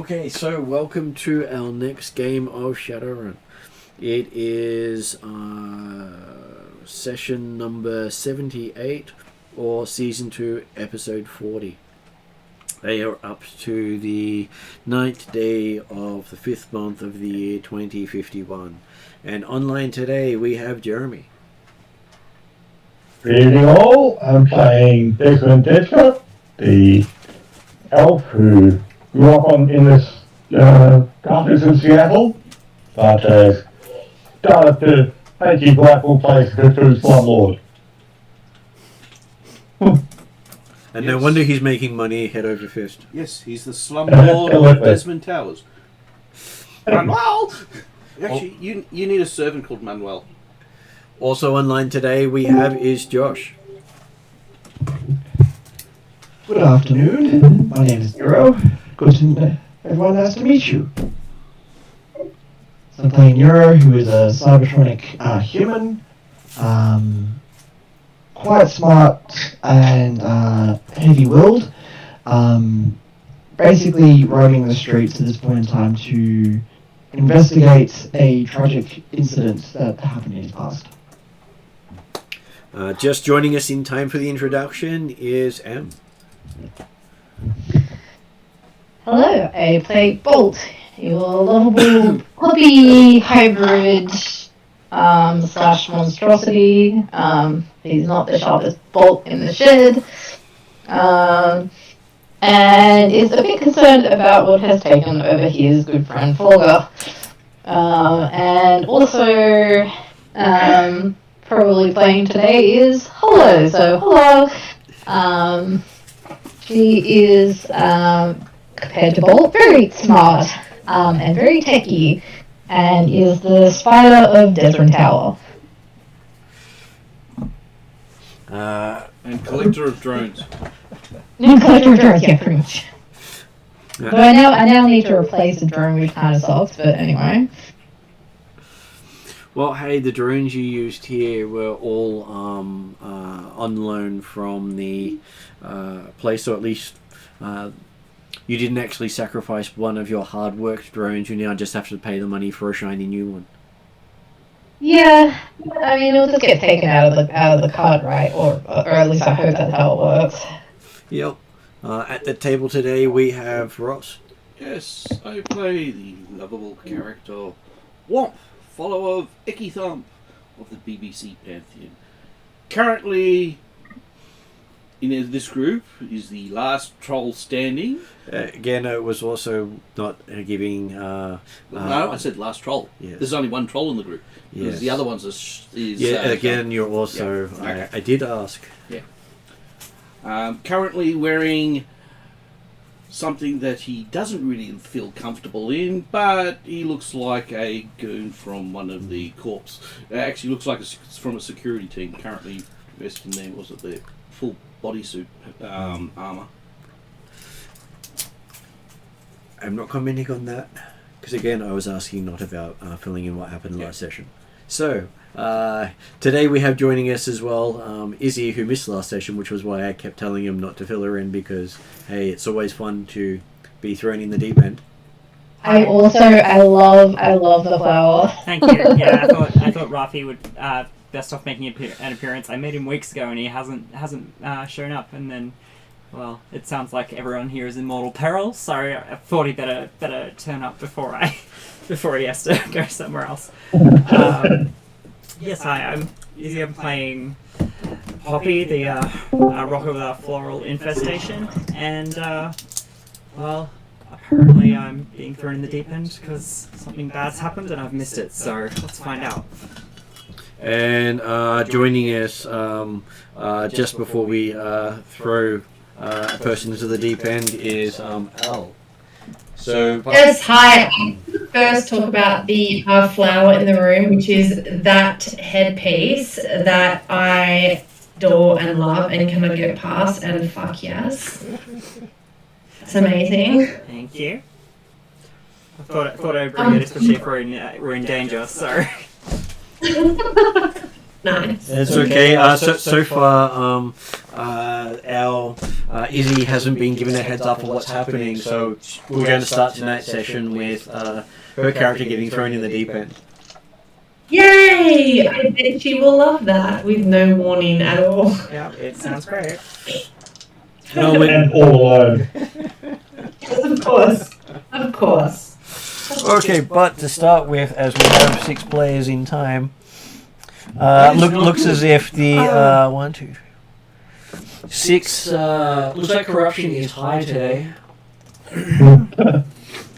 Okay, so welcome to our next game of Shadowrun. It is session number 78 or season 2 episode 40. They are up to the 9th day of the 5th month of the year 2051. And online today we have Jeremy. Good evening all, I'm playing Desmond, the elf who grew up in this country in Seattle, but started to take his rightful place through Slumlord. And no wonder he's making money head over fist. Yes, he's the slumlord of Desmond Towers. Manuel! Actually, you need a servant called Manuel. Also online today we have is Josh. Good afternoon, my name is Nero. Good to know everyone, nice to meet you. So I'm playing Nero, who is a cybertronic human, quite smart and heavy-willed, basically roaming the streets at this point in time to investigate a tragic incident that happened in his past. Just joining us in time for the introduction is Em. Hello, I play Bolt, your lovable puppy hybrid slash monstrosity. He's not the sharpest bolt in the shed, and is a bit concerned about what has taken over his good friend Folger. And also, probably playing today is Hollow. So Hollow, she is compared to Bolt, very smart and very techy, and is the spider of Desmond Tower. And collector of drones. New collector of drones, yeah, pretty much. But I now need to replace the drone, which kind of sucks, but anyway. Well, hey, the drones you used here were all on loan from the place, or at least you didn't actually sacrifice one of your hard-worked drones. You now just have to pay the money for a shiny new one. Yeah, I mean, it'll just get taken out of the card, right? Or at least I hope that's how it works. Yep. At the table today we have Ross. Yes, I play the lovable character Womp, follower of Icky Thump of the BBC Pantheon. Currently, in this group is the last troll standing. Again, it was also not giving... no, I said last troll. Yes. There's only one troll in the group. Because Yes. the other ones again, you're also... Yeah. Okay. I did ask. Yeah. Currently wearing something that he doesn't really feel comfortable in, but he looks like a goon from one of the corps. Actually looks like it's from a security team currently dressed in their full bodysuit armour. I'm not commenting on that, because again, I was asking not about filling in what happened last session. So, today we have joining us as well Izzy, who missed last session, which was why I kept telling him not to fill her in, because, hey, it's always fun to be thrown in the deep end. I love the flower. Thank you. Yeah, I thought Rafi would best off making an appearance. I met him weeks ago and he hasn't shown up, and then, well, it sounds like everyone here is in mortal peril, so I thought he better turn up before he has to go somewhere else. Yes, I'm Izzy. I'm playing Poppy, the rocker with a floral infestation, and well, apparently I'm being thrown in the deep end because something bad's happened and I've missed it. So let's find out. And joining us just before we throw a person into the deep end is Al. So, yes, hi. First, talk about the flower in the room, which is that headpiece that I adore and love and cannot get past. And fuck yes, it's amazing. Thank you. I thought I'd bring it, especially if we're in danger. So. Nice. It's okay. So far, our Izzy hasn't been given a heads up of what's happening, so we're going to start tonight's session with her character getting thrown in the deep end. Yay! I bet she will love that with no warning at all. Yeah, it sounds great. No, And all alone. Of course. Of course. okay, but to start with, as we have 6 players in time, looks as if the 1, 2, 6 looks like corruption is high today.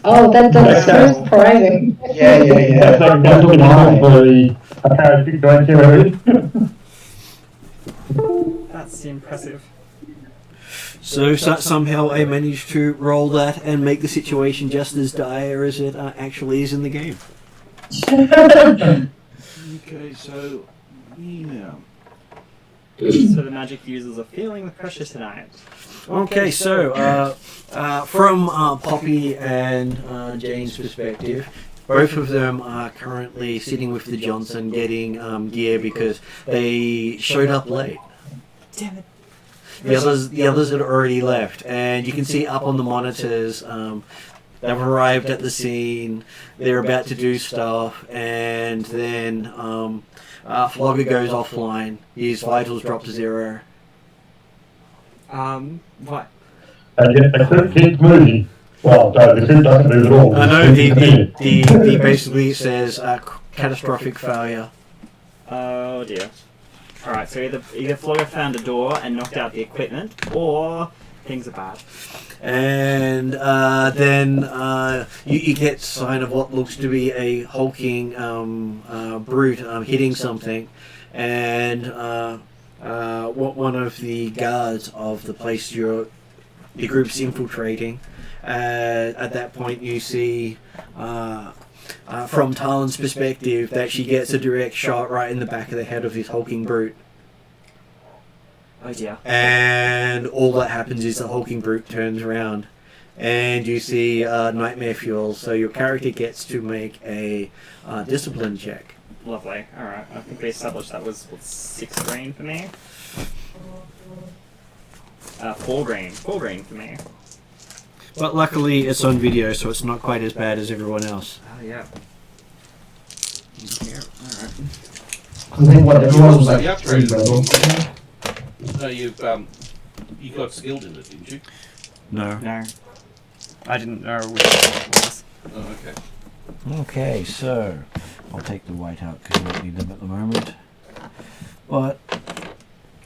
Oh, that's so surprising. Yeah. That's like that's looking hard for the character going to That's impressive. So somehow I managed to roll that and make the situation just as dire as it actually is in the game. Okay, so yeah. So the magic users are feeling the pressure tonight. Okay, so from Poppy and Jane's perspective, both of them are currently sitting with the Johnson getting gear because they showed up late. Damn it. The others had already left, and you can see up on the monitors they've arrived at the scene, they're about to do stuff, and then Flogger goes offline, his vitals drop to 0. What? And yet the crypt keeps moving. Well, no, the crypt doesn't move at all. I know the basically says catastrophic failure. Oh dear. Alright, so either Flogger found a door and knocked out the equipment, or things are bad. And then you get sign of what looks to be a hulking brute hitting something, and one of the guards of the place the group's infiltrating. At that point, you see from Talon's perspective that she gets a direct shot right in the back of the head of this hulking brute. Oh dear. And all that happens is the hulking brute turns around, and you see nightmare fuel. So your character gets to make a discipline check. Lovely. Alright, I think we established that was 6 green for me. 4 green. 4 green for me. But luckily it's on video, so it's not quite as bad as everyone else. Oh yeah. Here. Alright. I think what everyone was Yeah. like 3 level. No, you got skilled in it, didn't you? No. No. I didn't know which it was. Oh, okay. Okay, so I'll take the white out because we don't need them at the moment. But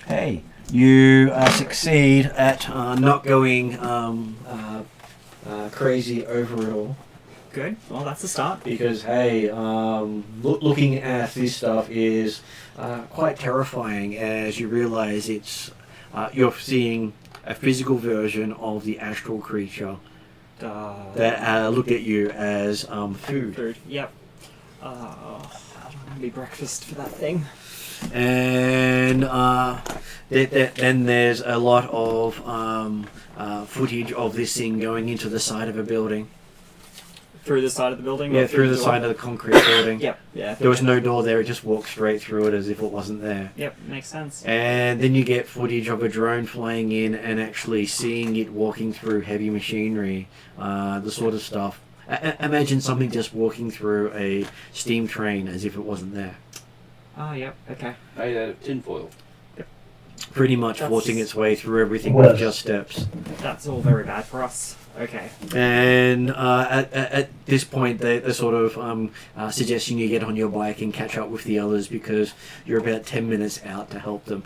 hey, you succeed at not going crazy over it all. Good. Well, that's a start. Because hey, looking at this stuff is quite terrifying as you realise it's you're seeing a physical version of the astral creature that looked at you as food. Food. Yep. I don't want to be breakfast for that thing. And then there's a lot of footage of this thing going into the side of a building. Through the side of the building? Yeah, through the side of the concrete building. Yep. Yeah. There was no door there, it just walked straight through it as if it wasn't there. Yep, makes sense. And then you get footage of a drone flying in and actually seeing it walking through heavy machinery, the sort of stuff. Imagine something just walking through a steam train as if it wasn't there. Oh, yep, okay. Made out of tinfoil. Pretty much That's- forcing its way through everything with just steps. That's all very bad for us. Okay. And at this point, they're sort of suggesting you get on your bike and catch up with the others because you're about 10 minutes out to help them.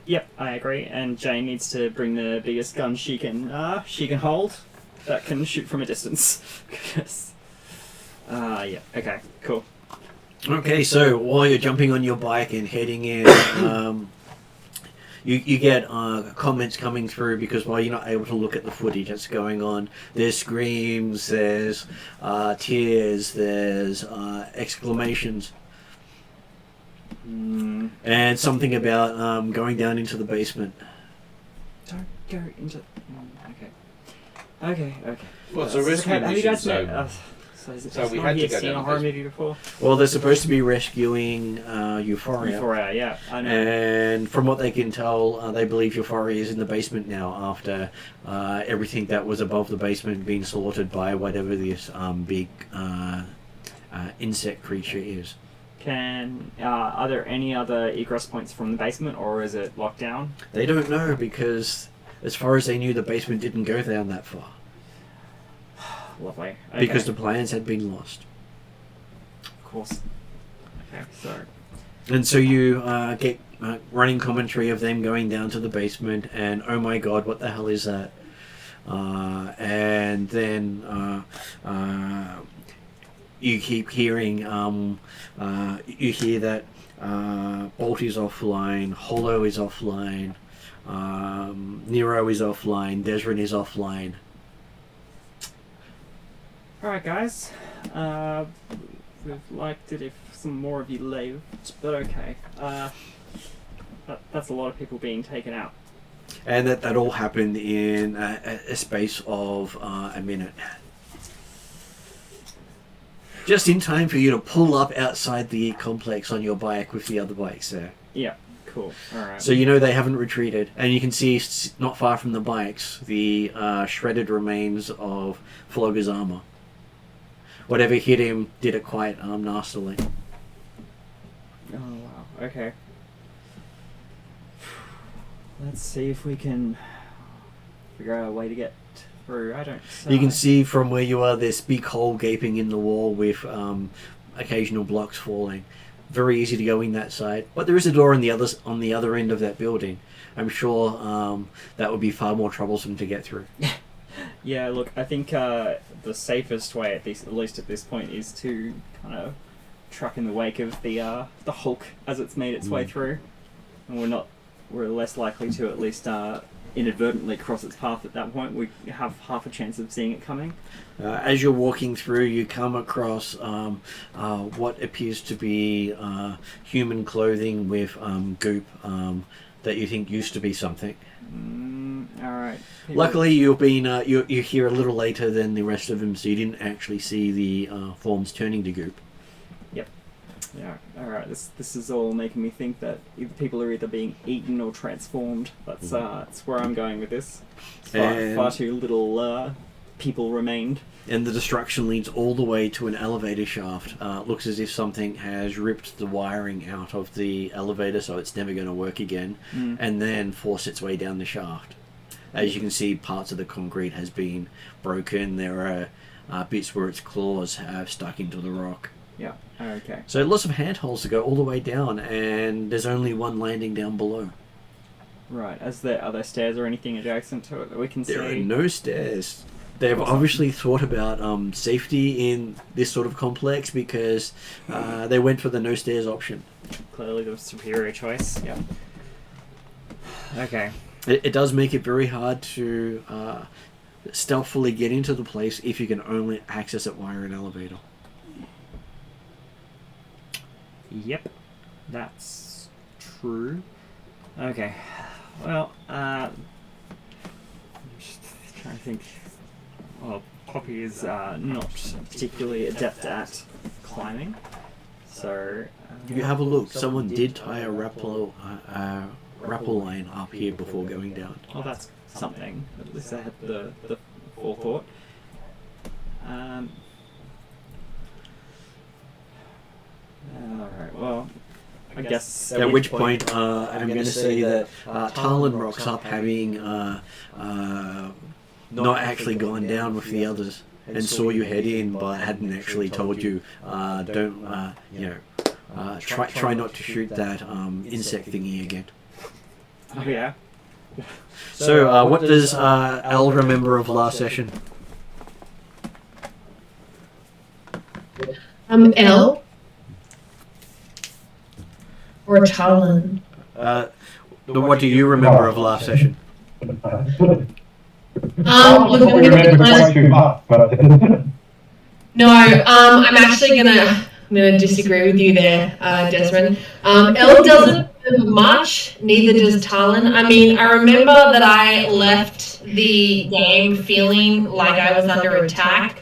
Yep, I agree. And Jane needs to bring the biggest gun she can hold that can shoot from a distance. Yes. Yeah. Okay. Cool. Okay, so while you're jumping on your bike and heading in, you get comments coming through because while you're not able to look at the footage that's going on, there's screams, there's tears, there's exclamations. And something about going down into the basement. Don't go into. Okay. Okay. Well, it's a rescue Have you mission, guys met? so So, So we had to go seen down a the horror basement. movie before? Well, they're supposed to be rescuing Euphoria. Euphoria, yeah, I know. And from what they can tell, they believe Euphoria is in the basement now after everything that was above the basement being slaughtered by whatever this big insect creature is. Are there any other egress points from the basement, or is it locked down? They don't know because, as far as they knew, the basement didn't go down that far. Lovely. Okay. Because the plans had been lost. Of course. Okay, so... And so you get running commentary of them going down to the basement, and oh my god, what the hell is that? And then you keep hearing, you hear that Bolt is offline, Hollow is offline, Nero is offline, Desrin is offline. Alright guys, we've liked it if some more of you leave, but okay. That's a lot of people being taken out. And that all happened in a space of a minute. Just in time for you to pull up outside the complex on your bike with the other bikes there. Yeah, cool. Alright. So you know they haven't retreated, and you can see not far from the bikes the shredded remains of Flogger's armor. Whatever hit him did it quite nastily. Oh wow, okay. Let's see if we can figure out a way to get through. I don't know. You can see from where you are this big hole gaping in the wall with occasional blocks falling. Very easy to go in that side, but there is a door on the other end of that building. I'm sure that would be far more troublesome to get through. Yeah, look, I think the safest way, at least at this point, is to kind of truck in the wake of the Hulk as it's made its way through, and we're less likely to at least inadvertently cross its path at that point. We have half a chance of seeing it coming. As you're walking through, you come across what appears to be human clothing with goop that you think used to be something. All right. Luckily, you've been you're here a little later than the rest of them, so you didn't actually see the forms turning to goop. Yep. Yeah. All right. This is all making me think that people are either being eaten or transformed. That's where I'm going with this. Far too little people remained. And the destruction leads all the way to an elevator shaft. Looks as if something has ripped the wiring out of the elevator, so it's never going to work again, and then force its way down the shaft. As you can see, parts of the concrete has been broken. There are bits where its claws have stuck into the rock. Yeah. Okay. So lots of handholds to go all the way down, and there's only one landing down below. Right. Are there stairs or anything adjacent to it that we can see? There are no stairs. They've obviously thought about safety in this sort of complex because they went for the no stairs option. Clearly the superior choice. Yeah. Okay. It does make it very hard to stealthily get into the place if you can only access it via an elevator. Yep. That's true. Okay. Well, I'm just trying to think. Well, Poppy is not particularly adept at climbing, so... You have a look. Someone did tie a rappel line up here before going down. Oh, that's something. At least they had the forethought. Alright, well... I guess... At which point, I'm going to say that Talon rocks up having not actually gone down with the others and saw you head in, but hadn't actually told you, try not to shoot that insect thingy again. Oh yeah. So, what does Al remember of last session? L? Or Talon? What do you remember of last session? Look, I I'm gonna be remember quite honest. too much, but No, I'm gonna disagree with you there, Desmond. Elle doesn't remember much, neither does Talon. I mean, I remember that I left the game feeling like I was under attack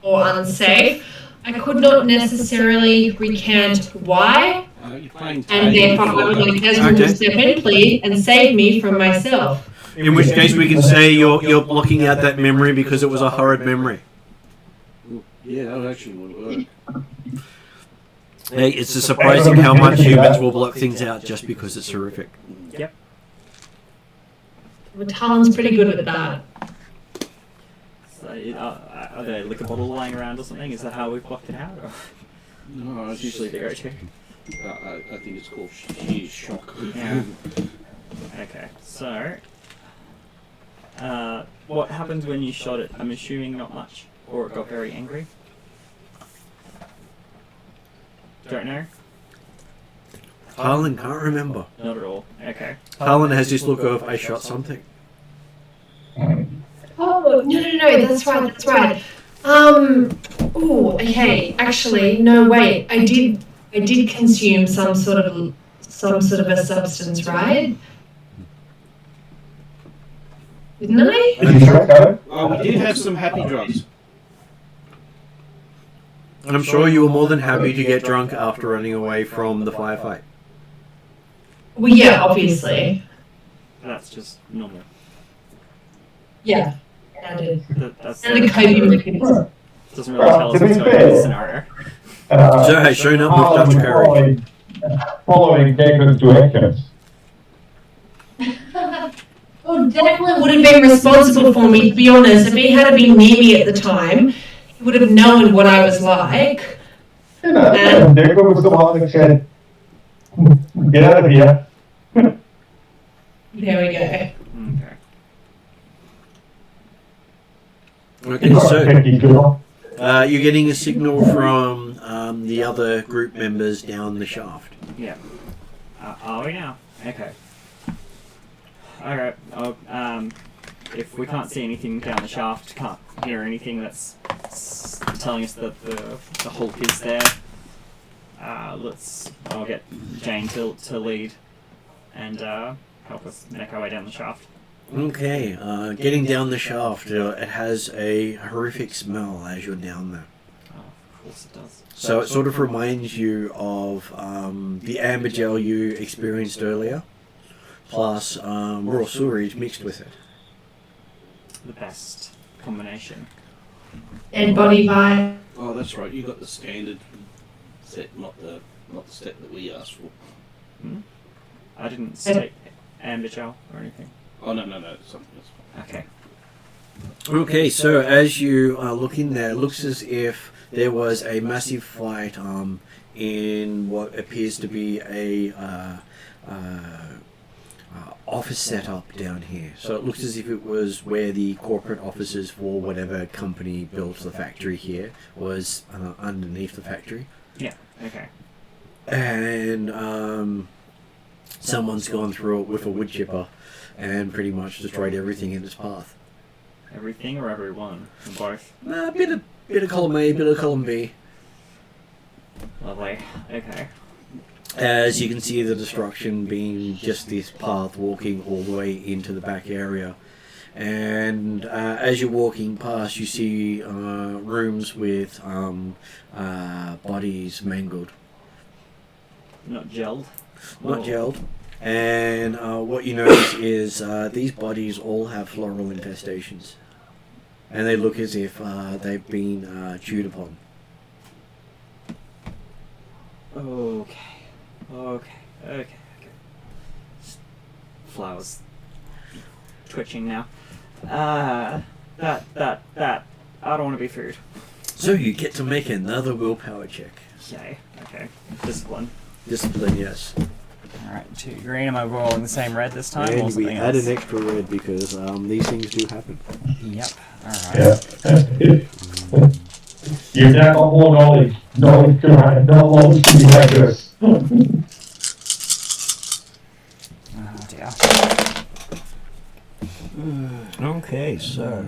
or unsafe. I could not necessarily recant why, You're playing and therefore I would like Desmond to step in, please, and save me from myself. In which case we can say you're blocking out that memory because it was a horrid memory. Yeah, that actually would work. Hey, it's surprising how much humans will block things out just because it's horrific. Yep. Well, Talon's pretty good at that. So, are there liquor bottle lying around or something? Is that how we've blocked it out? Or? No, it's Usually usually the go-to. I think it's called sheer shock. Yeah. Okay, so... what happened when you shot it? I'm assuming not much. Or it got very angry? Don't know? Harlan can't remember. Not at all. Okay. Harlan has this look of, I shot something. Oh, no, that's right. Oh, okay, actually, no, wait, I did consume some sort of a substance, right? Didn't I? We did have some happy drugs. I'm sure you were more than happy to get drunk after running away from the firefight. Well, yeah, obviously. That's just normal. Yeah, I did. That's And the copium liquids. doesn't really tell us what's going on in this scenario. So has shown up with Dutch courage. Following Declan's directions. Well, Declan would have been responsible for me, to be honest. If he had been near me at the time, he would have known what I was like. You know, Declan was the one that said, get out of here. There we go. Okay. Okay, so you're getting a signal from the other group members down the shaft. Yeah. Are we now? Okay. Alright. If we can't see anything down the shaft, can't hear anything that's telling us that the Hulk is there, I'll get Jane to lead and help us make our way down the shaft. Okay, getting down the shaft, it has a horrific smell as you're down there. Oh, of course it does. So it sort of reminds you of the amber gel you experienced earlier, plus raw sewage mixed with it. The best combination. Dead body vibe. Oh, that's right. You got the standard set, not the set that we asked for. I didn't state amber gel or anything. Oh no, something else. Okay. Okay, so as you look in there, it looks as if there was a massive fight in what appears to be a office setup down here. So it looks as if it was where the corporate offices for whatever company built the factory here was underneath the factory. Yeah. Okay. And someone's gone through it with a wood chipper and pretty much destroyed everything in its path. Everything or everyone? Or both? A bit of column A, bit of column B. Lovely. Okay. As you can see the destruction being just this path walking all the way into the back area. And as you're walking past, you see rooms with bodies mangled. Not gelled? Not gelled. And what you notice is these bodies all have floral infestations. And they look as if they've been chewed upon. Okay. Flowers twitching now. That. I don't want to be food. So you get to make another willpower check. Yay. Okay. Discipline. Discipline, yes. Alright, 2 green. Am I rolling the same red this time or And we something add else? an extra red because these things do happen. Yep. Alright. Yeah. You've now got more knowledge. Knowledge to be accurate. Oh dear. Okay, so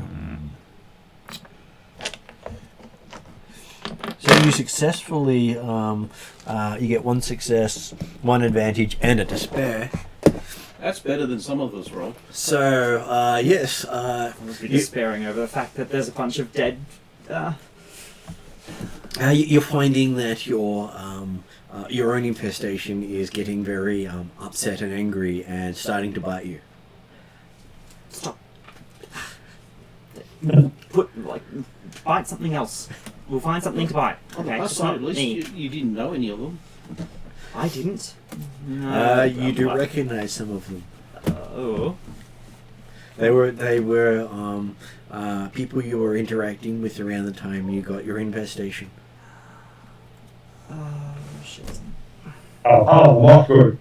you successfully you get 1 success, 1 advantage, and a despair. That's better than some of us roll. So yes, I must be despairing over the fact that there's a bunch of dead You're finding that your own infestation is getting very upset and angry and starting to bite you. Stop. Bite something else. We'll find something to bite. Okay. I say, at least you didn't know any of them. I didn't. No. You do recognize some of them. Oh. They were people you were interacting with around the time you got your infestation. Oh shit. Oh, not good.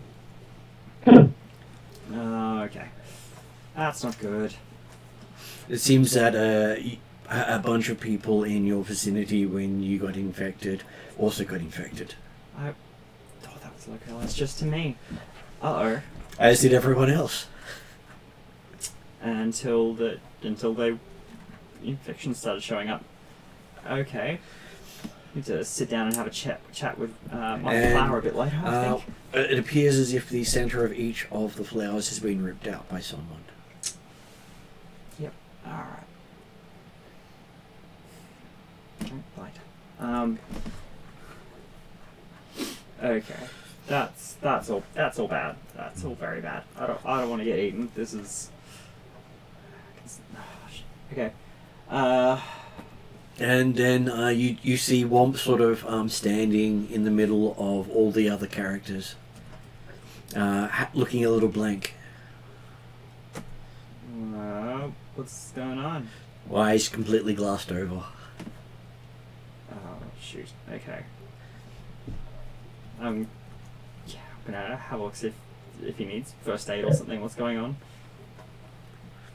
Oh, okay. That's not good. It seems that a bunch of people in your vicinity when you got infected also got infected. I thought that was localized just to me. Uh-oh. As did everyone else. Until the infections started showing up. Okay. Need to sit down and have a chat with my flower a bit later, I think. It appears as if the center of each of the flowers has been ripped out by someone. Yep. Alright. Right. Okay. That's all bad. That's all very bad. I don't want to get eaten. This is okay. And then you see Womp sort of standing in the middle of all the other characters, looking a little blank. What's going on? Eyes completely glassed over. Oh shoot. Okay. Yeah, I'm gonna have a look see if he needs first aid or something. What's going on?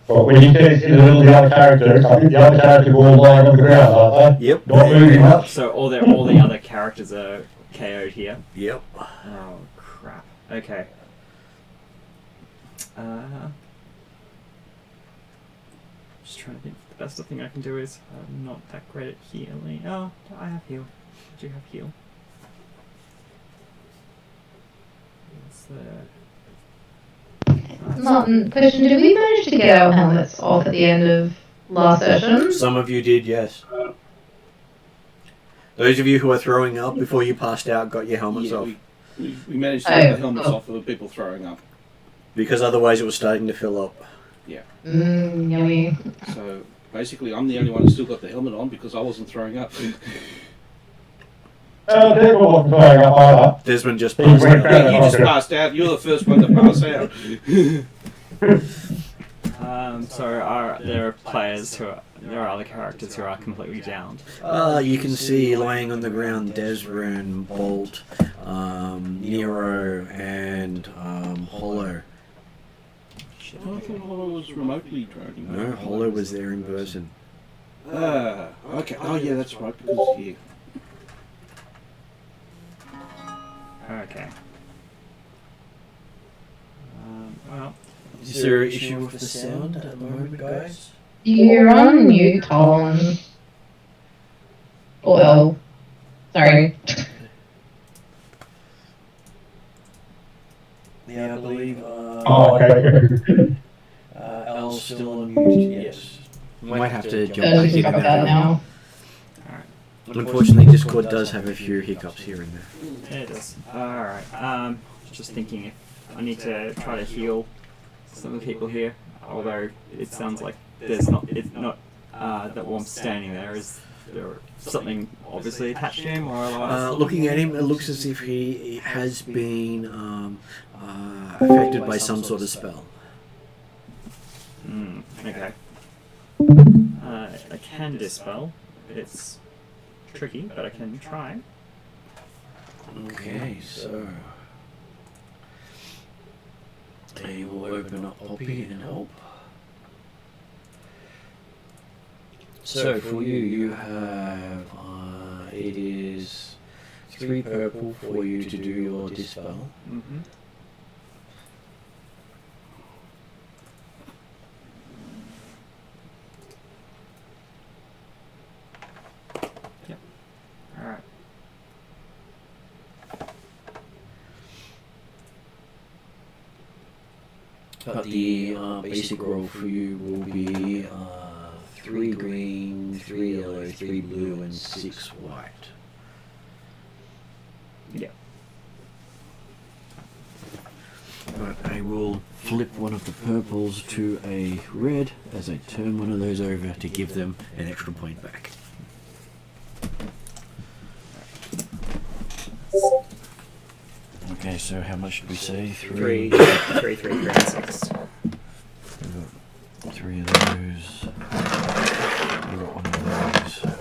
But when you say in the middle of the other characters, I think the other characters are all lying on the ground, aren't they? Yep. Not moving much. So all the other characters are KO'd here. Yep. Oh crap. Okay. Just trying to think. The best thing I can do is I'm not that great at healing. Oh, I have heal. I do have heal. Question, did we manage to get our helmets off at the end of last session? Some of you did, yes. Those of you who are throwing up before you passed out got your helmets off. We managed to get the helmets off of the people throwing up. Because otherwise it was starting to fill up. Yeah. Yummy. So basically I'm the only one who still got the helmet on because I wasn't throwing up. People wasn't throwing up either. Desmond just He passed went out. Yeah, you just passed out. You're the first one to pass out. There are other characters who are completely downed. You can see lying on the ground Desmond, Bolt, Nero, and Hollow. I thought Hollow was remotely droning. No, Hollow was there in person. Okay. Oh yeah, that's right. Because here. Okay. Well. Is there an issue with the sound at the moment, guys? You're on mute, Tom. Well, sorry. Yeah, I believe. Okay. Elle's still on mute. Yes. We might have to jump back Just in got and that out. now. Unfortunately, Discord does have a few hiccups here and there. It does. Alright. Just thinking if I need to try to heal some of the people here. Although it sounds like it's not that Worm's standing there. Is there something obviously attached to him or otherwise? Looking at him, it looks as if he has been affected by some sort of spell. Okay. I can dispel. It's tricky, but I can try. Okay, so they will open up Poppy and help. So for you, you have it is 3 purple for you to do your dispel. Mm-hmm. Yep. Alright. But the basic roll for you will be 3 green, 3 yellow, 3 blue, and 6 white. Yeah. But I will flip one of the purples to a red as I turn one of those over to give them an extra point back. Okay, so how much did we say? 3, 3, 3, and 6. 3 of those. We got one of those.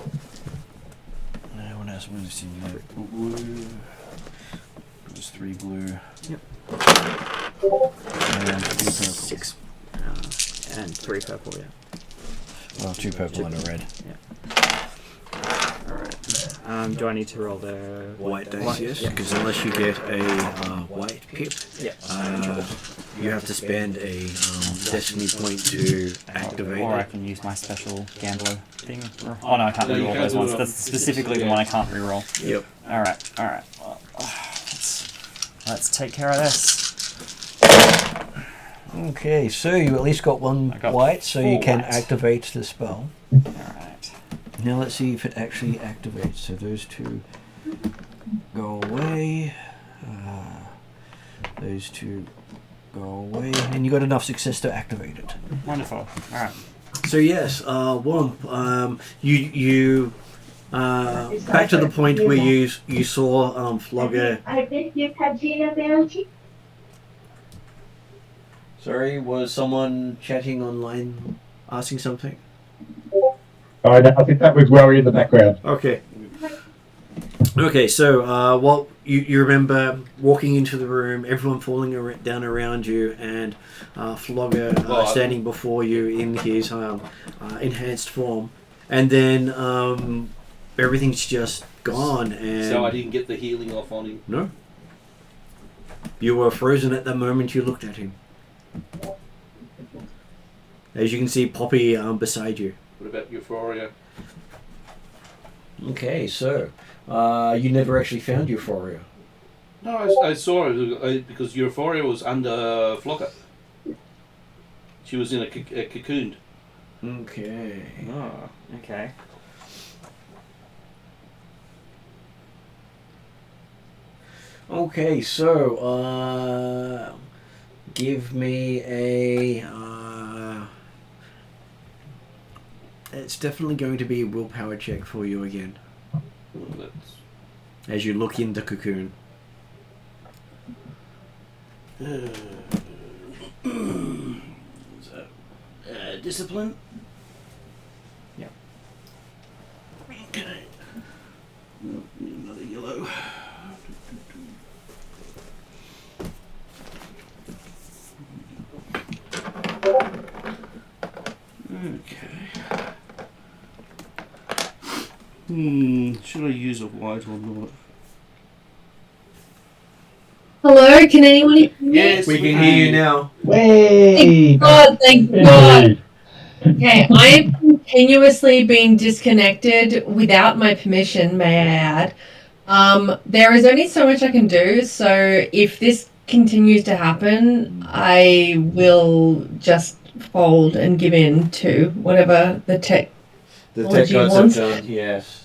Now what else was in there? Blue. Just 3 blue. Yep. And 3 purple. 6. And 3 purple, yeah. Well, 2 purple and a red. Alright. Do I need to roll the White dice, White, yes, yeah. because unless you get a white pip, Yeah. you have to spend a destiny point to activate Or I it. can use my special gambler thing. Oh no, I can't No, you reroll can't those do ones. it. That's specifically the one I can't reroll. Yep. Alright. Well, let's take care of this. Okay, so you at least got one I got white, so you 4 can white. activate the spell. Alright. Now let's see if it actually activates. So those 2 go away. Those 2 go away, and you got enough success to activate it. Wonderful. Alright. So yes, Womp, you back to the point where you saw Flogger. I think you have Gina Bounty. Sorry, was someone chatting online, asking something? I think that was Rory in the background. Okay. Okay, so what you remember walking into the room, everyone falling down around you, and Flogger standing before you in his enhanced form, and then everything's just gone. And So I didn't get the healing off on him. no, you were frozen at the moment you looked at him. As you can see, Poppy beside you. What about Euphoria? Okay, so you never actually found Euphoria. No, I saw it because Euphoria was under Flocker. She was in a cocoon. Okay. Oh, okay. Okay, so give me a. It's definitely going to be a willpower check for you again That's as you look in the cocoon. so, discipline. Yeah. Okay. Oh, need another yellow. Okay. Should I use a white or not? Hello, can anyone hear me? Yes, We can hear you now. Way! Thank God, thank God. Okay, I am continuously being disconnected without my permission, may I add. There is only so much I can do, so if this continues to happen, I will just fold and give in to whatever the tech. The What tech do you gods want? have done, yes.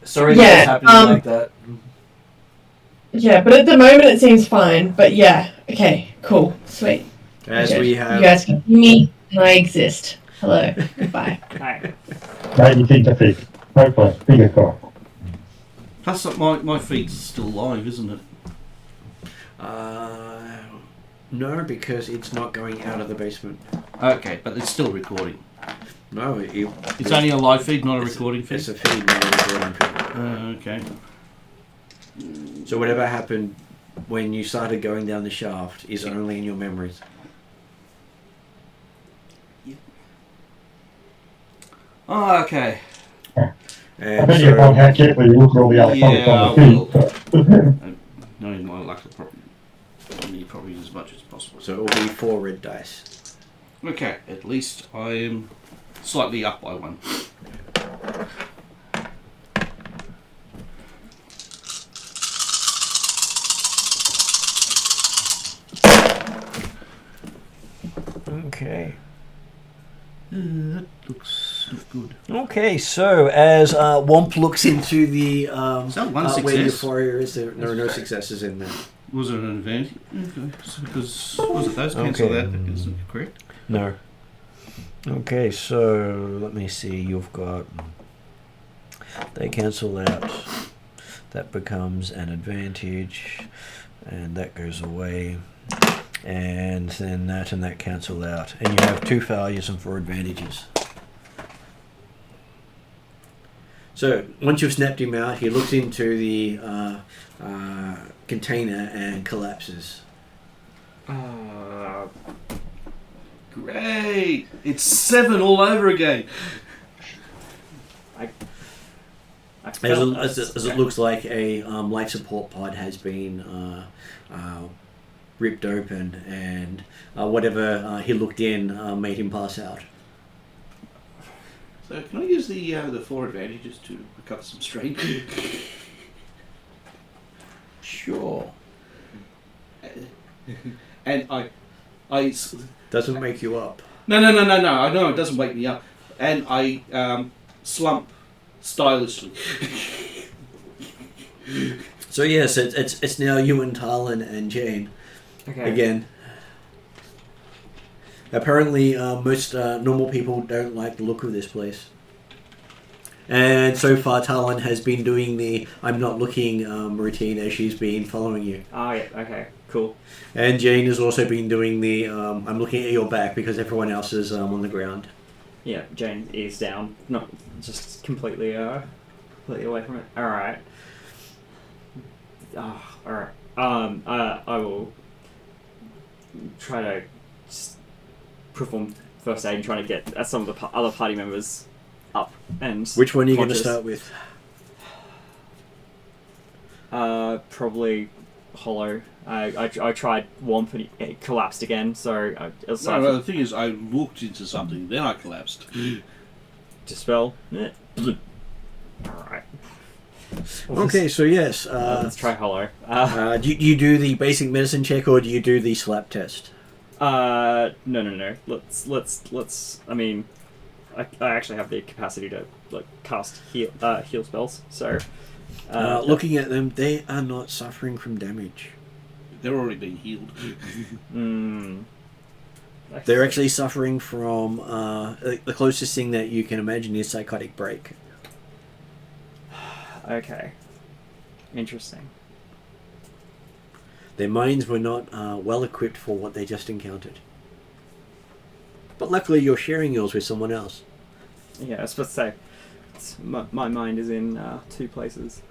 Sorry Yeah, that's happening like that. Yeah, but at the moment it seems fine. But yeah, okay, cool, sweet. As Okay, we you have. guys can hear me and I exist. Hello, goodbye. Alright. Maybe think to fix. Hopefully, fingers crossed. Plus, my feet's still live, isn't it? No, because it's not going out of the basement. Okay, but it's still recording. No, It's only a live feed, not a recording feed. It's a feed, not a recording feed. Okay. So whatever happened when you started going down the shaft is only in your memories. Oh, okay. And Depending upon how carefully you look at all the other comments Yeah, I on the feed. Knowing my luck, probably as much as possible. so it will be 4 red dice. Okay, at least I am slightly up by 1. Okay. That looks good. Okay, so as Womp looks into the Is that one where success? Euphoria is, there are no successes in there. Was it an advantage? Okay. So because was it those cancel Okay. that? That isn't correct. No. Okay, so let me see. You've got. They cancel out. That becomes an advantage, and that goes away. And then that and that cancel out. And you have 2 failures and 4 advantages. So, once you've snapped him out, he looks into the container and collapses. Great! It's 7 all over again. As it looks like a life support pod has been ripped open, and whatever he looked in made him pass out. So can I use the 4 advantages to recover some strength? Sure. And I Doesn't make you up. No. I know it doesn't wake me up. And I slump stylishly. So yes, it's now you and Talon and Jane again. Apparently, most normal people don't like the look of this place. And so far, Talon has been doing the "I'm not looking" routine as she's been following you. Oh yeah, okay, cool. And Jane has also been doing the "I'm looking at your back" because everyone else is on the ground. Yeah, Jane ears down, not just completely away from it. All right. All right. I will try to just perform first aid and try to get some of the other party members up and. Which one are you going to conscious. start with? Probably Hollow. I tried Womp and it collapsed again. So No, the thing is, I walked into something, then I collapsed. Dispel. All right. Okay, so yes. Let's try Hollow. Do you do the basic medicine check or do you do the slap test? No. Let's. I mean, I actually have the capacity to cast heal spells. So, looking at them, they are not suffering from damage. They're already being healed. They're actually suffering from the closest thing that you can imagine is psychotic break. Okay. Interesting. Their minds were not well equipped for what they just encountered. But luckily, you're sharing yours with someone else. Yeah, I was supposed to say, my mind is in 2 places.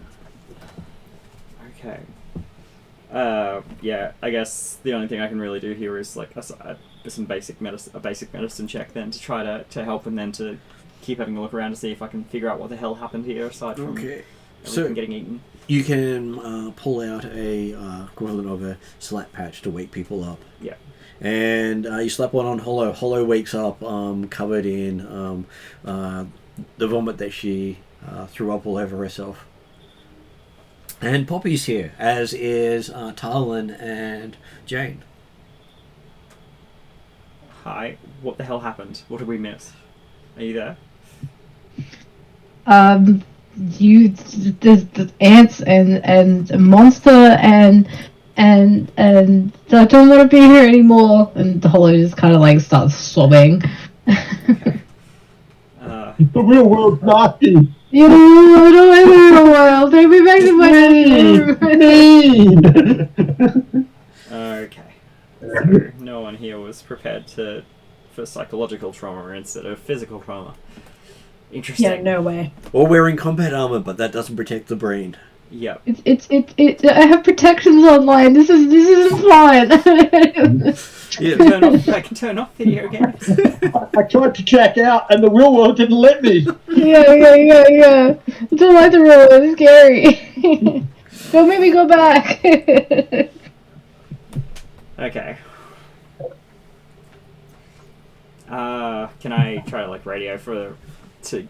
Okay. Yeah, I guess the only thing I can really do here is some basic medicine check then to try to help, and then to keep having a look around to see if I can figure out what the hell happened here aside from everything getting eaten. You can pull out a equivalent of a slap patch to wake people up. Yeah. And you slap one on Hollow. Hollow wakes up covered in the vomit that she threw up all over herself. And Poppy's here, as is Talon and Jane. Hi. What the hell happened? What did we miss? Are you there? The ants and a monster and I don't want to be here anymore. And the Hollow just kind of starts sobbing. Okay. The real world's nasty. You know, I don't want to be in the world. Take me back to my room. Okay. So no one here was prepared for psychological trauma instead of physical trauma. Interesting. Yeah, no way. Or wearing combat armor, but that doesn't protect the brain. Yep. I have protections online. This isn't fine. I can turn off video games. I tried to check out, and the real world didn't let me. Yeah. I don't like the road. It's scary. Don't make me go back. Okay. Can I try to radio to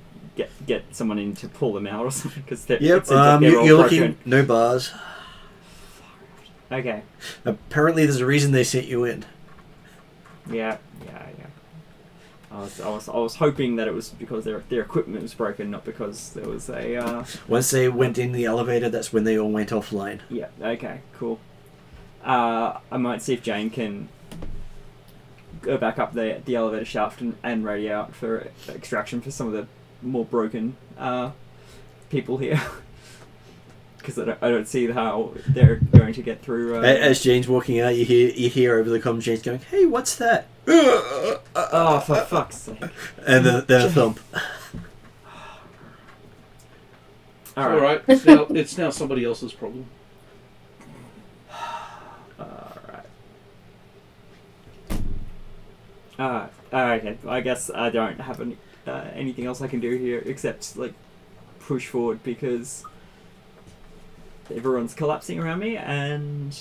get someone in to pull them out or something? Because Yep. it seems like they're all You're broken. looking. No bars. Okay. Apparently, there's a reason they sent you in. Yeah. I was hoping that it was because their equipment was broken, not because there was a. Once they went in the elevator, that's when they all went offline. Yeah. Okay. Cool. I might see if Jane can go back up the elevator shaft and radio out for extraction for some of the more broken people here. Because I don't see how they're going to get through. As Jane's walking out, you hear over the comms Jane's going, "Hey, what's that?" Oh, for fuck's sake! And then a thump. All right. It's now somebody else's problem. Okay. I guess I don't have anything else I can do here except like push forward because everyone's collapsing around me, and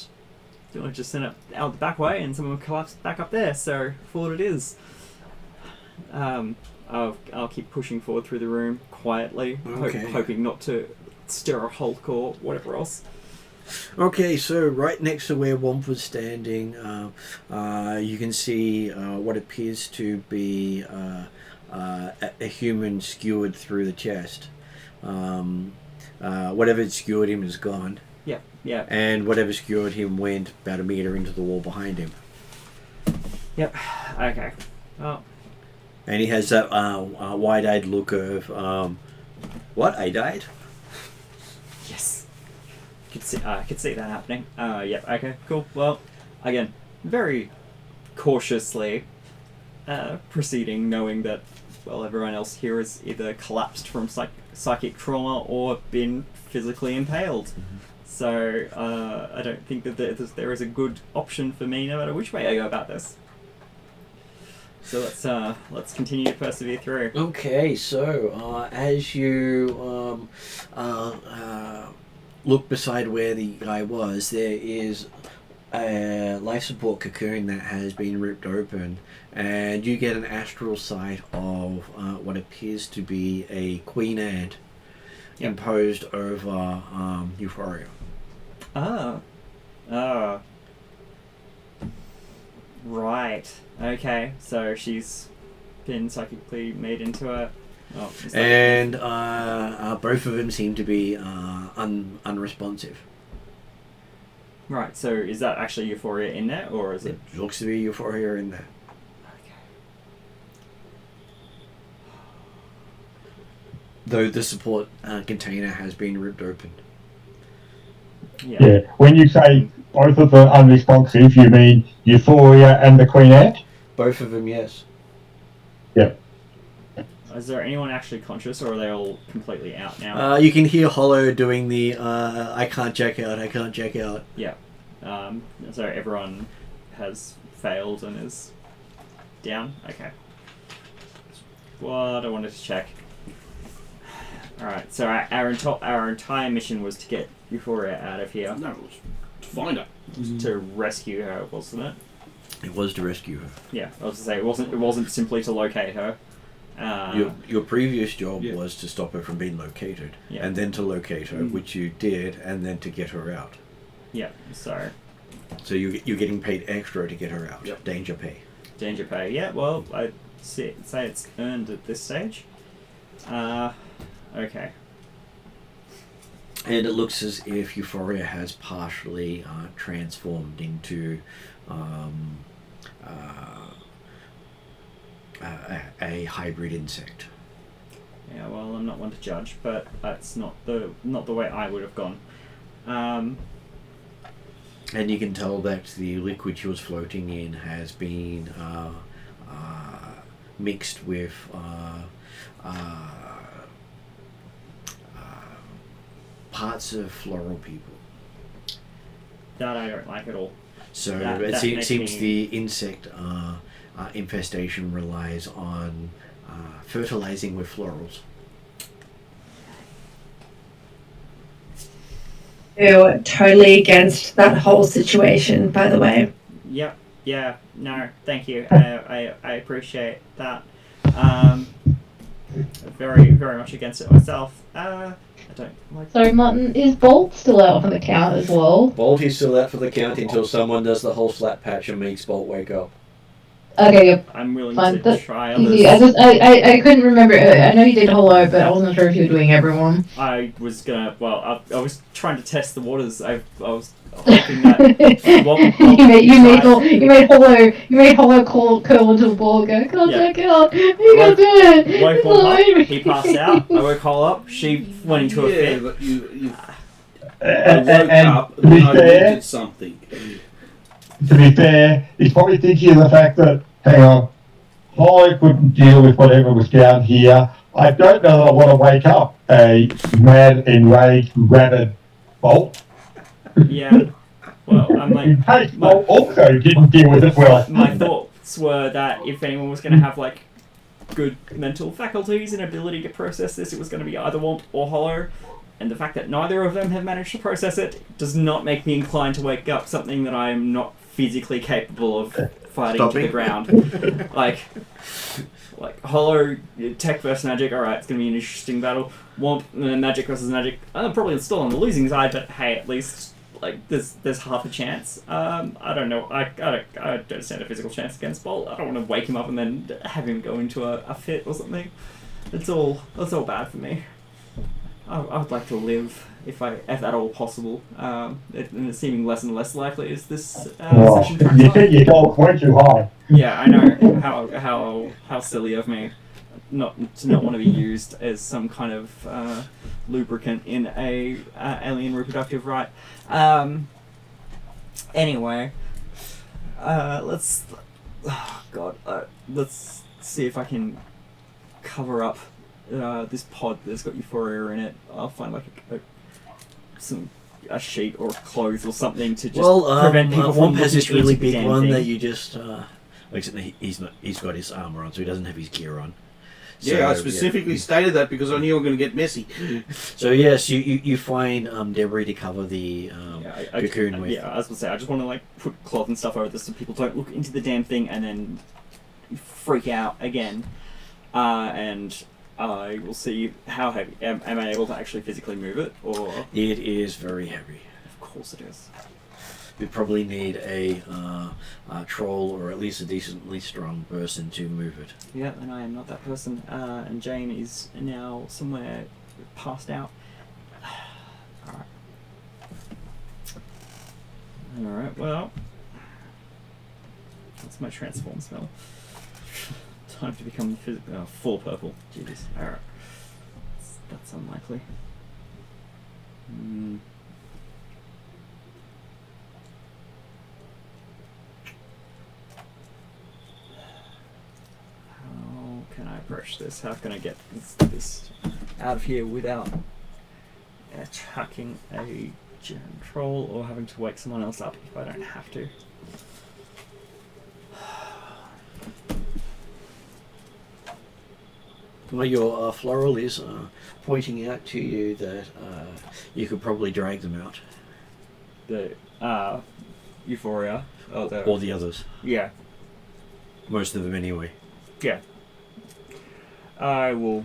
I just send it out the back way, and someone will collapse back up there. So forward it is. I'll keep pushing forward through the room quietly, Okay. hoping not to stir a Hulk or whatever else. Okay, so right next to where Womp was standing, you can see what appears to be a human skewered through the chest. Whatever skewered him is gone. Yeah. And whatever skewered him went about a meter into the wall behind him. Yep. Okay. Well. And he has that wide-eyed look of, what, I died? Yes. Could see that happening. Yep. Okay. Cool. Well, again, very cautiously proceeding, knowing that everyone else here is either collapsed from psychic trauma or been physically impaled. Mm-hmm. So I don't think that there is a good option for me, no matter which way I go about this. So let's continue to persevere through. Okay, so as you look beside where the guy was, there is a life support cocoon that has been ripped open, and you get an astral sight of what appears to be a queen ant imposed over Euphoria. Right. Okay. So she's been psychically made into a. Oh, and both of them seem to be unresponsive. Right. So is that actually Euphoria in there, or is it? It looks to be Euphoria in there. Okay. Though the support container has been ripped open. Yeah. When you say both of them unresponsive, you mean Euphoria and the Queen Ant? Both of them, yes. Yep. Is there anyone actually conscious, or are they all completely out now? You can hear Hollow doing the I can't check out. Yeah. So everyone has failed and is down? Okay. What I wanted to check. Alright, so our entire mission was to get Euphoria out of here. No, it was to find her. To rescue her, wasn't it? It was to rescue her. Yeah, I was to say it wasn't simply to locate her. Your previous job was to stop her from being located, and then to locate her, which you did, and then to get her out. Yeah, so you're getting paid extra to get her out. Yep. Danger pay. Danger pay. Yeah, well, I'd say it's earned at this stage. Okay. And it looks as if Euphoria has partially transformed into a hybrid insect. Yeah, well, I'm not one to judge, but that's not the way I would have gone. And you can tell that the liquid she was floating in has been mixed with parts of floral people. That I don't like at all. So That it makes seems me- the insect infestation relies on fertilizing with florals. Ew, totally against that whole situation, by the way. Yep. Yeah. No. Thank you. I appreciate that. Very very much against it myself. I don't like. So, Martin, is Bolt still out on the count as well? Bolt is still out for the count until someone does the whole flat patch and makes Bolt wake up. Okay, yep. I'm willing Fine. to try Easy. others. I couldn't remember. I know you did Hollow, but I wasn't sure if you were doing everyone. I was gonna. Well, I was trying to test the waters. I was hoping that. You made Hollow curl into a ball. Go, come on, Yeah. check it out. You can do it. Woke It's Hall up. amazing. He passed out. I woke Hall up. She went into a fit. but you I And, woke up to and be I fair, wanted something. to be fair, he's probably thinking of the fact that, hang on, Holly couldn't deal with whatever was down here. I don't know that I want to wake up a mad, enraged, rabid Bolt. Yeah. Well, I'm like. In case Bolt also didn't deal with it well. My thoughts were that if anyone was going to have like good mental faculties and ability to process this, it was going to be either Womp or Hollow. And the fact that neither of them have managed to process it does not make me inclined to wake up something that I am not physically capable of fighting to the ground. like Hollow, tech versus magic, alright, it's going to be an interesting battle. Womp, magic versus magic, probably still on the losing side, but hey, at least like there's half a chance. I don't know, I don't stand a physical chance against Bolt. I don't want to wake him up and then have him go into a fit or something. That's all bad for me. I would like to live, if at all possible. And it's seeming less and less likely as this session tracks You on. think your goal's way too high. Yeah, I know how silly of me not want to be used as some kind of lubricant in a alien reproductive right. Anyway, let's see if I can cover up this pod that's got Euphoria in it. I'll find like a sheet or clothes or something to just prevent people from Womp has this looking really into the big damn one thing. that you just. Except he's got his armor on, so he doesn't have his gear on. Yeah, I specifically stated that because I knew you were going to get messy. So yes, you find debris to cover the cocoon with. Yeah, I was gonna say I just want to like put cloth and stuff over this so people don't look into the damn thing and then freak out again. And I will see how heavy. Am I able to actually physically move it, or? It is very heavy. Of course it is. We probably need a troll or at least a decently strong person to move it. Yeah, and I am not that person. And Jane is now somewhere passed out. Alright, well. That's my transform spell. Time to become full purple. Jesus. Alright. That's unlikely. How can I approach this? How can I get this out of here without attacking a troll or having to wake someone else up if I don't have to? Well, your floral is pointing out to you that you could probably drag them out. The Euphoria. Or the others. Yeah. Most of them anyway. Yeah. I will.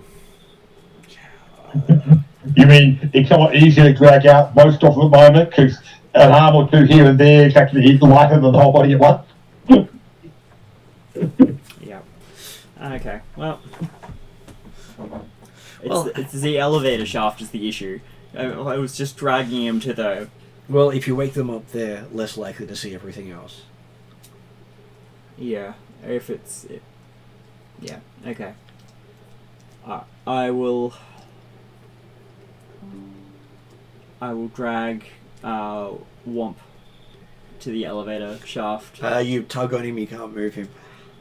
You mean it's somewhat easier to drag out most of the moment because an arm or two here and there is actually lighter than the whole body at once? Yeah. Okay. Well. Well, It's the elevator shaft is the issue. I was just dragging him to the. Well, if you wake them up, they're less likely to see everything else. Yeah. If it's. Yeah. Okay. I will drag Womp to the elevator shaft. You tug on him, you can't move him.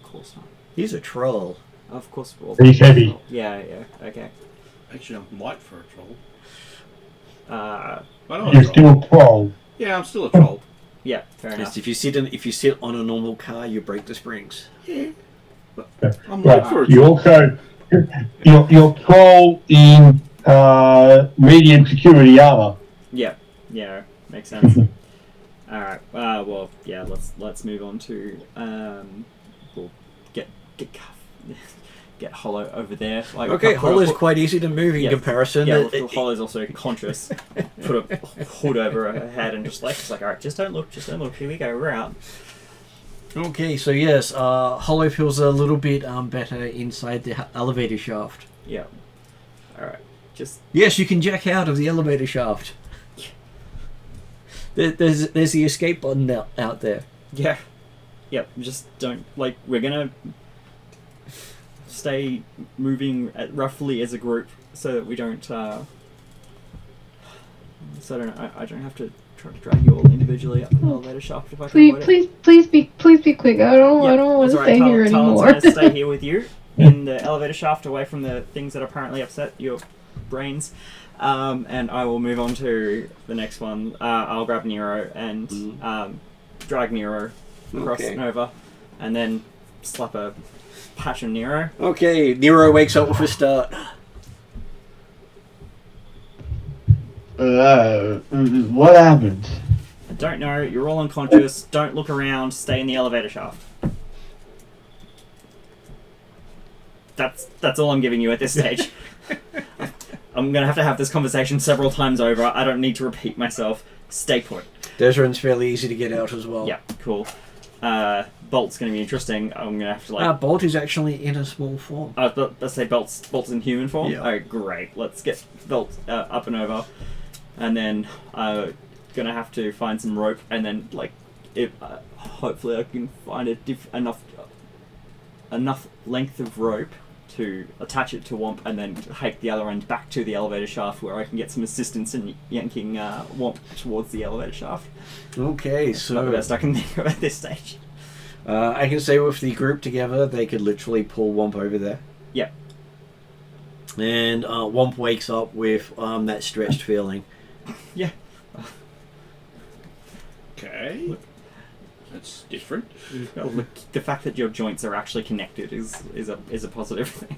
Of course not. He's a troll. Of course we'll. He's heavy. Yeah. Okay. Actually, I'm light for a troll. Uh. But I'm You're a troll. still a troll. Yeah, I'm still a troll. Yeah. Fair enough. Yes, if you sit on a normal car, you break the springs. Yeah. But I'm light for a You troll. also, you're troll in medium security armor. Yeah. Yeah. Makes sense. All right. Well. Yeah. Let's move on to we'll get get Hollow over there. Like, Okay, Hollow's quite easy to move in Yeah. comparison. Yeah, Hollow's also conscious. Put a hood over her head and just like, it's like, all right, just don't look, here we go, we're out. Okay, so yes, Hollow feels a little bit better inside the elevator shaft. Yeah. Alright. Just... Yes, you can jack out of the elevator shaft. There's the escape button out there. Yeah. Yep, just don't... Like, we're gonna stay moving roughly as a group so that we don't... So I don't have to try to drag you all individually up the elevator shaft if I can avoid it. Please be quick. I don't want to stay here anymore. Talon's gonna stay here with you in the elevator shaft, away from the things that apparently upset your brains. And I will move on to the next one. I'll grab Nero and drag Nero across and over, and then slap a patch on Nero. Okay, Nero wakes up with a start. What happened? I don't know. You're all unconscious. Don't look around. Stay in the elevator shaft. That's all I'm giving you at this stage. I'm gonna have to have this conversation several times over. I don't need to repeat myself. Stay put. Deserin's fairly easy to get out as well. Yeah, cool. Bolt's gonna be interesting. I'm gonna have to Bolt is actually in a small form. Let's say Bolt's in human form. Yeah. Oh, great. Let's get Bolt up and over, and then gonna have to find some rope, and then if hopefully I can find enough length of rope to attach it to Womp, and then hike the other end back to the elevator shaft where I can get some assistance in yanking Womp towards the elevator shaft. Okay, That's so not the best I can think of at this stage. I can say with the group together, they could literally pull Womp over there. Yep. And Womp wakes up with that stretched feeling. Yeah. Okay. That's different. Well, the fact that your joints are actually connected is a positive thing.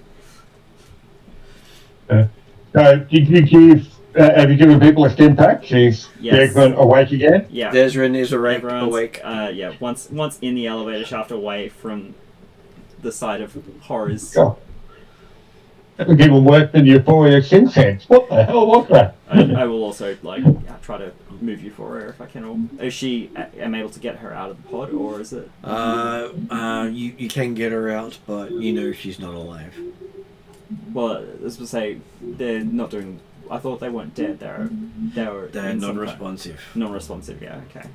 Have you given people a stim pack? She's awake again? Yeah. Deserin is awake. Yeah, once in the elevator shaft, away from the side of horrors. Oh. That would even worse than Euphoria since then. What the hell was that? I will also try to move Euphoria if I can. Is she? Am I able to get her out of the pod, or is it? You can get her out, but you know she's not alive. Well, as to say, they're not doing. I thought they weren't dead. They're non-responsive. Non-responsive. Yeah. Okay.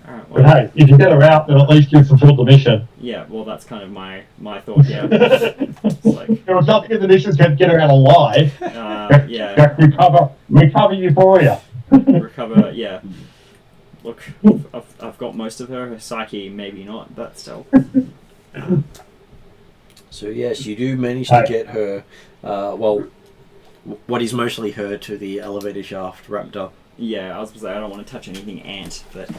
All right, But hey, if you get her out, then at least you fulfilled the mission. Yeah, well, that's kind of my thought. Yeah. It's there was nothing in the mission to get her out alive. Yeah. Recover Euphoria. Recover. Yeah. Look, I've got most of her. Her psyche, maybe not, but still. So yes, you do manage to get her. What is mostly her to the elevator shaft wrapped up. Yeah, I was going to say I don't want to touch anything ant, but...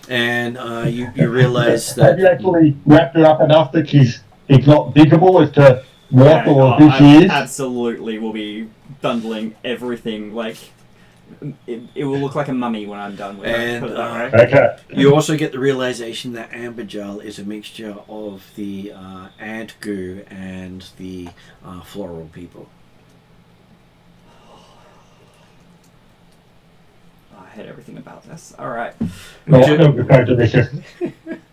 And you realise that... Have you actually wrapped her up enough that she's not visible as to what or who she is? Absolutely will be bundling everything, it will look like a mummy when I'm done with it. And okay. You also get the realisation that amber gel is a mixture of the ant goo and the floral people. I hate everything about this. Alright. We want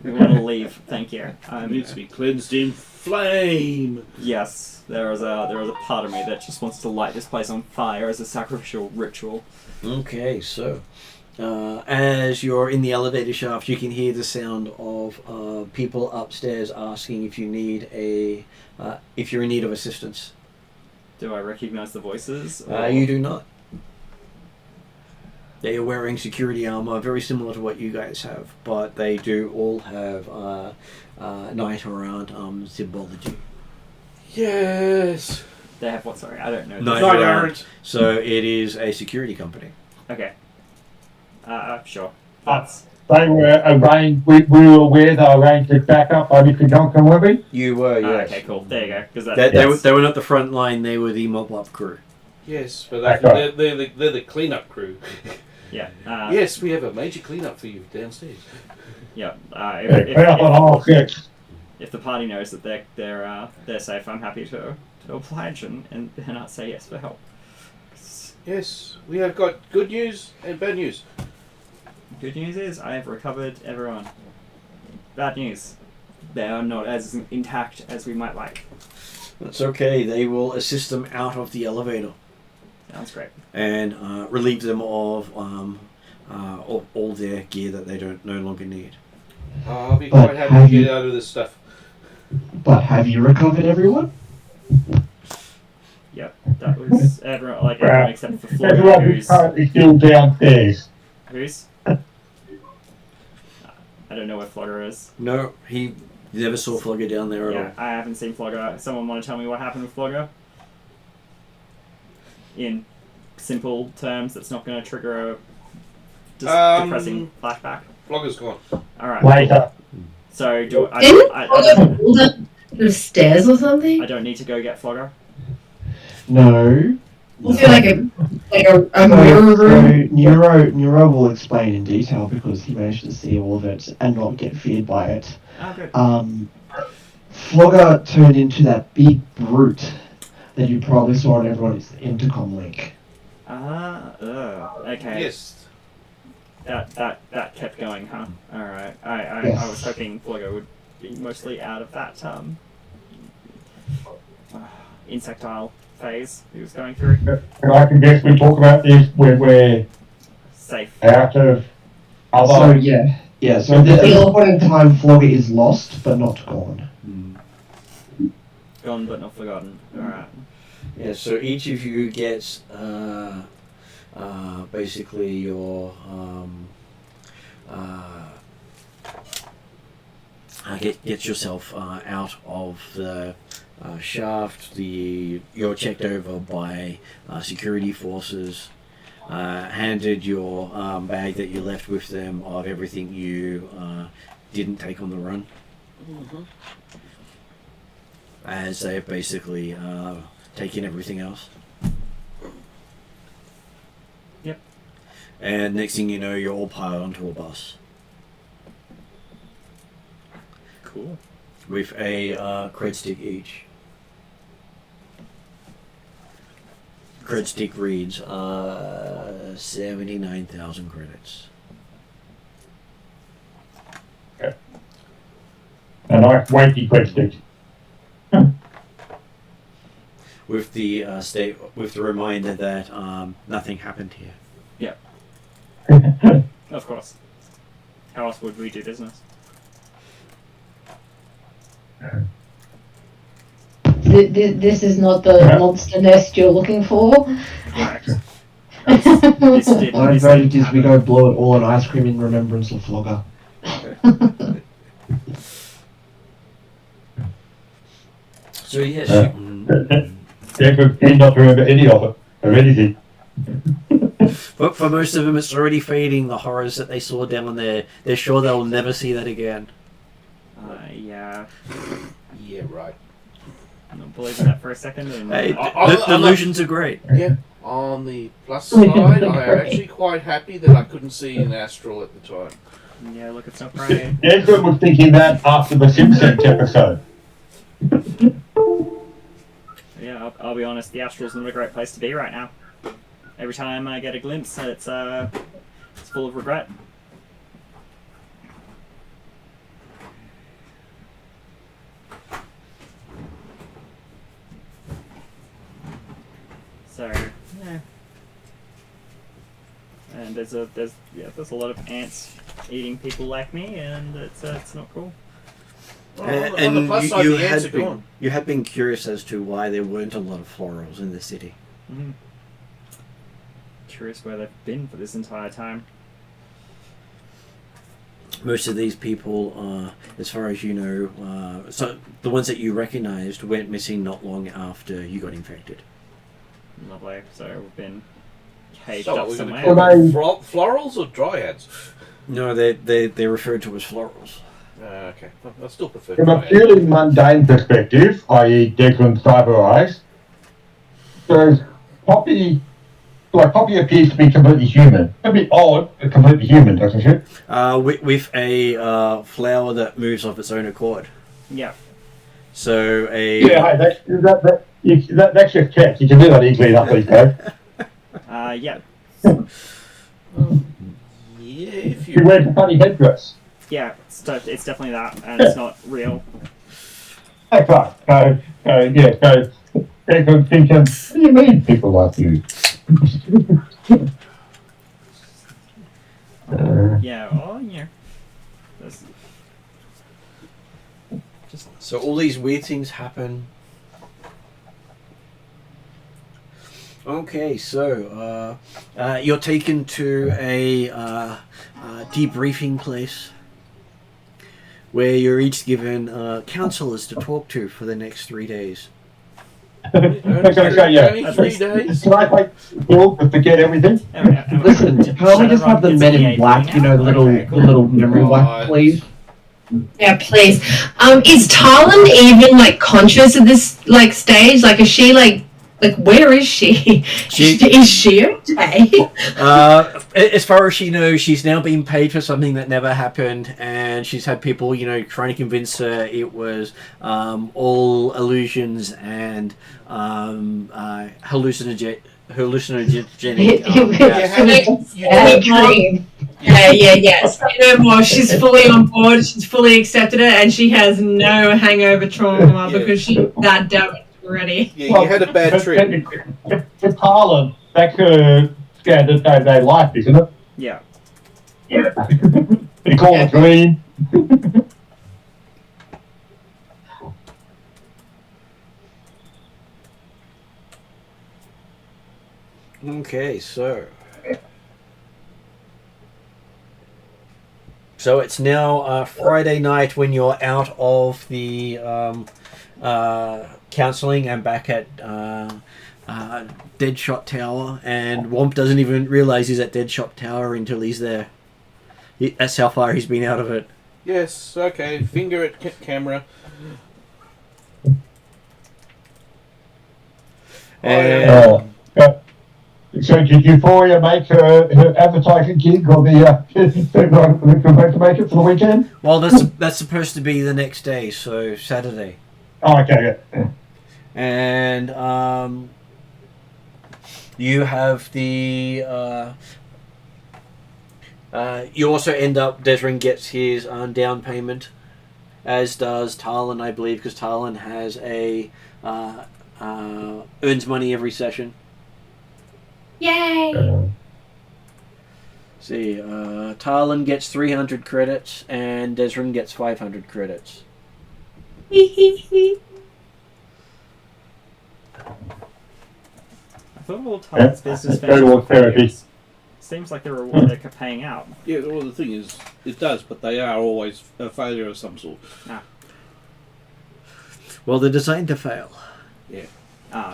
to leave, thank you. It needs to be cleansed in flame. Yes, there is a part of me that just wants to light this place on fire as a sacrificial ritual. Okay, so as you're in the elevator shaft, you can hear the sound of people upstairs asking if you need if you're in need of assistance. Do I recognise the voices? You do not. They are wearing security armor, very similar to what you guys have, but they do all have Night Errant symbology. Yes. They have what? Sorry, I don't know. Night Errant. So it is a security company. Okay. Sure. They were arranged. We were aware they were arranged to back up by Mr. Duncan, were we? You were, yes. Okay, cool. There you go. They were not the front line. They were the mob up crew. Yes, but they're the cleanup crew. Yeah. Yes, we have a major cleanup for you downstairs. Yeah. If the party knows that they're safe, I'm happy to oblige and not say yes for help. Yes, we have got good news and bad news. Good news is I have recovered everyone. bad news. They are not as intact as we might like. That's okay. They will assist them out of the elevator. Sounds great. And relieve them of all their gear that they no longer need. I'll be quite happy to get out of this stuff. But have you recovered everyone? Yep, that was everyone except for Flora, Everyone who's is currently still downstairs. who's. I don't know where Flogger is. No, he never saw Flogger down there at Yeah, all. I haven't seen Flogger. Someone want to tell me what happened with Flogger? In simple terms, that's not going to trigger a depressing flashback. Flogger's gone. All right. Later. So do Didn't I Flogger the stairs or something? I don't need to go get Flogger. No. I feel like a mirror room. Neuro will explain in detail because he managed to see all of it and not get feared by it. Oh, good. Flogger turned into that big brute that you probably saw on everyone's intercom link. Okay. Yes. That kept going, huh? Alright. I Yes. was hoping Flogger would be mostly out of that insectile phase he was going through. And I can guess we talk about this when we're Safe. out of other... So yeah. So at this point in time, Flogger is lost but not gone. Gone but not forgotten. Alright. Yeah, so each of you gets basically your get yourself out of the shaft. You're checked over by security forces. Handed your bag that you left with them of everything you didn't take on the run. Mm-hmm. As they've basically taken everything else. Yep. And next thing you know, you're all piled onto a bus Cool. with a cred stick each. Cred stick reads 79,000 credits. A nice weighty question. With the with the reminder that nothing happened here. Of course. How else would we do business? This is not the monster nest you're looking for. Correct. This did I voted is we go blow it all on ice cream in remembrance of Flogger. So yes, They could not remember any of it, or anything. but for most of them, it's already fading. The horrors that they saw down there, they're sure they'll never see that again. Yeah. Yeah, right. I'm not believing that for a second. And Hey, I- delusions are great. Yeah. On the plus side, I am actually quite happy that I couldn't see an astral at the time. yeah, look, it's not right. Edward was thinking that after the Simpsons episode. Yeah, I'll be honest. The Astral's not a great place to be right now. Every time I get a glimpse, it's full of regret. So, yeah. And there's a lot of ants eating people like me, and it's not cool. Well, And on the plus side, you the ants are had been gone. you had been curious as to why there weren't a lot of florals in the city. Mm-hmm. Curious where they've been for this entire time. Most of these people, as far as you know, so the ones that you recognised went missing not long after you got infected. Lovely. So we've been caged So, up we're going to somewhere. call them florals or dryads? No, they're referred to as florals. Okay. I still prefer From a dryads. purely mundane perspective, i.e. Declan's cyber eyes, so Poppy appears to be completely human. A bit odd, but completely human, doesn't she? With a flower that moves off its own accord. Yeah. So Yeah, hey, that's just checked. You can do that easily enough these days. Yeah. Yeah, if She you... wears a funny headdress. Yeah, it's definitely that, and it's not real. Okay, so people thinking, what do you mean people like you? Yeah, well, yeah. That's just So all these weird things happen. Okay, so you're taken to a debriefing place where you're each given counselors to talk to for the next 3 days. Only 3 days. Can I like Bill to forget everything? Listen, can't we just have the men in black, you know, the little memory wipe, please? Yeah, please. Is Talon even like conscious at this like stage? Like, is she like where is she? Is she okay? As far as she knows, she's now being paid for something that never happened, and she's had people, you know, trying to convince her it was all illusions and hallucinogenic. Yeah. Say no more. She's fully on board. She's fully accepted it, and she has no hangover trauma because she's that damaged already. Yeah, you had a bad trip. With Harlan, that's scared that day-to-day life, isn't it? yeah. Yeah. You call it green. Okay, so it's now Friday night when you're out of the counselling and back at Deadshot Tower, and Womp doesn't even realise he's at Deadshot Tower until he's there. That's how far he's been out of it. Yes, okay. Finger at camera. And So did Euphoria make her advertising gig or the to make it for the weekend? well, that's supposed to be the next day, so Saturday. Oh, okay, yeah. And you have the you also end up, Desrin gets his down payment, as does Talon, I believe, because Talon has a earns money every session. Yay! See, Talon gets 300 credits and Desrin gets 500 credits. I thought all Talon's business ventures seems like the reward they're paying out. Yeah, well, the thing is, it does, but they are always a failure of some sort. Well, they're designed to fail. Yeah.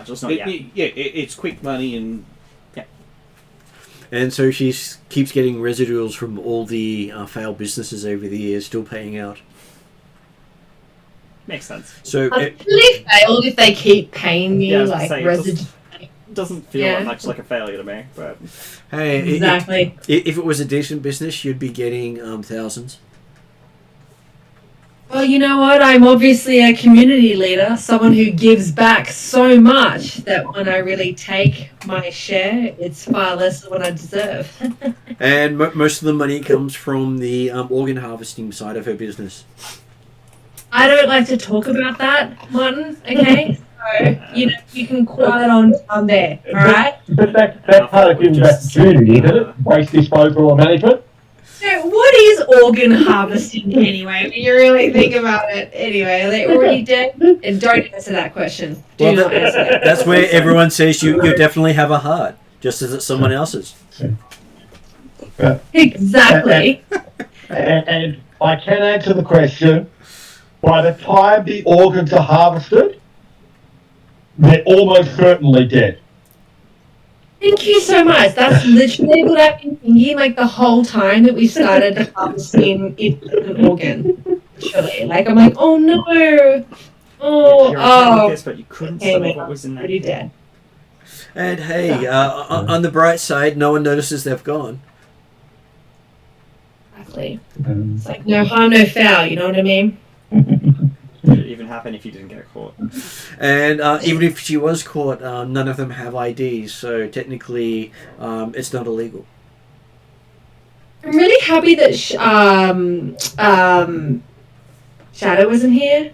Just not yet. It's quick money and... And so she keeps getting residuals from all the failed businesses over the years, still paying out. Makes sense. So I've really failed if they keep paying me like residue. It doesn't feel much like a failure to me, but hey, Exactly. if it was a decent business, you'd be getting thousands. Well, you know what? I'm obviously a community leader, someone who gives back so much that when I really take my share, it's far less than what I deserve. And most of the money comes from the organ harvesting side of her business. I don't like to talk about that, Martin, okay? So, you can quiet on there, alright? But that's part of giving back to the community, isn't it? Waste disposal or management. So what is organ harvesting anyway? When you really think about it, anyway, are they already dead? And don't answer that question. Do not answer that. That's where everyone says you definitely have a heart, just as it's someone else's. Exactly. And I can answer the question. By the time the organs are harvested, they're almost certainly dead. Thank you so much. That's literally what I've been thinking like the whole time that we started harvesting an organ. Literally. Like, I'm like, oh no. You're this, but you couldn't see what was in there. Pretty dead. And hey, on the bright side, no one notices they've gone. Exactly. It's like no harm, no foul, you know what I mean? Would it even happen if you didn't get caught? And even if she was caught, none of them have IDs, so technically it's not illegal. I'm really happy that Shadow wasn't here.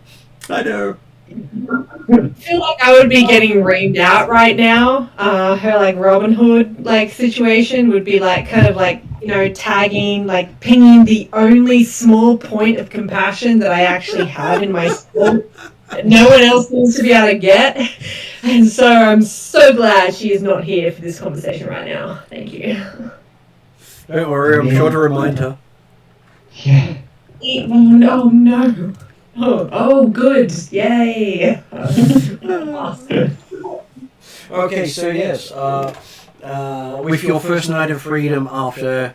I know. I feel like I would be getting reamed out right now. Her like Robin Hood like situation would be like kind of like, you know, tagging, like pinging the only small point of compassion that I actually have in my soul that no one else seems to be able to get. And so I'm so glad she is not here for this conversation right now. Thank you. Don't worry, I'm sure to remind her. Yeah. Oh no. Oh, good. Yay. Awesome. Okay, so yes, with your first night of freedom after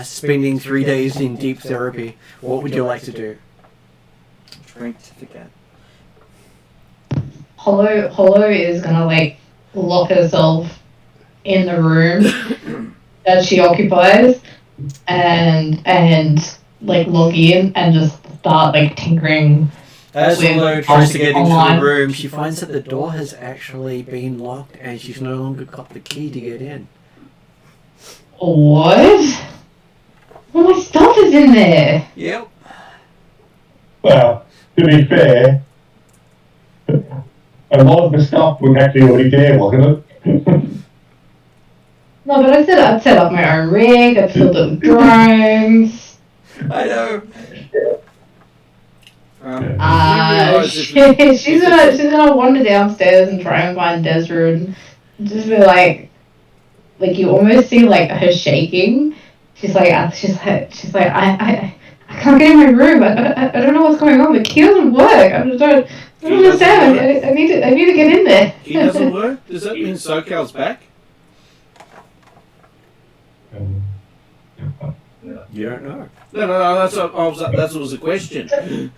spending 3 days in deep therapy, what would you like to do? Drink to forget. Hollow is gonna like lock herself in the room that she occupies and like log in and just start like tinkering. As with Hollow tries to get into the online. room, she finds that the door has actually been locked and she's no longer got the key to get in. What? All my stuff is in there. Yep. Well, to be fair, a lot of the stuff was actually already there, wasn't it? No, but I'd set up my own rig, I'd filled it with drones. I know. She's gonna wander downstairs and try and find Desra and just be like you almost see like her shaking. She's like I can't get in my room. I don't know what's going on. The key doesn't work. I just don't understand. I need to get in there. He doesn't work? Does that mean SoCal's back? You don't know. No. That was a question.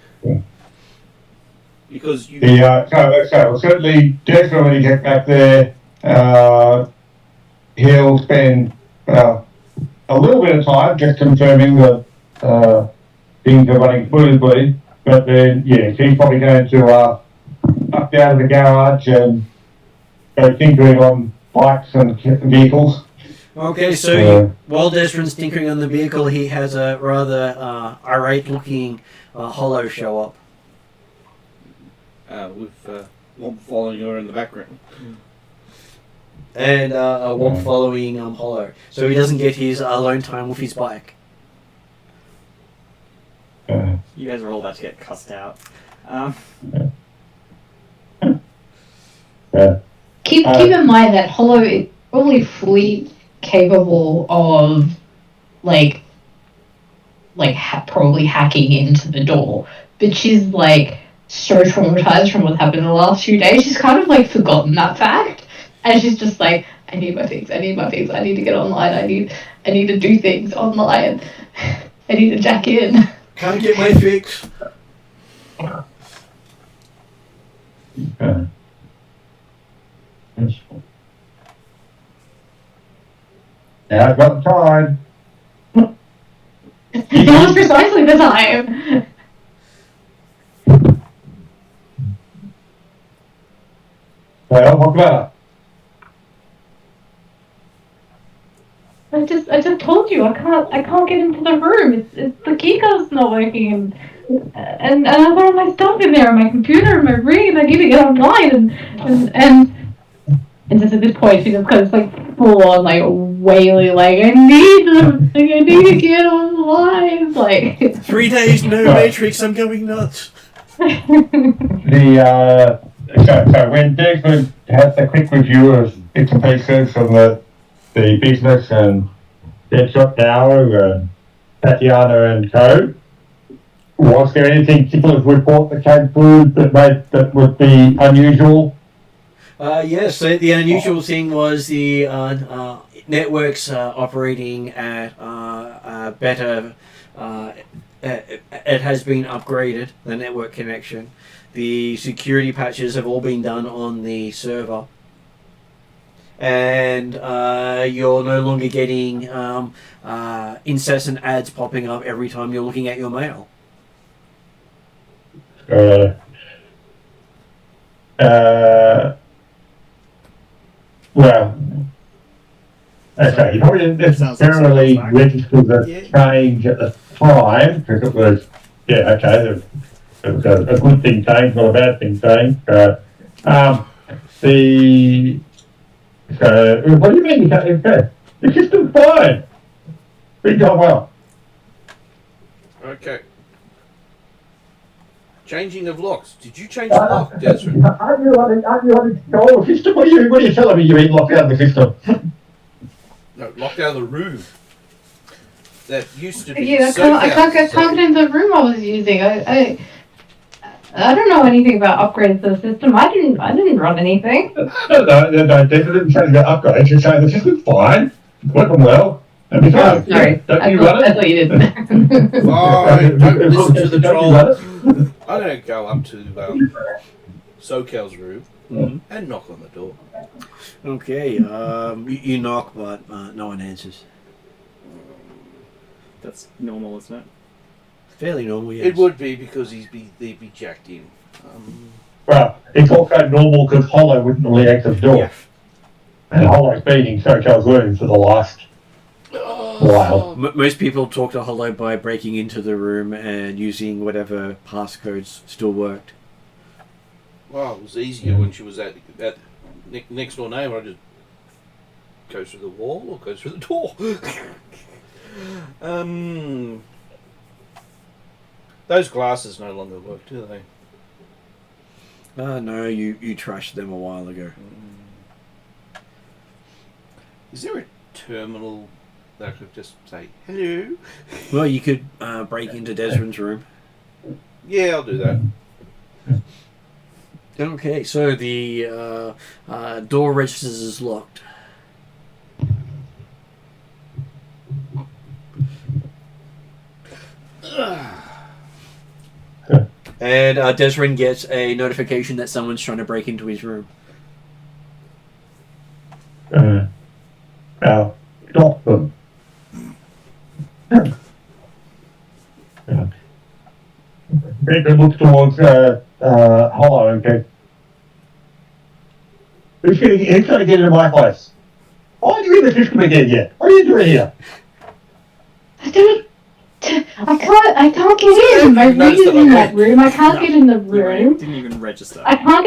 Because you. So certainly, Desmond, when he gets back there, he'll spend a little bit of time just confirming that things are running smoothly. But then, yeah, he's probably going to up down to the garage and go tinkering on bikes and vehicles. Okay, so while Desmond's tinkering on the vehicle, he has a rather irate-looking Hollow show up. With Womp following her in the background. And Womp following Hollow. So he doesn't get his alone time with his bike. You guys are all about to get cussed out. Keep in mind that Hollow is probably fully capable of probably hacking into the door, but she's like so traumatized from what's happened in the last few days. She's kind of like forgotten that fact, and she's just like, I need my things. I need to get online. I need to do things online. I need to jack in. Can't get my fix. Now I've got the time. That was precisely the time. Well, what's better? I just told you I can't get into the room. It's the key card's not working, and I've got all my stuff in there, my computer and my rig, and I need to get online and just at this point she's just kind of like full on like wailing like I need to get online like 3 days no Matrix, I'm going nuts. So when Desmond has a quick review of bits and pieces from the business and Deadshot Tower and Tatiana and Co. Was there anything particular report that came through that would be unusual? Yes, so the unusual thing was the networks operating at better. It has been upgraded, the network connection. The security patches have all been done on the server. And you're no longer getting incessant ads popping up every time you're looking at your mail. Well, Okay, you probably didn't Sounds like necessarily something like- register the change at the time, because it was, yeah, okay, it was a good thing change, not a bad thing change. What do you mean you can't, okay, the system's fine. Been done well. Okay. Changing of locks. Did you change the lock, Desmond? Aren't you on the system? What are you telling me you mean locked out of the system? No, locked out of the room. That used to be. Yeah, I can't get in the room I was using. I don't know anything about upgrades to the system. I didn't run anything. No, definitely saying about upgrades. You're saying the system's fine, working well. And besides, Sorry, don't I you thought, run I it? thought you didn't. Fine, don't listen to the Don't you troll. run it? I don't go up to SoCal's room and knock on the door. Okay, you knock, but no one answers. That's normal, isn't it? Fairly normal, yes. It would be because they'd be jacked in. Well, it's also normal because Hollow wouldn't really exit the door. Yeah. And Hollow's been in SoCal's room for the last while. Most people talk to Hollow by breaking into the room and using whatever passcodes still worked. Well, it was easier when she was at next door neighbour. I just go through the wall or go through the door. Those glasses no longer work, do they? No, you trashed them a while ago. Is there a terminal that I could just say hello? Well, you could break into Desmond's room. Yeah, I'll do that. Okay, so the door registers as locked. And Desmond gets a notification that someone's trying to break into his room. Now, stop them. Baker looks towards Hollow and goes, who's trying to get into my place? Why are you in the system again yet? What are you doing here? I can't get in. My room is in that room. I can't get in the room. Didn't even register. I can't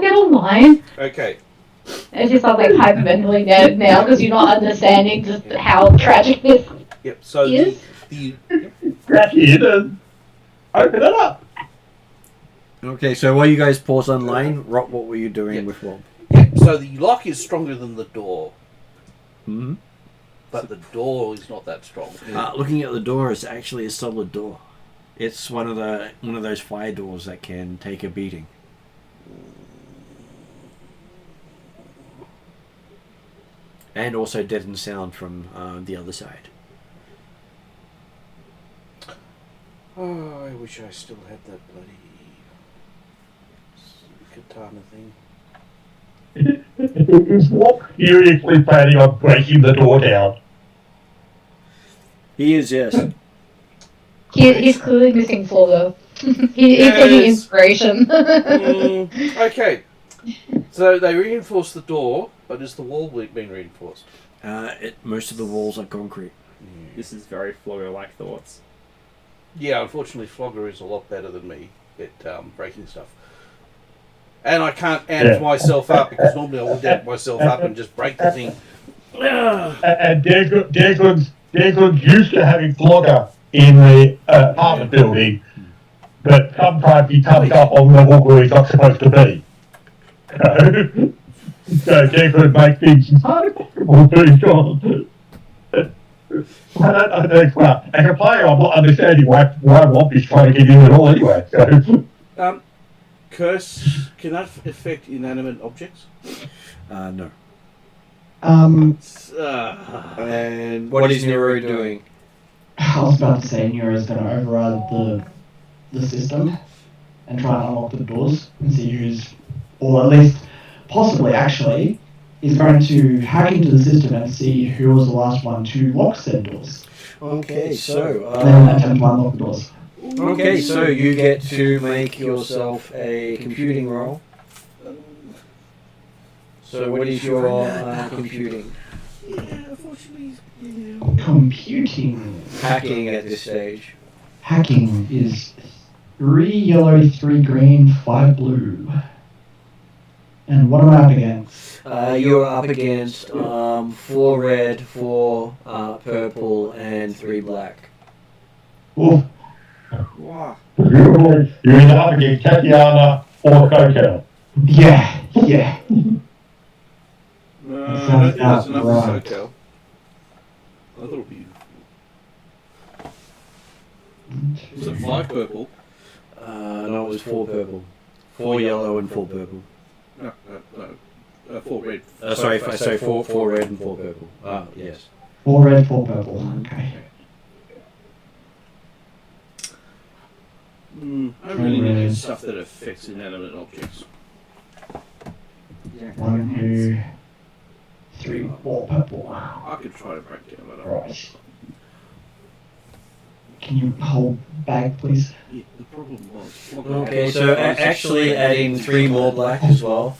get online. Okay. It's just I'm like hyperventilating now because you're not understanding just how tragic this Yep. So is. Crack in and open it up. Okay, so while you guys pause online, Rob, what were you doing with Rob? Yeah, so the lock is stronger than the door, Mm-hmm. but the door is not that strong. Looking at the door, it's actually a solid door. It's one of those fire doors that can take a beating. And also deaden sound from the other side. Oh, I wish I still had that bloody katana thing. Is Wok seriously planning on breaking the door down? He is, yes. He's clearly missing Flogger. He's Yes. taking inspiration. Okay. So they reinforced the door, but is the wall being reinforced? Most of the walls are concrete. This is very Flogger-like thoughts. Yeah, unfortunately, Flogger is a lot better than me at breaking stuff. And I can't amp myself up because normally I would amp myself up and just break the thing. And Declan's used to having Flogger in the apartment building, but sometimes he comes up on level where he's not supposed to be. So Declan makes things harder for his job. As a player, I'm not understanding why Womp is trying to get in at all anyway. So. Curse, can that affect inanimate objects? No. And What is Nero doing? I was about to say Nero's going to override the system and try and unlock the doors and see who's, or at least possibly actually, is going to hack into the system and see who was the last one to lock said doors. Okay, so... And then attempt to unlock the doors. Okay, so you get to make yourself a computing roll. So what is your computing? Yeah, unfortunately, yeah. Computing. Hacking at this stage. Hacking is 3 yellow, 3 green, 5 blue. And what am I up against? You're up against 4 red, 4 purple, and 3 black. Oof. Wow. Presumably, you're either up against Tatiana or Coco. Yeah. No, That I sounds don't think that's about enough right. for SoCal. I thought it would be. Was it 5 purple? No, it was 4 purple. 4 yellow and 4 purple. No. 4 red. Sorry, 4 red and 4 purple. Yes. 4 red, 4 purple. Okay. I really need stuff that affects inanimate objects. 1, 2, 3, 4 purple. I could try to break down that. Right. Can you hold bag, please? Yeah, the problem was. Okay, so actually add in 3 more black as well.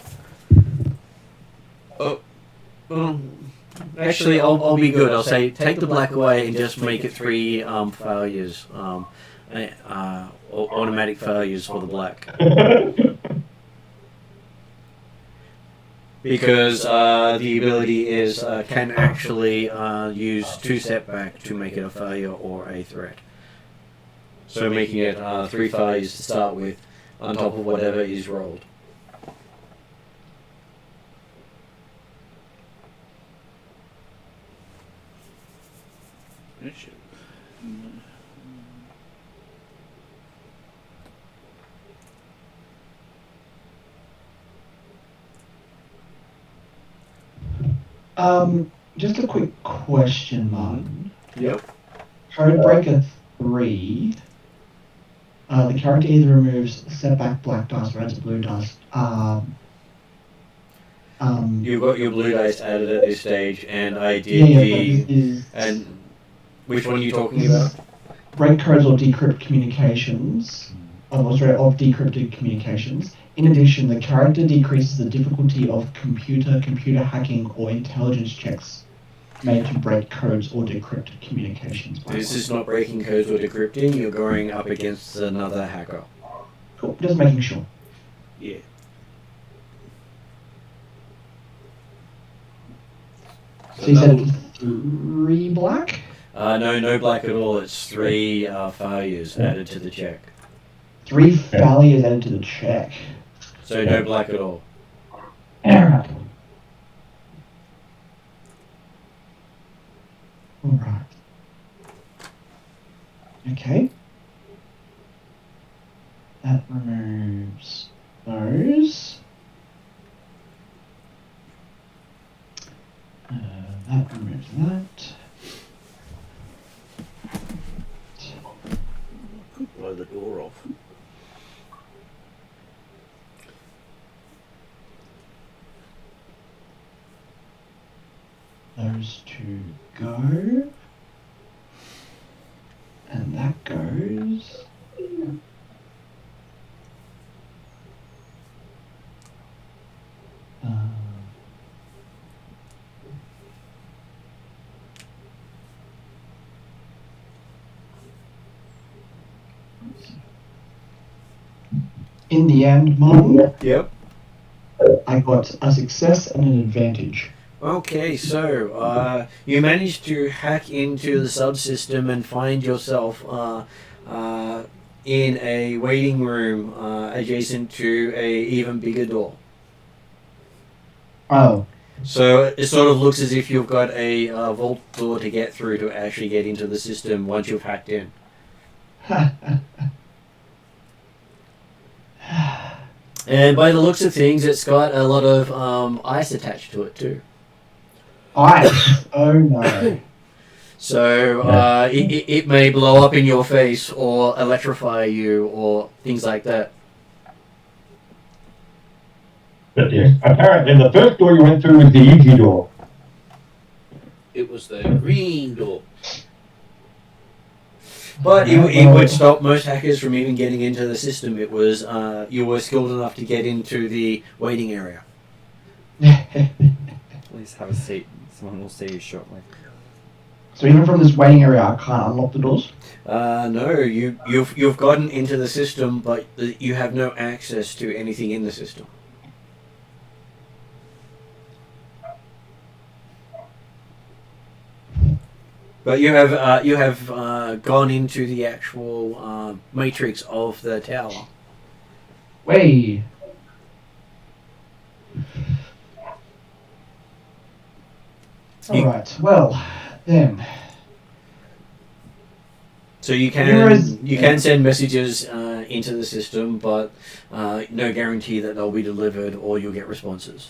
Actually, I'll be good. I'll say take the black away and just make it 3 failures. Automatic failures for the black. Because the ability is can actually use 2 setback to make it a failure or a threat. So making it 3 failures to start with, on top of whatever is rolled. Just a quick question, Martin. Yep. Codebreaker 3. The character either removes setback black dice, reds, or blue dice. You've got your blue dice added at this stage, and I did and which one are you talking about? Break codes or decrypt communications. Of decrypted communications. In addition, the character decreases the difficulty of computer hacking, or intelligence checks made to break codes or decrypted communications. This is not breaking codes or decrypting. You're going up against another hacker. Cool. Just making sure. Yeah. So you said 3 black? No black at all. It's 3 failures added to the check. 3 failures added to the check. So no black at all. Alright. Alright. Okay. That removes those. That removes that. Could blow the door off. Those 2 go. And that goes. In the end, Mom, Yep. I got a success and an advantage. Okay, so you managed to hack into the subsystem and find yourself in a waiting room adjacent to a even bigger door. Oh. So it sort of looks as if you've got a vault door to get through to actually get into the system once you've hacked in. And by the looks of things, it's got a lot of ice attached to it too. Ice? Oh no. So it may blow up in your face or electrify you or things like that. But yes, apparently the first door you went through was the easy door. It was the green door. But it would stop most hackers from even getting into the system. It was you were skilled enough to get into the waiting area. Please have a seat. Someone will see you shortly. So even from this waiting area, I can't unlock the doors? No, you've gotten into the system, but you have no access to anything in the system. But you have gone into the actual matrix of the tower. Way. Alright, well, then. So you can send messages into the system, but no guarantee that they'll be delivered or you'll get responses.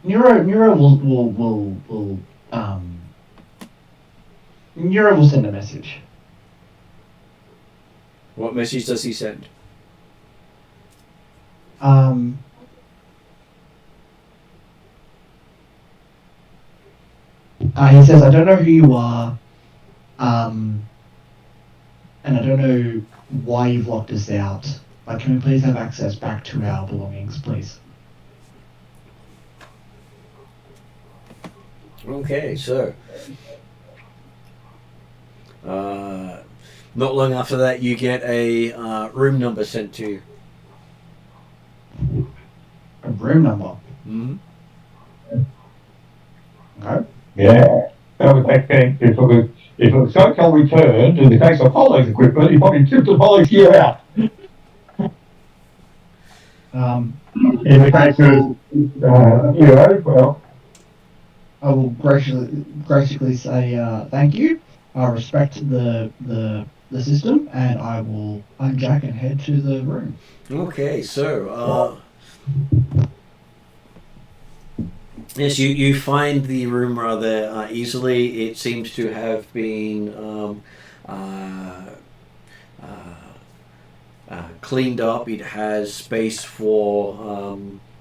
Nero will send a message. What message does he send? He says, I don't know who you are, and I don't know why you've locked us out, but can we please have access back to our belongings, please? Okay, so not long after that, you get a room number sent to you. A room number? Mm-hmm. Okay. Yeah. That was back then. If a cycle returned, in the case of Hollow's equipment, he probably tipped the Hollow's gear out. In the case of well, I will graciously say thank you. I respect the system, and I will unjack and head to the room. Okay, so yes, you find the room rather easily. It seems to have been cleaned up. It has space for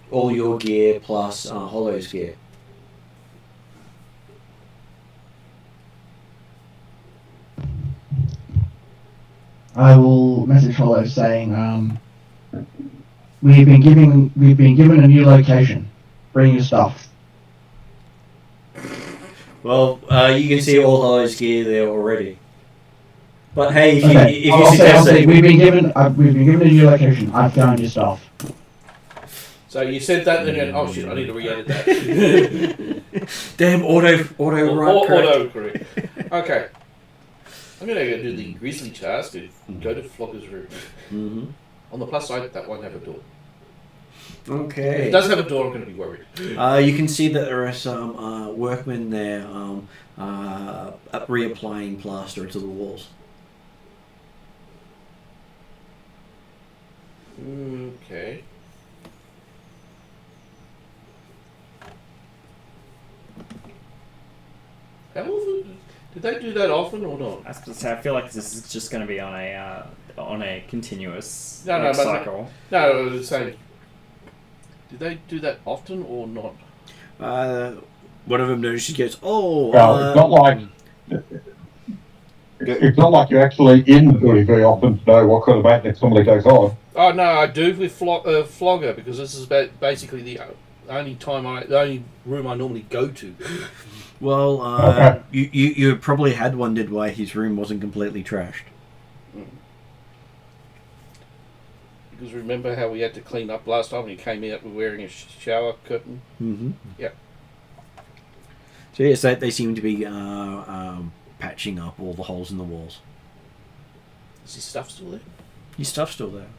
all your gear plus Hollow's gear. I will message Hollow saying, we've been given a new location. Bring your stuff. Well, you can see all Hollow's gear there already. But hey, if you I'll suggest say we've been given a new location. I found your stuff. So you said that and then, oh shit, I need to re-edit that. Damn, auto correct. Okay. I'm going to go do the Grizzly task and go to Flogger's room. Mm-hmm. On the plus side, that won't have a door. Okay. If it does have a door, I'm going to be worried. You can see that there are some workmen there reapplying plaster to the walls. Okay. How often? Did they do that often or not? I was gonna say, I feel like this is just going to be on a continuous cycle. No, I was saying, did they do that often or not? One of them noticed, she goes, well, it's not like you're actually in the building very often to know what kind of maintenance somebody goes on. Oh no, I do with Flogger because this is basically the only room I normally go to. Well, okay. you probably had wondered why his room wasn't completely trashed. Because remember how we had to clean up last time when he came out wearing a shower curtain? Mm-hmm. Yeah. So yes, they seem to be patching up all the holes in the walls. Is his stuff still there? His stuff's still there.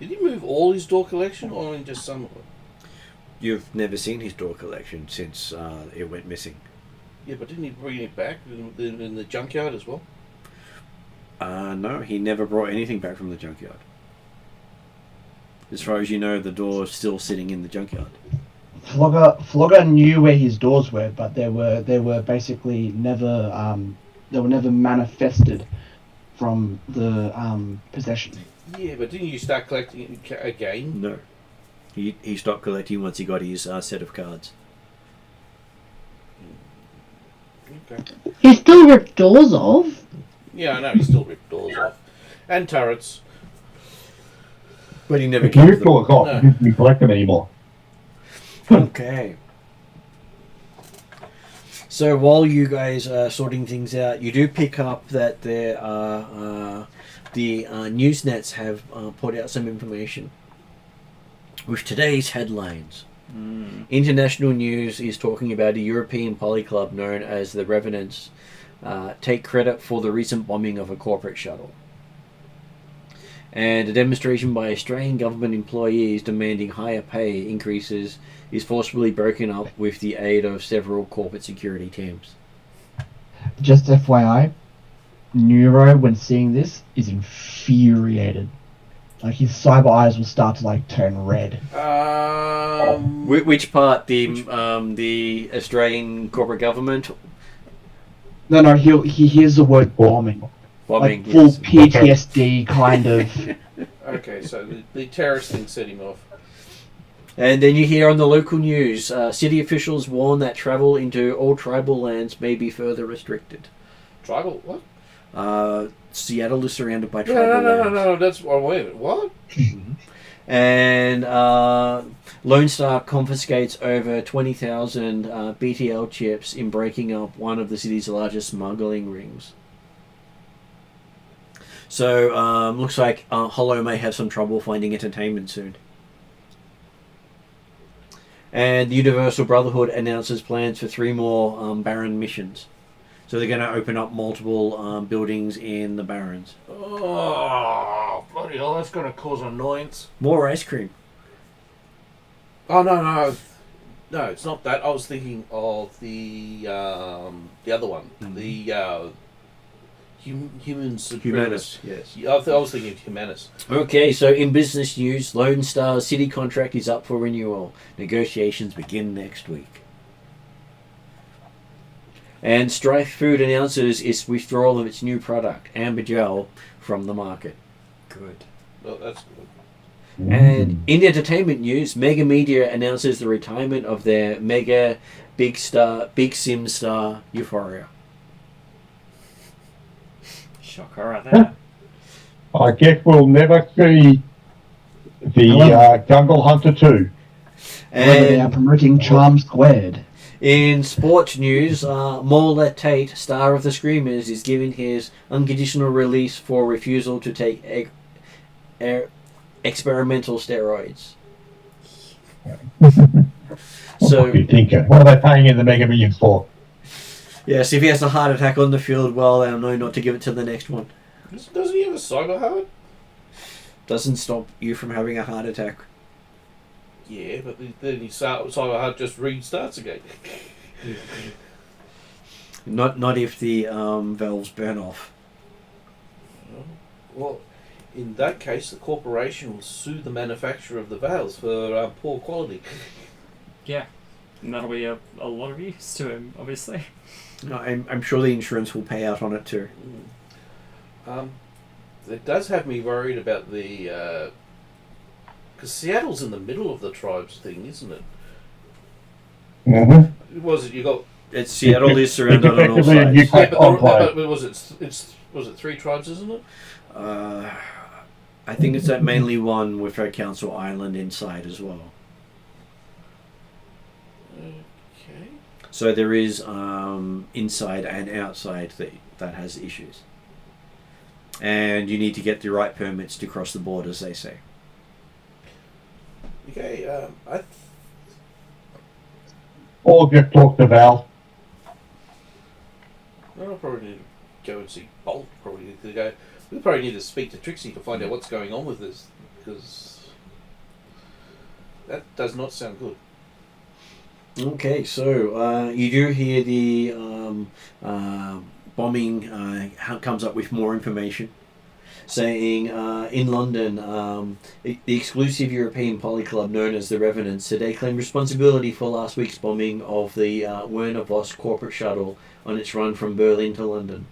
Did he move all his door collection or only just some of it? You've never seen his door collection since it went missing. Yeah, but didn't he bring it back in the junkyard as well? No, he never brought anything back from the junkyard. As far as you know, the door's still sitting in the junkyard. Flogger knew where his doors were, but they were basically never manifested from the possession. Yeah, but didn't you start collecting it again? No. He stopped collecting once he got his set of cards. Okay. He still ripped doors off. Yeah, I know, he still ripped doors off. And turrets. But he never If you keeps them. pull us off, you didn't collect them anymore. Okay. So while you guys are sorting things out, you do pick up that there are the Newsnets have put out some information with today's headlines. International news is talking about a European polyclub known as the Revenants take credit for the recent bombing of a corporate shuttle. And a demonstration by Australian government employees demanding higher pay increases is forcibly broken up with the aid of several corporate security teams. Just FYI, Neuro, when seeing this, is infuriated. Like, his cyber eyes will start to, like, turn red. Which part? The Australian corporate government? No, he hears the word bombing. Bombing. Like, full Yes. PTSD kind of... Okay, so the terrorist thing set him off. And then you hear on the local news, city officials warn that travel into all tribal lands may be further restricted. Tribal? What? Seattle is surrounded by tribal lands. No, that's... Oh, wait a minute, what? And Lone Star confiscates over 20,000 BTL chips in breaking up one of the city's largest smuggling rings. So, looks like Hollow may have some trouble finding entertainment soon. And the Universal Brotherhood announces plans for 3 more Baron missions. So they're going to open up multiple buildings in the Barrens. Oh, bloody hell, that's going to cause annoyance. More ice cream. Oh, no, it's not that. I was thinking of the other one. The human Humanist, yes. I was thinking of Humanist. Okay, so in business news, Lone Star's city contract is up for renewal. Negotiations begin next week. And Strife Food announces its withdrawal of its new product, Amber Gel, from the market. Good. Well, that's good. And in entertainment news, Mega Media announces the retirement of their Mega Big Sim star, Euphoria. Shocker right there. I guess we'll never see the Jungle Hunter 2. Whether they are promoting Charm Squared. In sports news, Mola Tate, star of the Screamers, is given his unconditional release for refusal to take experimental steroids. So, What do you think? What are they paying in the Mega Millions for? yes, if he has a heart attack on the field, well, they'll know not to give it to the next one. Doesn't he have a cyber heart? Doesn't stop you from having a heart attack. Yeah, but then his cyber heart just restarts again. Not if the valves burn off. Well, in that case, the corporation will sue the manufacturer of the valves for poor quality. Yeah. And that'll be a lot of use to him, obviously. No, I'm sure the insurance will pay out on it too. It does have me worried about the... Because Seattle's in the middle of the tribes thing, isn't it? Mm-hmm. Was it? You got... Seattle is surrounded on all effectively a sides. UK Yeah, but enclave. was it 3 tribes, isn't it? I think it's that mainly one with our Council Island inside as well. Okay. So there is inside and outside that has issues. And you need to get the right permits to cross the borders, they say. Okay, Or just talk to Val. I'll probably need to go and see Bolt. Probably need to go. We probably need to speak to Trixie to find out what's going on with this, because that does not sound good. Okay, so you do hear the bombing comes up with more information, saying in London, the exclusive European polyclub known as the Revenants today claimed responsibility for last week's bombing of the Werner Voss corporate shuttle on its run from Berlin to London.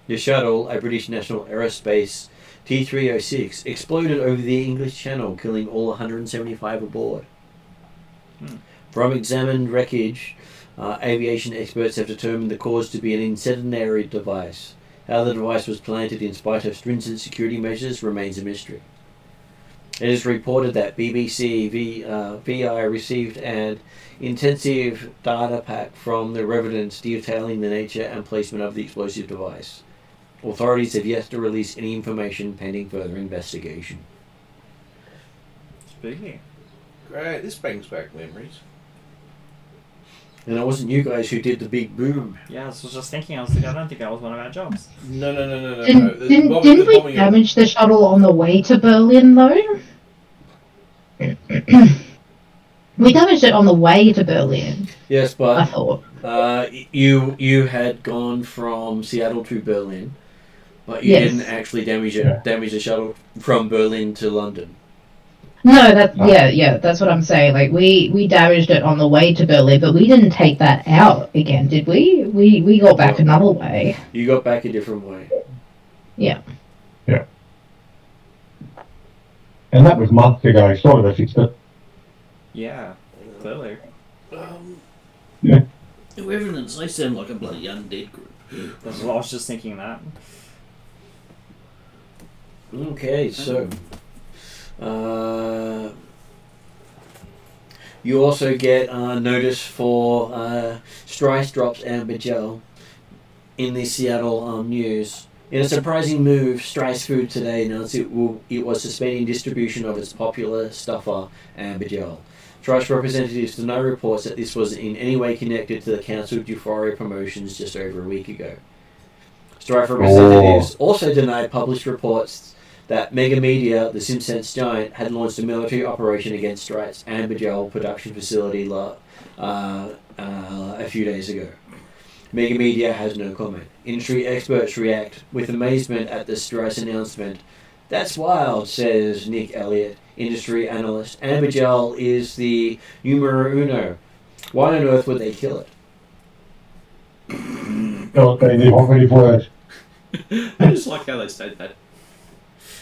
The shuttle, a British National Aerospace T306, exploded over the English Channel, killing all 175 aboard. From examined wreckage, aviation experts have determined the cause to be an incendiary device. How the device was planted in spite of stringent security measures remains a mystery. It is reported that VI received an intensive data pack from the residents detailing the nature and placement of the explosive device. Authorities have yet to release any information pending further investigation. Spooky. Great, this brings back memories. And it wasn't you guys who did the big boom. Yeah, I was just thinking, I was like, I don't think that was one of our jobs. No. Didn't we damage the shuttle on the way to Berlin, though? We damaged it on the way to Berlin. Yes, I but thought. you had gone from Seattle to Berlin, but you Yes. didn't actually damage the shuttle from Berlin to London. No, that's what I'm saying. Like we damaged it on the way to Berlin, but we didn't take that out again, did we? We got back another way. You got back a different way. Yeah. And that was months ago, sort of a fixed it. Yeah, clearly. Yeah. Revenants, they sound like a bloody undead group. That's what I was just thinking that. Okay, so you also get notice for Strice drops Amber Gel in the Seattle News. In a surprising move, Strice Food today announced it was suspending distribution of its popular stuffer, Amber Gel. Strice representatives deny reports that this was in any way connected to the cancelled Euphoria promotions just over a week ago. Strife representatives also denied published reports that Mega Media, the SimSense giant, had launched a military operation against Stripe's Amber Gel production facility a few days ago. Mega Media has no comment. Industry experts react with amazement at the Strice announcement. That's wild, says Nick Elliott, industry analyst. Amber Gel is the numero uno. Why on earth would they kill it? Words. I just like how they state that.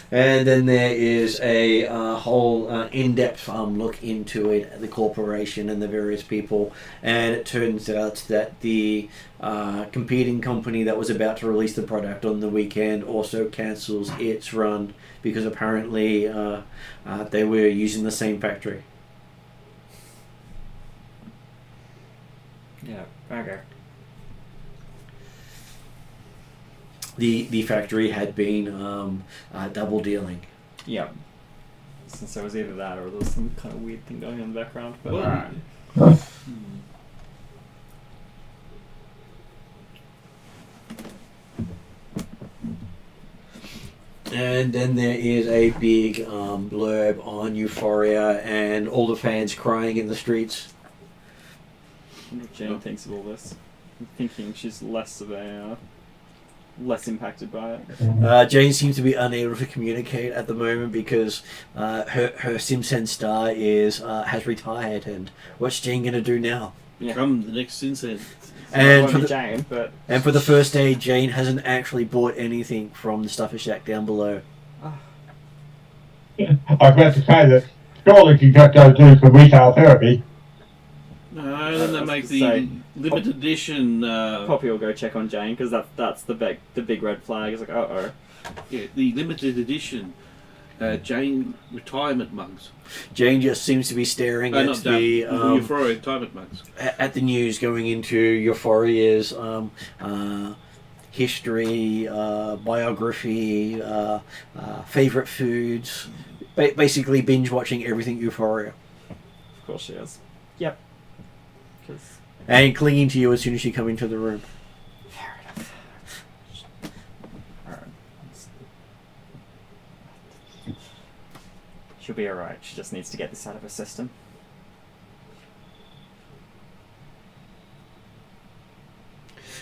And then there is a whole in-depth look into it, the corporation and the various people, and it turns out that the competing company that was about to release the product on the weekend also cancels its run because apparently they were using the same factory. Yeah, okay. The factory had been double dealing. Yeah. Since there was either that or there was some kind of weird thing going on in the background. But Well, alright. And then there is a big blurb on Euphoria and all the fans crying in the streets. I wonder what Jane thinks of all this. I'm thinking she's less of a less impacted by it. Jane seems to be unable to communicate at the moment because her SimSense star has retired, and what's Jane gonna do now? Yeah. Come the next incident. And for Jane, but for the first day, Jane hasn't actually bought anything from the Stuffer Shack down below. I was about to say that surely you got to go do some retail therapy. No, then they make the say, limited edition. Poppy will go check on Jane because that's the big red flag. It's like, uh-oh. Yeah, the limited edition Jane retirement mugs. Jane just seems to be staring at Not the Euphoria retirement mugs. at the news going into Euphoria's history, biography, favorite foods, basically binge watching everything Euphoria. Of course she is. Yep. 'Cause And clinging to you as soon as you come into the room. fair enough. Alright. She'll be alright. She just needs to get this out of her system.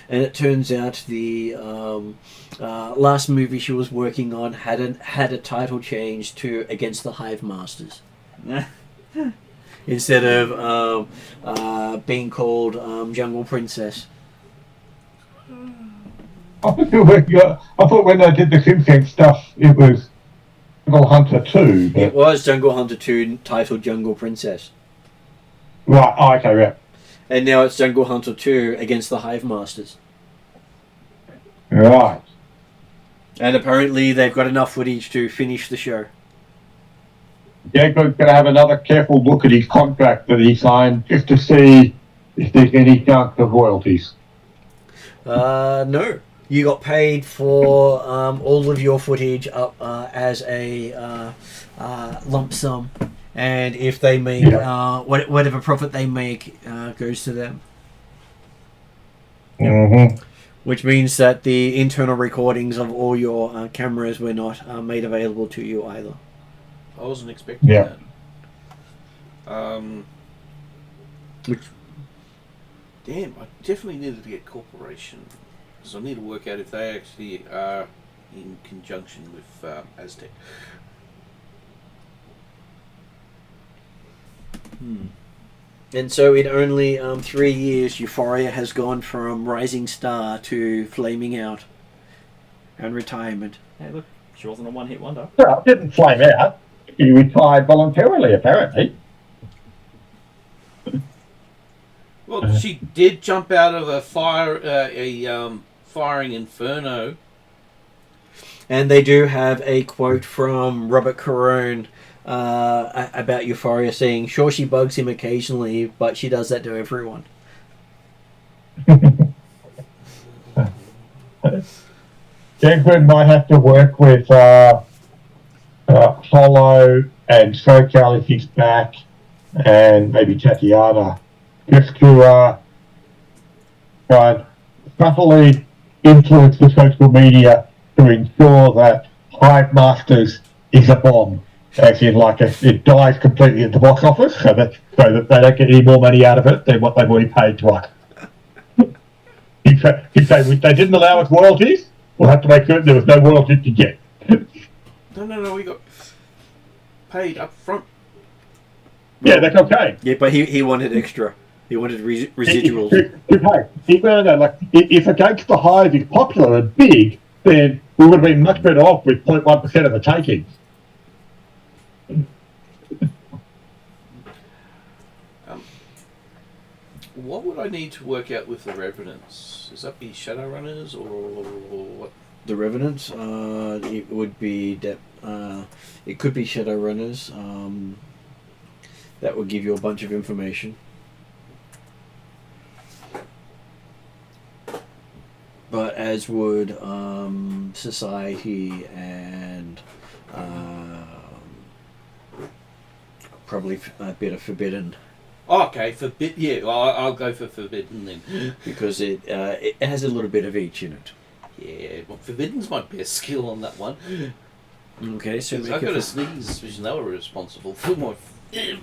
And it turns out the last movie she was working on had a title change to Against the Hive Masters. Instead of being called Jungle Princess. I thought when they did the SimSense stuff, it was Jungle Hunter 2. But... It was Jungle Hunter 2 titled Jungle Princess. Right, okay, yeah. And now it's Jungle Hunter 2 Against the Hive Masters. Right. And apparently they've got enough footage to finish the show. Jacob's going to have another careful look at his contract that he signed just to see if there's any chance of royalties. No. You got paid for all of your footage up as a lump sum, and if they make whatever profit they make goes to them. Mm-hmm. Which means that the internal recordings of all your cameras were not made available to you either. I wasn't expecting that. Which, damn, I definitely needed to get corporation, because I need to work out if they actually are in conjunction with Aztec. And so in only 3 years, Euphoria has gone from rising star to flaming out and retirement. Hey, look, she wasn't a one-hit wonder. Well, didn't flame out. He retired voluntarily, apparently. Well, she did jump out of a firing inferno. And they do have a quote from Robert Carone about Euphoria saying, sure, she bugs him occasionally, but she does that to everyone. Jegwin might have to work with Hollow and SoCal if he's back, and maybe Tatiana, just to try and subtly influence the social media to ensure that Hive Masters is a bomb. As in, like, it dies completely at the box office, so that they don't get any more money out of it than what they've already paid to us. If they didn't allow us royalties, we'll have to make sure there was no royalties to get. No, we got paid up front. Yeah, that's okay. Yeah, but he wanted extra. He wanted residuals. If Against the Hive is popular and big, then we would have been much better off with 0.1% of the takings. What would I need to work out with the Revenants? Is that be Shadowrunners or what? The Revenants, it would be it could be Shadowrunners. That would give you a bunch of information. But as would Society and probably a bit of Forbidden. Okay, yeah, I'll go for Forbidden then. Because it has a little bit of each in it. Yeah, well, Forbidden's my best skill on that one. Okay, so I've got a sneaky suspicion they were responsible for my...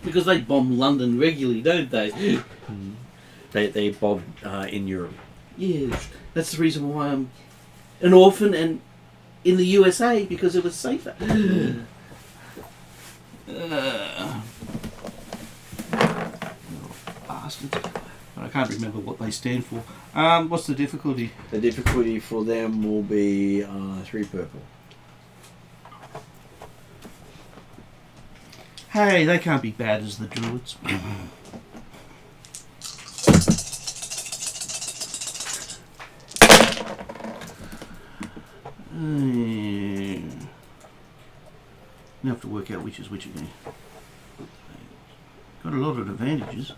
Because they bomb London regularly, don't they? They bomb in Europe. Yes, that's the reason why I'm an orphan and in the USA, because it was safer. Bastards. But I can't remember what they stand for. What's the difficulty? The difficulty for them will be 3 purple. Hey, they can't be bad as the druids. You have to work out which is which again. Got a lot of advantages.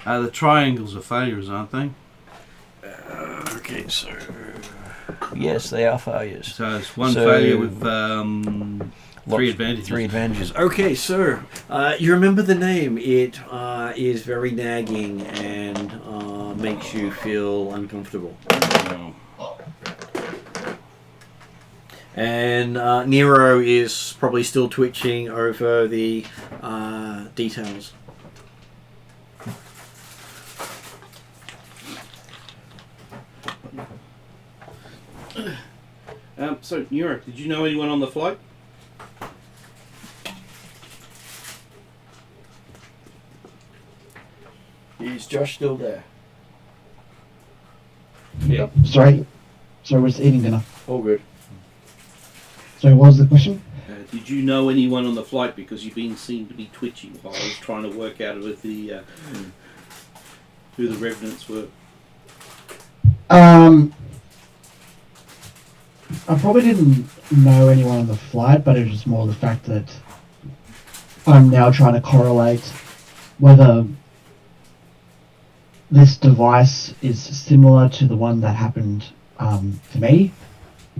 The triangles are failures, aren't they? Okay, so... Yes, they are failures. So it's one failure with 3 advantages. 3 advantages. Okay, so you remember the name. It is very nagging and makes you feel uncomfortable. Oh. And Nero is probably still twitching over the details. So, Nero, did you know anyone on the flight? Is Josh still there? Yeah. Sorry, we're just eating dinner. All good. So what was the question? Did you know anyone on the flight because you've been seen to be twitching while I was trying to work out with the who the revenants were? I probably didn't know anyone on the flight, but it was just more the fact that I'm now trying to correlate whether this device is similar to the one that happened to me.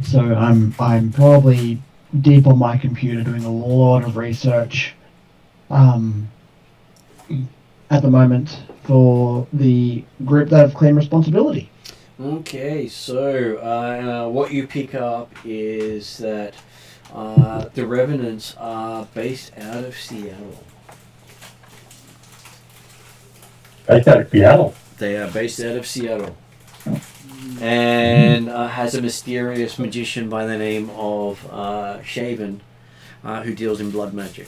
So I'm probably deep on my computer doing a lot of research at the moment for the group that have claimed responsibility. Okay, so what you pick up is that the Revenants are based out of Seattle. Based out of Seattle. They are based out of Seattle. And has a mysterious magician by the name of Shaven who deals in blood magic.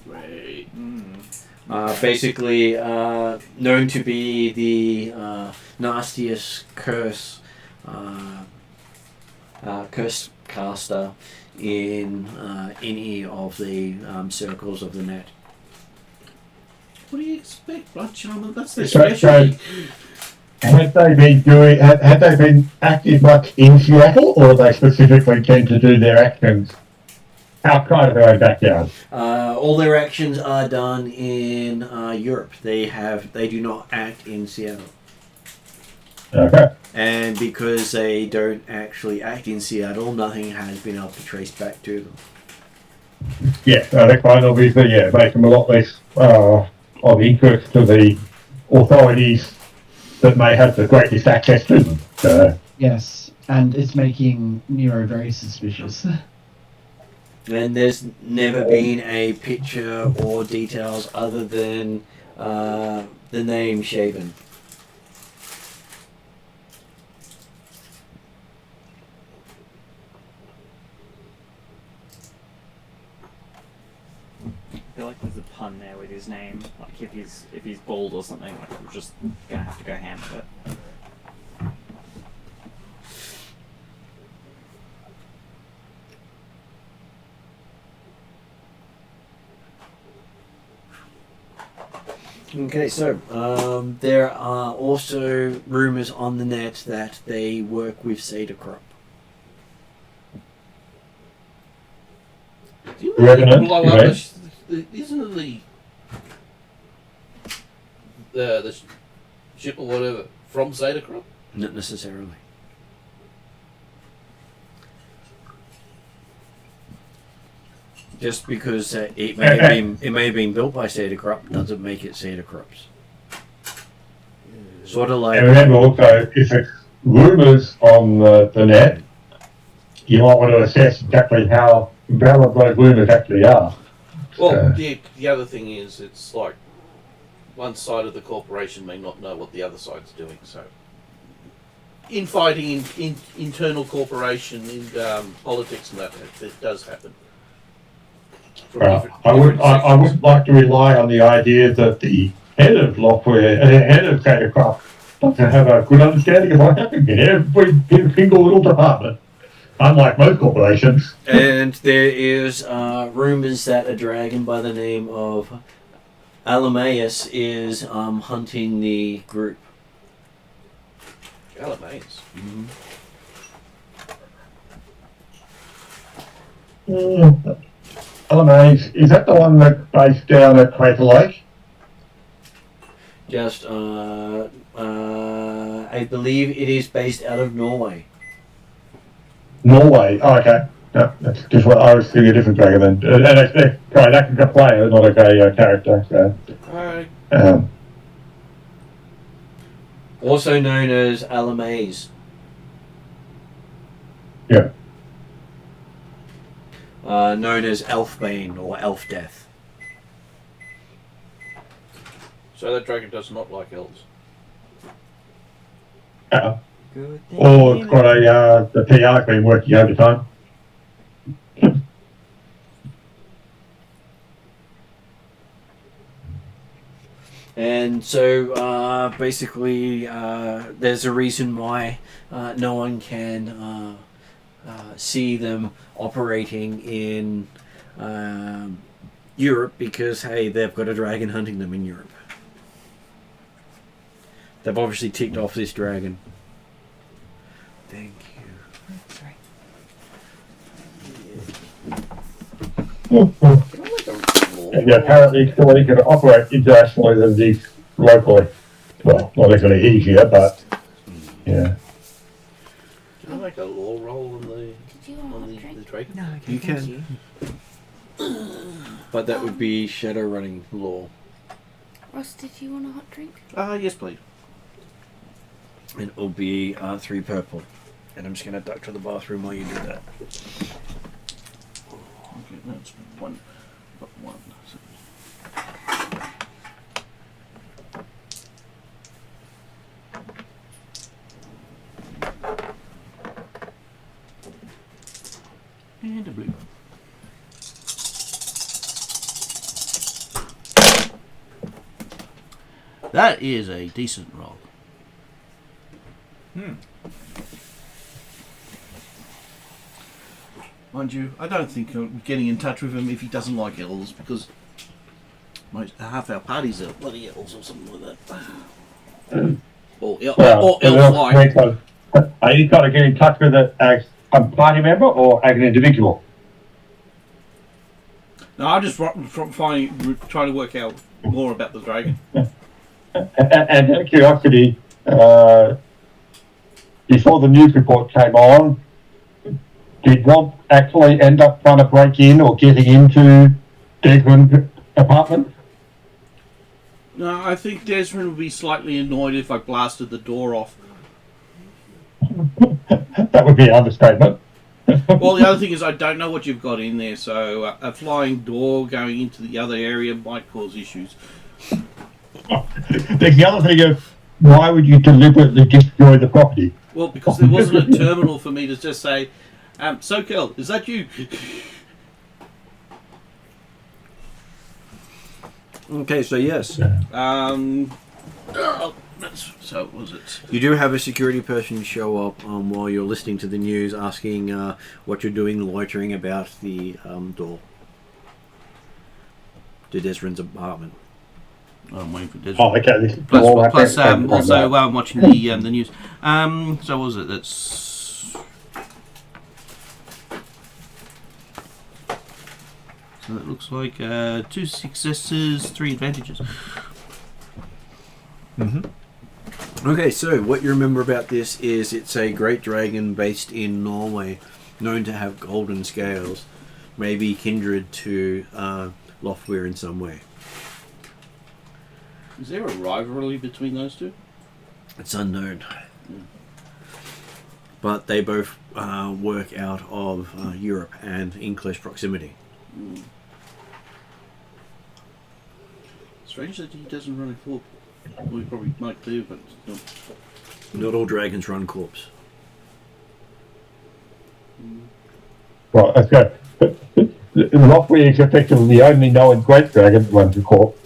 Right. Basically known to be the nastiest curse caster in any of the circles of the net. What do you expect, blood charmer? That's their So- specialty. Had they been active much in Seattle, or they specifically tend to do their actions outside of their own backyard? All their actions are done in Europe. They do not act in Seattle. Okay. And because they don't actually act in Seattle, nothing has been able to trace back to them. Yeah, that kind of obviously, make them a lot less of interest to the authorities that may have the greatest access to them. Yes, and it's making Nero very suspicious. And there's never been a picture or details other than the name Shaven. I feel like there's a pun there with his name. Like if he's bald or something, like we're just gonna have to go ham with it. Okay, so there are also rumours on the net that they work with Cedar-Crop. Do you know Revenant, blow you up mean? isn't it the ship or whatever from Zeta-Crop? Not necessarily. Just because it may have been built by Cedar-Crop doesn't make it Cedar-Crop's. Sort of like And remember also, if it's rumours on the net, you might want to assess exactly how valid those rumours actually are. Well, the other thing is, it's like one side of the corporation may not know what the other side's doing. So, infighting in internal corporation in politics and that it does happen. From I would like to rely on the idea that the head of head of Cedar-Crop doesn't have a good understanding of what happened in every single little department, unlike most corporations. And there is rumours that a dragon by the name of Alamaeus is hunting the group. Alamaeus. Alamaeus, is that the one that's based down at Crater Lake? Just, I believe it is based out of Norway. Norway. Oh, okay. No, that's just what I was thinking. A different dragon then. And that's a player, not a character. So. Alright. Also known as Alamaeus. Yeah. Known as Elfbane or Elf Death. So that dragon does not like elves. Good thing. Or it's got the PR been working overtime. And so basically there's a reason why no one can see them operating in Europe because, hey, they've got a dragon hunting them in Europe. They've obviously ticked off this dragon. Thank you. And apparently still easier to operate internationally than it is locally. Well, not exactly easier, but yeah. Can I make a law roll on the dragon? No, okay, You thank can. But that would be Shadowrunning law. Ross, did you want a hot drink? Yes, please. And it'll be 3 purple. And I'm just going to duck to the bathroom while you do that. Okay, that's one. Got one. So. And a blue. That is a decent roll. Mind you, I don't think I'm getting in touch with him if he doesn't like elves, because half our parties are bloody elves or something like that. Or elf-like. Are you trying to get in touch with it as a party member or as an individual? No, I'm just trying to work out more about the dragon. And out of curiosity, before the news report came on, did Rob actually end up trying to break in or getting into Desmond's apartment? No, I think Desmond would be slightly annoyed if I blasted the door off. That would be an understatement. Well, the other thing is I don't know what you've got in there, so a flying door going into the other area might cause issues. There's the other thing of, why would you deliberately destroy the property? Well, because there wasn't a terminal for me to just say, Sokel, is that you? Okay, so yes. So what was it? You do have a security person show up while you're listening to the news, asking what you're doing, loitering about the door to Desmond's apartment. Oh, I'm waiting for Desmond. Oh, okay. Plus also watching the news. So what was it? That's... So it looks like 2 successes, 3 advantages. Okay, so what you remember about this is it's a great dragon based in Norway, known to have golden scales, maybe kindred to Lofwyr in some way. Is there a rivalry between those two? It's unknown. But they both work out of Europe and in close proximity. Strange that he doesn't run a corp. We probably might do, but no. Not all dragons run corpse. Well, okay. Lofwyr is effectively the only known great dragon that runs a corp.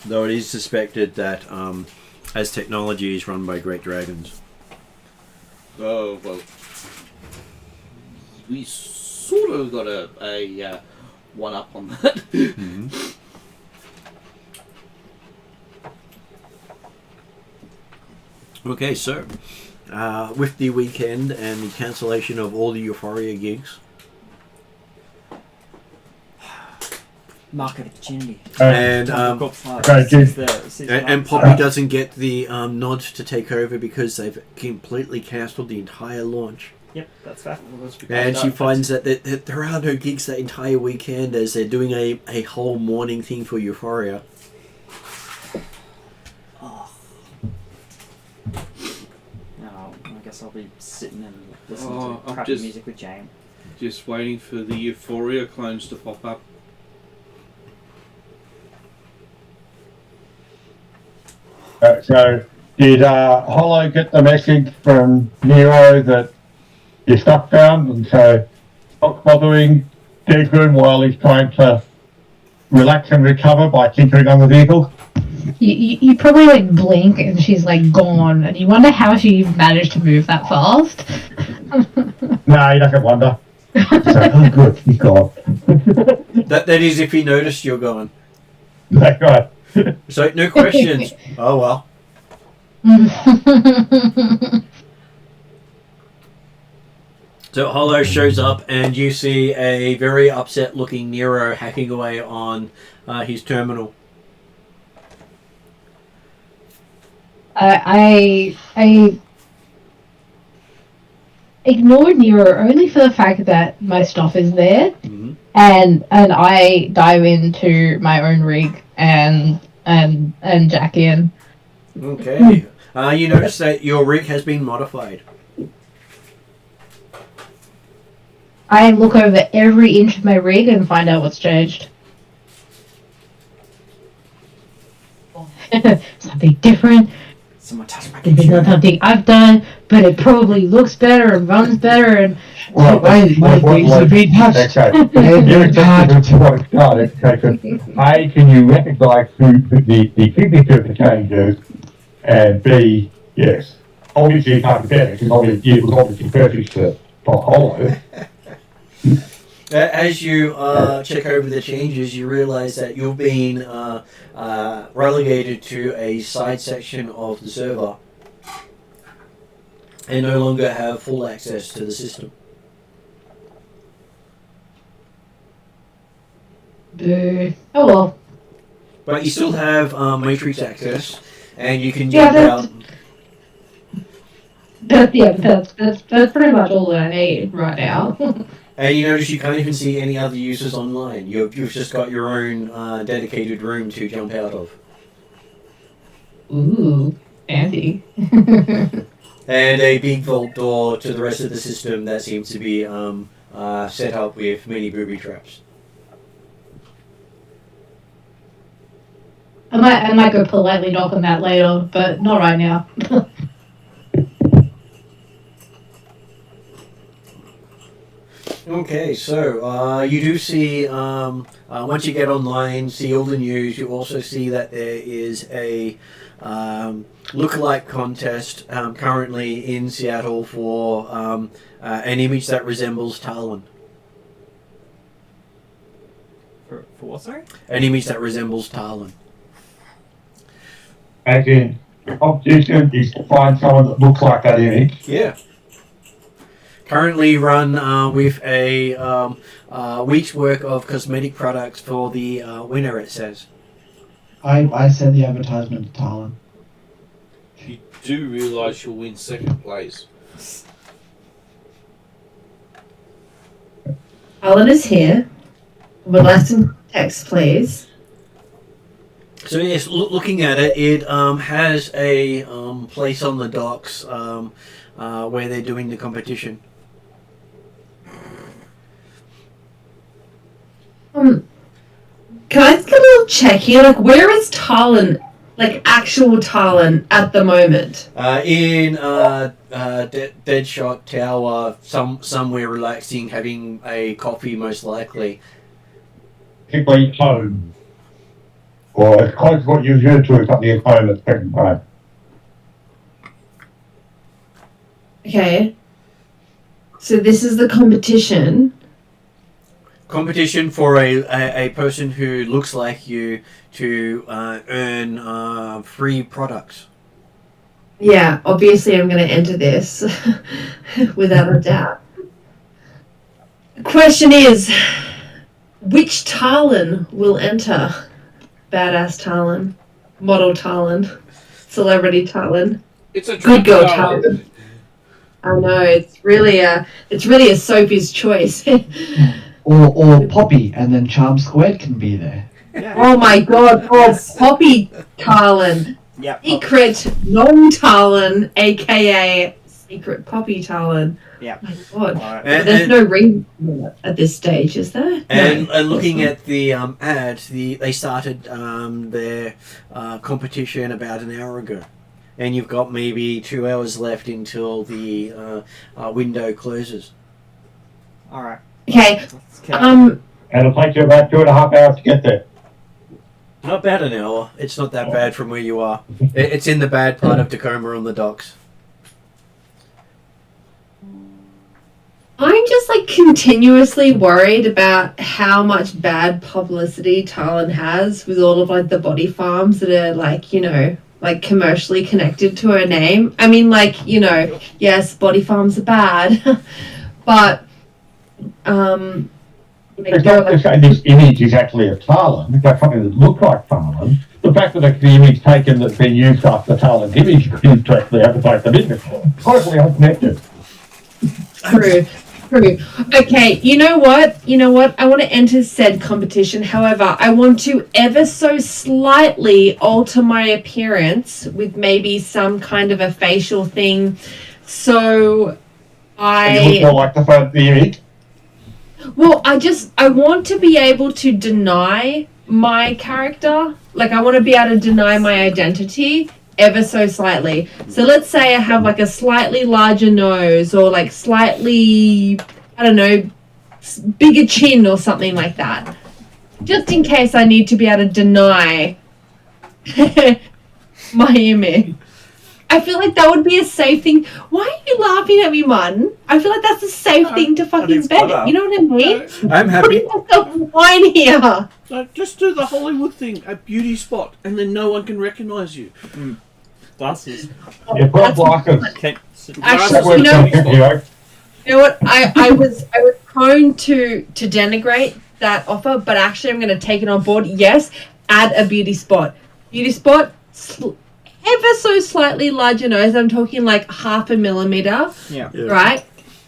Though it is suspected that as technology is run by great dragons. Oh, well. We sort of got a one-up on that. Okay, so with the weekend and the cancellation of all the Euphoria gigs, market opportunity. and Poppy doesn't get the nod to take over because they've completely cancelled the entire launch. Yep, that's fair. And she finds that there are no gigs that entire weekend, as they're doing a whole morning thing for Euphoria. Oh. No, I guess I'll be sitting and listening to crappy music with Jane. Just waiting for the Euphoria clones to pop up. So, did Hollow get the message from Nero that your stuff found, and so not bothering Desmond while he's trying to relax and recover by tinkering on the vehicle? You probably like blink and she's like gone, and you wonder how she managed to move that fast. No, you don't wonder. So, oh, good, he's gone. That is if he noticed you're gone. That's right. So no questions. Oh well. So Hollow shows up, and you see a very upset-looking Nero hacking away on his terminal. I ignored Nero only for the fact that my stuff is there, Mm-hmm. and I dive into my own rig and jack in. Okay. You notice that your rig has been modified. I look over every inch of my rig and find out what's changed. Something different. Someone touched my This is not something I've done, but it probably looks better and runs better. And Well, my things have been touched. Okay. You're accepted to what it's done. Okay, so, A, can you recognise who the signature of the changes? And B, yes. Obviously, it's hypothetical, because obviously it was obviously purchased for Hollow. As you check over the changes, you realise that you've been relegated to a side section of the server and no longer have full access to the system. Boo. Oh well. But you still have matrix access, and you can Yeah, jump out. That's pretty much all that I need right now. And you notice you can't even see any other users online. You've just got your own dedicated room to jump out of. Ooh, fancy. And a big vault door to the rest of the system that seems to be set up with many booby traps. I might go politely knock on that later, but not right now. Okay, so you do see, once you get online, see all the news, you also see that there is a lookalike contest currently in Seattle for an image that resembles Talon. For what, sorry? An image that resembles Talon. As in, the competition is to find someone that looks like that image. Yeah. Currently run with a week's worth of cosmetic products for the winner, it says. I send the advertisement to Talon. You do realise you'll win second place. Alan is here. Would like some text, please. So yes, looking at it, it has a place on the docks where they're doing the competition. Can I get a little check here? Like, where is Talon? Like, actual Talon at the moment? In Deadshot Tower, somewhere relaxing, having a coffee, most likely. Particularly home. Or as close as what you referred to as something at home at the present time. Okay. So this is the competition. Competition for a person who looks like you to earn free products. Yeah, obviously I'm going to enter this without a doubt. The question is, which Talon will enter? Badass Talon, model Talon, celebrity Talon, It's a good girl Talon. Talon. I know, it's really a Sophie's choice. Or Poppy, and then Charm Squared can be there. Yeah. Oh my god, Poppy Talon. Yep. Secret non Talon, aka Secret Poppy Talon. Yep. My god. Alright. But there's no reason for that at this stage, is there? And No. looking at the ad, they started their competition about an hour ago. And you've got maybe 2 hours left until the window closes. Alright. Okay. Let's go. And it'll take you about 2.5 hours to get there. Not bad an hour. It's not that bad from where you are. It's in the bad part of Tacoma on the docks. I'm just like continuously worried about how much bad publicity Talon has with all of like the body farms that are like, you know, like commercially connected to her name. I mean, like, you know, yes, body farms are bad, but It's not to say this image is actually a Talon. It's something that looks like Talon. The fact that the image taken that's been used after Talon's image is used to actually advertise the business. Totally unconnected. True. Okay, you know what? I want to enter said competition. However, I want to ever so slightly alter my appearance with maybe some kind of a facial thing. So And you look more like the image. Well, I want to be able to deny my character. Like, I want to be able to deny my identity ever so slightly. So let's say I have like a slightly larger nose or like slightly, I don't know, bigger chin or something like that. Just in case I need to be able to deny my image. I feel like that would be a safe thing. Why are you laughing at me, Martin? I feel like that's a safe thing to fucking bet. You know what I mean? I'm happy. Putting myself in line here. No, just do the Hollywood thing, a beauty spot, and then no one can recognise you. Glasses. You've got glasses. Okay. Actually, you know what? I was prone to denigrate that offer, but actually I'm going to take it on board. Yes, add a beauty spot. Beauty spot, ever so slightly larger nose. I'm talking like 0.5 millimeter. Yeah. Right?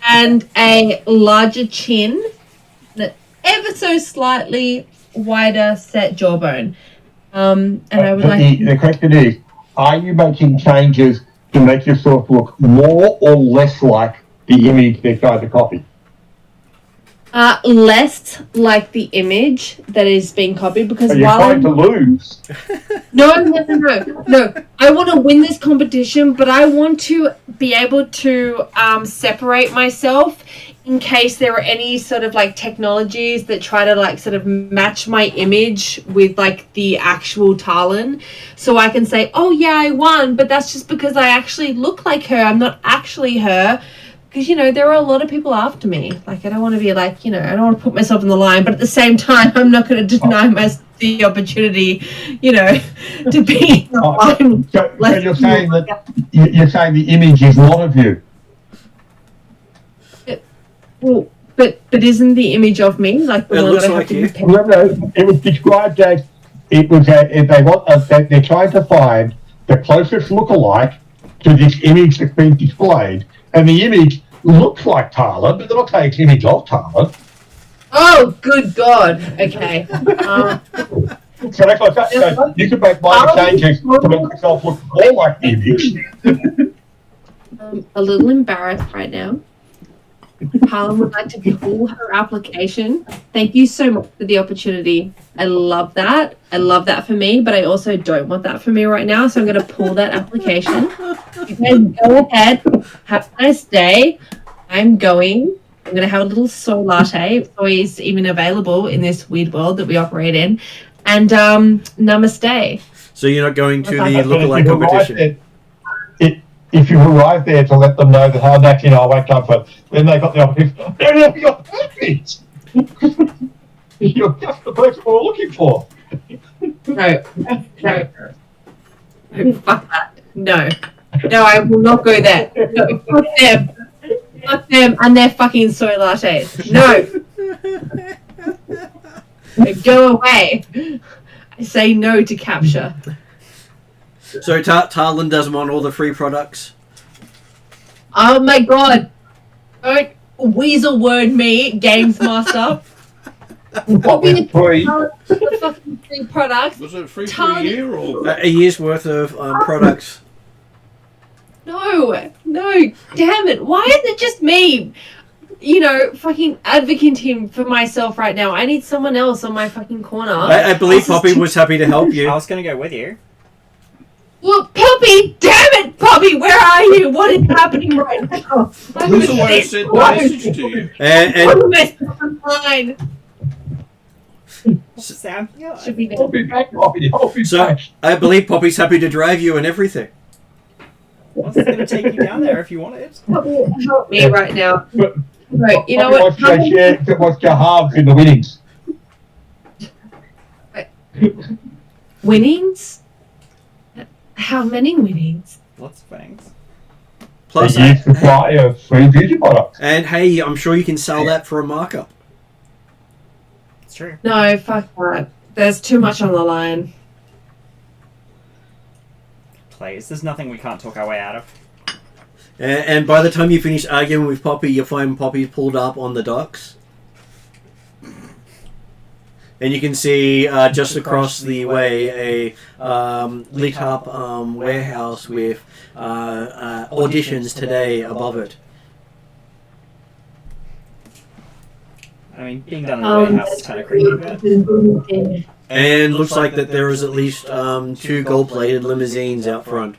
And a larger chin, ever so slightly wider set jawbone. And I would like the question is, are you making changes to make yourself look more or less like the image they're trying to copy? Less like the image that is being copied, because Are you trying to lose? No. I want to win this competition, but I want to be able to separate myself in case there are any sort of like technologies that try to like sort of match my image with like the actual Talon, so I can say, oh yeah, I won, but that's just because I actually look like her. I'm not actually her. Because, you know, there are a lot of people after me. Like, I don't want to be like, you know, I don't want to put myself in the line, but at the same time, I'm not going to deny myself the opportunity, you know, to be in the line. So you're saying that you're saying the image is not of you. Well, but isn't the image of me like the It one looks that I like have No, to no, it was described as it was they're trying to find the closest lookalike to this image that's been displayed, and the image looks like Talon, but they're not saying it's an image of Talon. Oh, good God. Okay. So that's what I said. So you can make minor changes to make yourself look more like the image. I'm a little embarrassed right now. Harlan would like to pull her application. Thank you so much for the opportunity. I love that. I love that for me, but I also don't want that for me right now, so I'm going to pull that application. You guys go ahead. Have a nice day. I'm going to have a little soy latte, if soy is even available in this weird world that we operate in. And namaste. So you're not going to the lookalike competition? If you arrive there to let them know that, oh, actually, no, I won't come for it, then they got the opportunity. No, you're perfect. You're just the person we're looking for. No. Fuck that. No, I will not go there. No, fuck them and their fucking soy lattes. No. Go away. I say no to capture. So Talon doesn't want all the free products? Oh my God. Don't weasel word me, Games Master. What were you the fucking free products? Was it free for a year or? A year's worth of products. No, damn it. Why is it just me? You know, fucking advocating for myself right now. I need someone else on my fucking corner. I believe Poppy was happy to help you. I was going to go with you. Well, Poppy, damn it, Poppy, where are you? What is happening right now? Who's the one who sent the message to you? And I'm online. Sam. Yeah. Should be I'll be back, Poppy. I'll be So back. I believe Poppy's happy to drive you and everything. I was going to take you down there if you wanted. help me right now. But Right, you know Poppy what? wants to share what's your halves in the winnings. Winnings? How many winnings? Lots of things. Plus, A year's supply of free beauty products. and hey, I'm sure you can sell that for a markup. It's true. No, fuck that. There's too much on the line. Please, there's nothing we can't talk our way out of. And by the time you finish arguing with Poppy, you find Poppy pulled up on the docks. And you can see just across the way a lit up warehouse with auditions today above it. I mean, being done in a warehouse is kind of creepy, but... And looks like that there is at least 2 gold-plated limousines out front.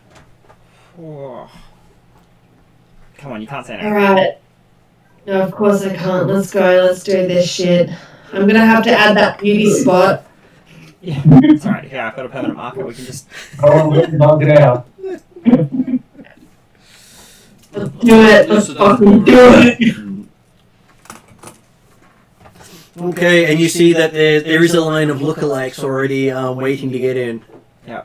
Oh. Come on, you can't say no. Alright. No, of course I can't. Let's go. Let's do this shit. I'm gonna have to add that beauty spot. Yeah, it's alright. Yeah, I've got a permanent marker. We can just... Oh, let's knock it out. Let's do it. Let's fucking do it. Okay, and you see that there is a line of lookalikes already waiting to get in. Yeah.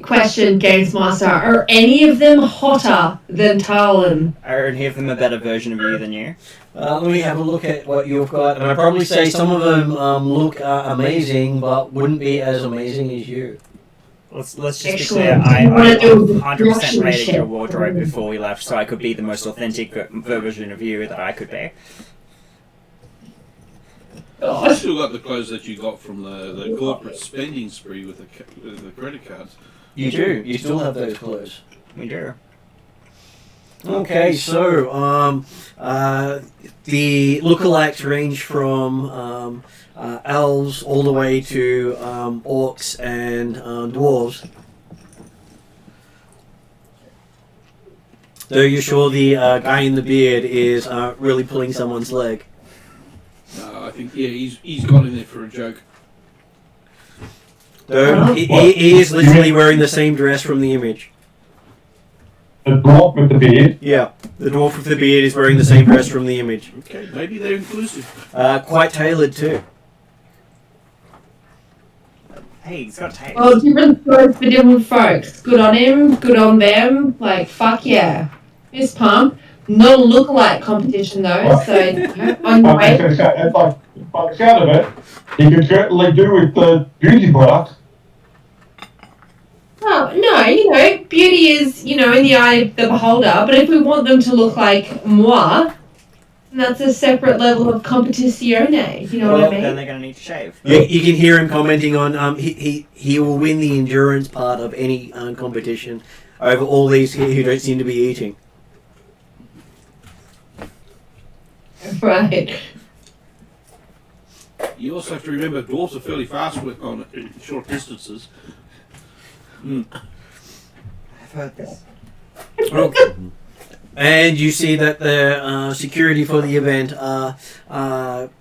Question, Games Master. Are any of them hotter than Talon? Are any of them a better version of you than you? Let me have a look at what you've got, and I'd probably say some of them look amazing, but wouldn't be as amazing as you. Let's just be Excellent. clear. I You wanna do 100% Russian rated shit. your wardrobe before we left, so I could be the most authentic version of you that I could be. I still got the clothes that you got from the corporate spending spree with the credit cards. You do. You still have those clothes. We do. Okay, so the lookalikes range from elves all the way to orcs and dwarves. So you're sure the guy in the beard is really pulling someone's leg? I think he's gone in there for a joke. So he is literally wearing the same dress from the image. The dwarf with the beard. Yeah, the dwarf with the beard is wearing the same dress from the image. Okay, maybe they're inclusive. Quite tailored too. Hey, he's got taste. Well, different stories for different folks. Good on him, good on them. Like, fuck yeah. Fist pump. Not a lookalike competition though, so on your way. By the sound of it, he could certainly do with the beauty products. Oh, no, beauty is, in the eye of the beholder, but if we want them to look like moi, that's a separate level of competizione, you know what I mean? Then they're going to need to shave. You can hear him commenting on he will win the endurance part of any competition over all these who don't seem to be eating. Right. You also have to remember dwarves are fairly fast on short distances. I've heard this. Okay. And you see that the security for the event are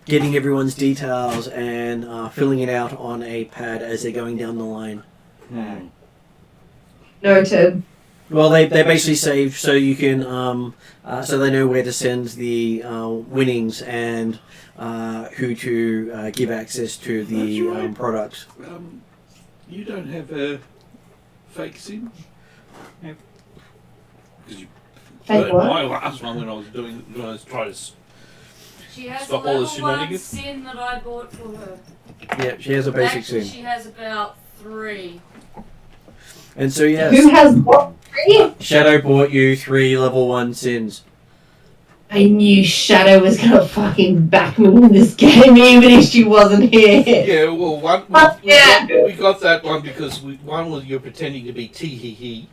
getting everyone's details and filling it out on a pad as they're going down the line. Noted. Well, they basically save so you can so they know where to send the winnings and who to give access to the products. You don't have a fake SIM? Nope. Because you Fake hurt what? my last one when I was trying to. She has Stop a all the level 1 shenanigans. sin that I bought for her. Yeah, she has a basic Actually, sim. she has about 3. And so yes, Who has what? Shadow bought you 3 level 1 sins. I knew Shadow was gonna fucking back me in this game even if she wasn't here. Yeah, well, we got that one because one was you're pretending to be Tee-hee-hee,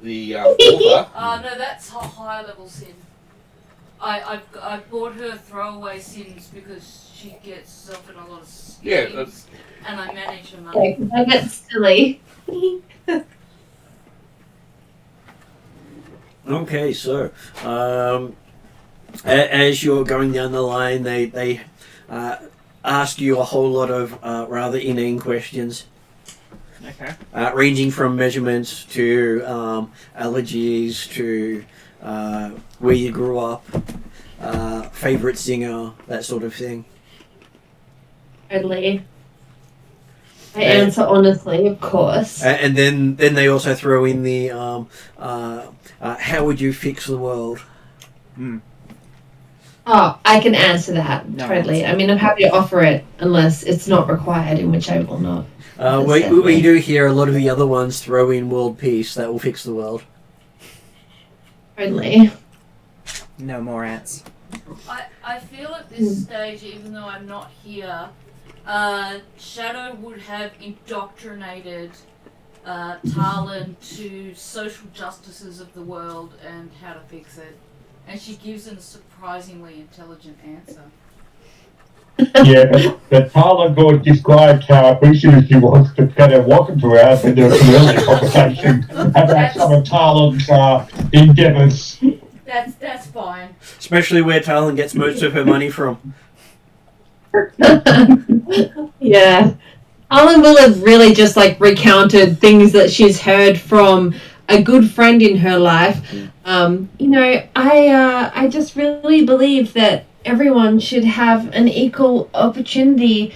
the author. No, that's a higher level sin. I bought her throwaway sins because she gets herself in a lot of schemes, Yeah, and I manage her money. Okay, that's silly. Okay, so as you're going down the line, they ask you a whole lot of rather inane questions. Okay. Ranging from measurements to allergies to where you grew up, favorite singer, that sort of thing. Totally. I answer honestly, of course. And then they also throw in the how would you fix the world? Oh, I can answer that, No totally. answer. I mean, I'm happy to offer it unless it's not required, in which I will not. We do hear a lot of the other ones throw in world peace, that will fix the world. Totally. No more ants. I feel at this stage, even though I'm not here, Shadow would have indoctrinated Talon to social justices of the world and how to fix it. And she gives a surprisingly intelligent answer. Yeah, but Tyler Gore described how appreciative she was to get her walking throughout in the earlier conversation about some of Tyler's endeavours. That's fine. Especially where Talon gets most of her money from. Yeah. Alan will have really just like recounted things that she's heard from a good friend in her life. I just really believe that everyone should have an equal opportunity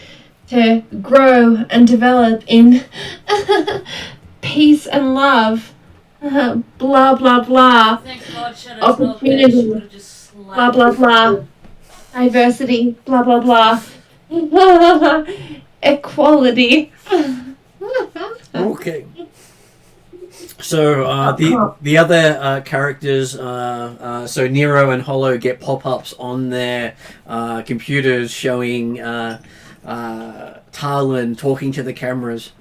to grow and develop in peace and love. Blah blah blah. Thank God Shadow's not there. She Opportunity. would have just slapped Blah blah blah. Diversity. Blah blah blah. Equality. Okay. So the other characters, so Nero and Hollow get pop-ups on their computers showing Talon talking to the cameras.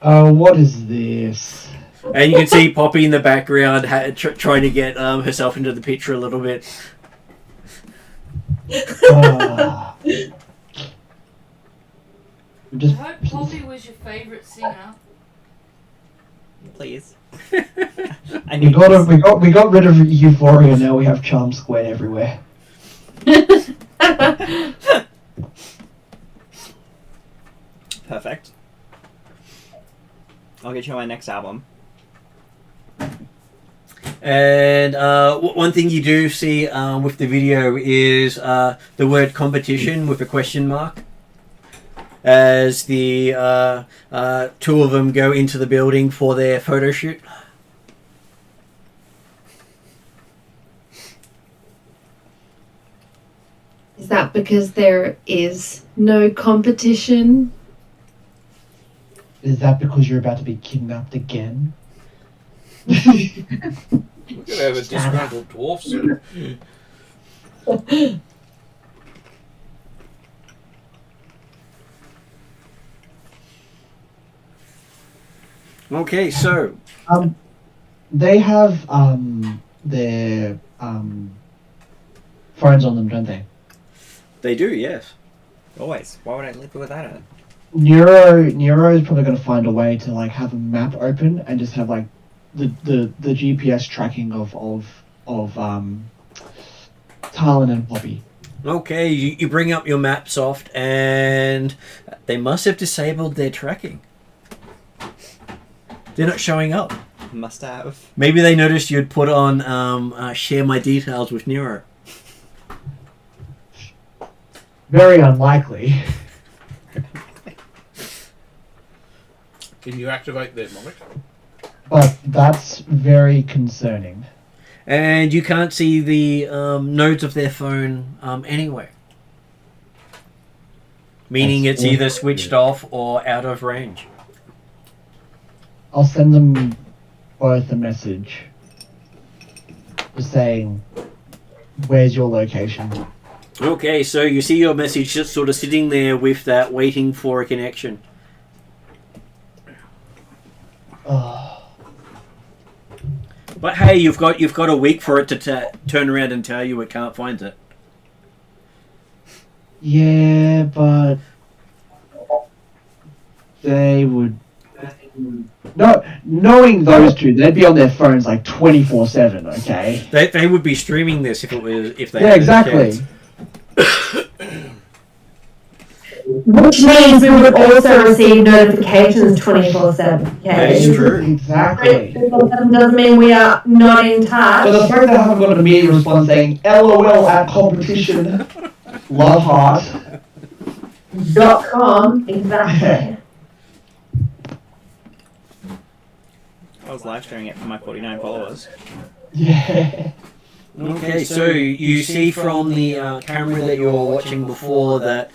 What is this? And you can see Poppy in the background trying to get herself into the picture a little bit. Uh, I just hope Poppy was your favourite singer. Please. we got rid of Euphoria. Now we have Charm Squared everywhere. Perfect. I'll get you on my next album. And one thing you do see with the video is the word competition with a question mark. As the two of them go into the building for their photo shoot. Is that because there is no competition? Is that because you're about to be kidnapped again? We could have a disgruntled dwarf soon. Okay, so They have their phones on them, don't they? they do, yes. Always. Why would I live without it? Nero is probably going to find a way to like have a map open and just have like the GPS tracking of Talon and Poppy. Okay, you bring up your map soft, and they must have disabled their tracking. They're not showing up. Must have. Maybe they noticed you'd put on share my details with Nero. Very unlikely. Can you activate their monitor? But that's very concerning. And you can't see the nodes of their phone anywhere. Meaning That's it's either awful. switched off or out of range. I'll send them both a message. Just saying, where's your location? Okay, so you see your message just sort of sitting there with that, waiting for a connection. Oh, But hey, you've got a week for it to turn around and tell you it can't find it. yeah, but they would. No, knowing those two, they'd be on their phones like 24/7. Okay. They would be streaming this if they Yeah, had a exactly. chance. Which means we would also receive notifications 24/7. That's Okay. true. Exactly. 24/7 doesn't mean we are not in touch. But the fact that I haven't got an immediate response saying LOL at competition, love heart. .com, exactly. I was live streaming it for my 49 followers. Yeah. Okay, so you see from the camera that you were watching before that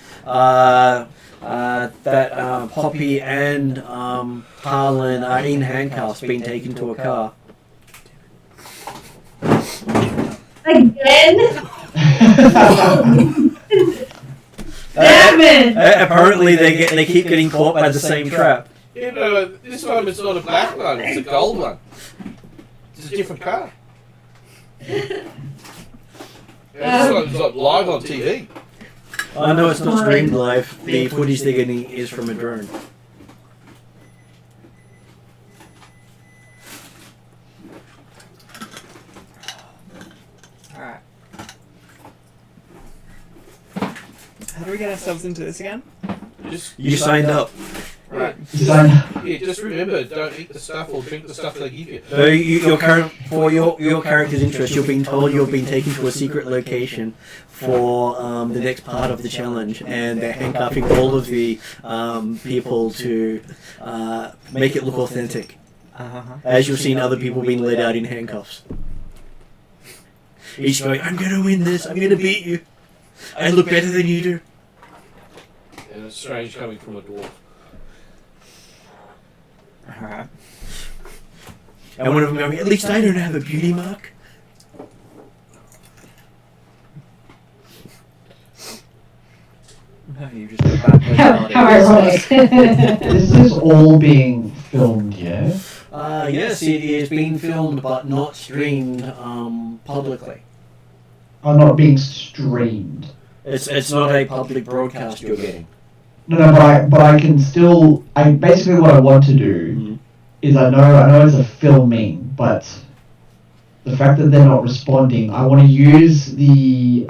Poppy and Harlan are in handcuffs, being taken to a car. Again? Damn it! Apparently they keep getting caught by the same trap. You know, this time it's not a black one, it's a gold one. It's a different car. This one's not live on TV. I know it's not streamed live. The footage they're getting is from a drone. Alright. How do we get ourselves into this again? You signed up. Right. Yeah, just remember, don't eat the stuff or drink the stuff they give you. So for your character's interest, you're being told you're being taken to a secret location for the next part of the challenge, and they're handcuffing all of the people to make it look authentic. As you've seen other people being led out in handcuffs. Each going, I'm going to win this, I'm going to beat you. I look better than you do. And it's strange coming from a dwarf. Alright. And one of them going, at least I don't have a beauty mark. No, you just got bad How personality. ironic. This is all being filmed, yeah? Yes, it is being filmed but not streamed publicly. Are not being streamed. It's not a public broadcast you're getting. No, but I can still. Basically what I want to do is I know it's a filming, but the fact that they're not responding, I want to use the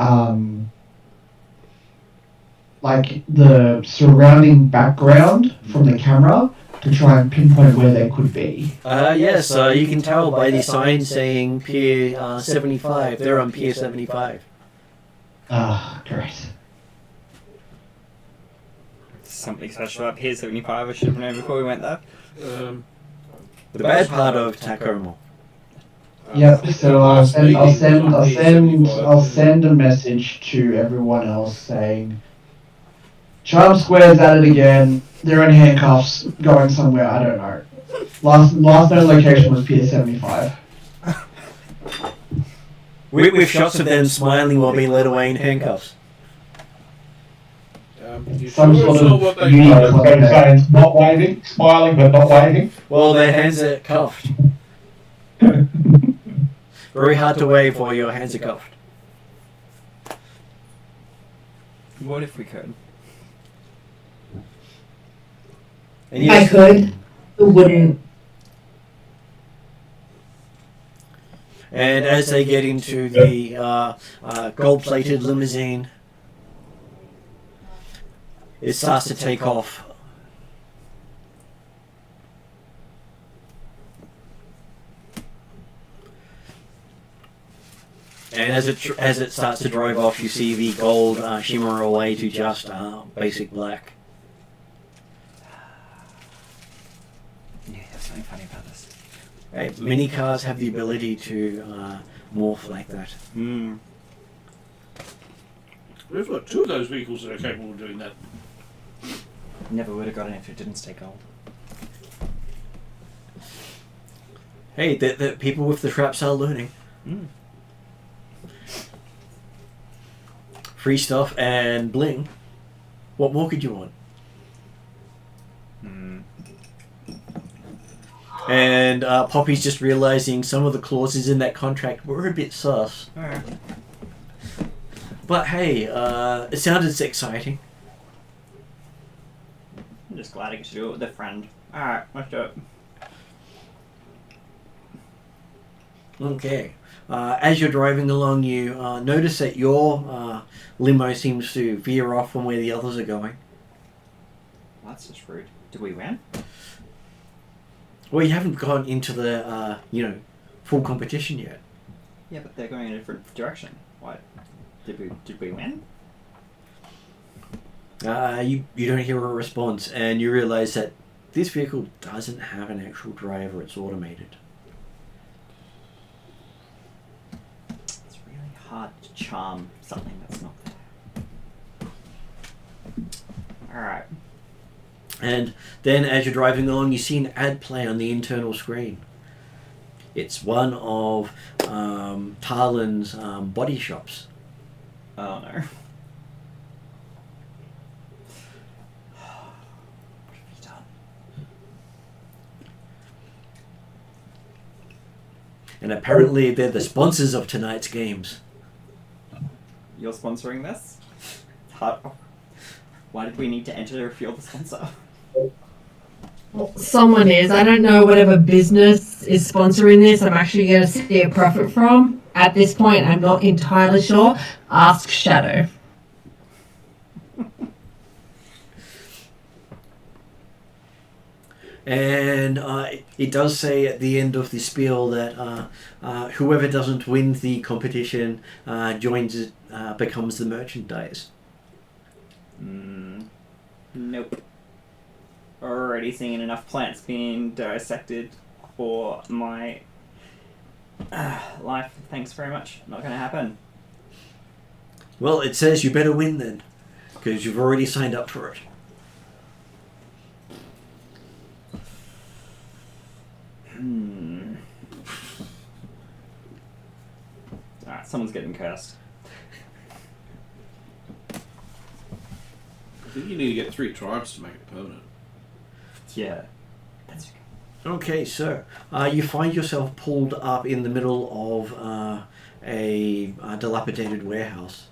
like the surrounding background from the camera to try and pinpoint where they could be. Yes, you can tell by the sign saying Pier 75. They're on Pier 75. Ah, great. Something special about Pier 75 I should have known before we went there. The bad part of Tacoma. Yep. So I'll send a message to everyone else saying, Charm Square's at it again. They're in handcuffs, going somewhere. I don't know. Last known location was Pier 75. With shots of them smiling while being led away in handcuffs. You Some sure sort it's of not what they unique do? So you're saying not waving, smiling but not waving? Well, their hands are cuffed. Very hard to wave while your hands are cuffed. What if we could? And I could. Who wouldn't? And as they get into the gold-plated limousine, it starts to take off. And as it starts to drive off, you see the gold shimmer away to just basic black. Yeah, there's something funny about this. Right, many cars have the ability to morph like that. Hmm. We've got two of those vehicles that are capable of doing that. Never would have gotten it if it didn't stay gold. Hey, the people with the traps are learning. Mm. Free stuff and bling. What more could you want? Hmm. And Poppy's just realizing some of the clauses in that contract were a bit sus. Alright. But hey, it sounded exciting. I'm just glad I get to do it with a friend. Alright, let's do it. Okay. As you're driving along, you notice that your limo seems to veer off from where the others are going. That's just rude. Did we win? Well, you haven't gone into the, full competition yet. Yeah, but they're going in a different direction. What? Did we win? You don't hear a response, and you realise that this vehicle doesn't have an actual driver, it's automated. It's really hard to charm something that's not there. Alright. And then as you're driving along, you see an ad play on the internal screen. It's one of Tarlin's body shops. Oh no. And apparently they're the sponsors of tonight's games. You're sponsoring this? Hard. Why did we need to enter if you're the sponsor? Well, someone is. I don't know whatever business is sponsoring this. I'm actually going to see a profit from. At this point, I'm not entirely sure. Ask Shadow. And it does say at the end of the spiel that whoever doesn't win the competition joins it, becomes the merchandise. Nope. Already seeing enough plants being dissected for my life. Thanks very much. Not going to happen. Well, it says you better win then, because you've already signed up for it. Alright, someone's getting cursed. I think you need to get 3 tribes to make it permanent. Yeah. That's okay. Okay, so you find yourself pulled up in the middle of a dilapidated warehouse.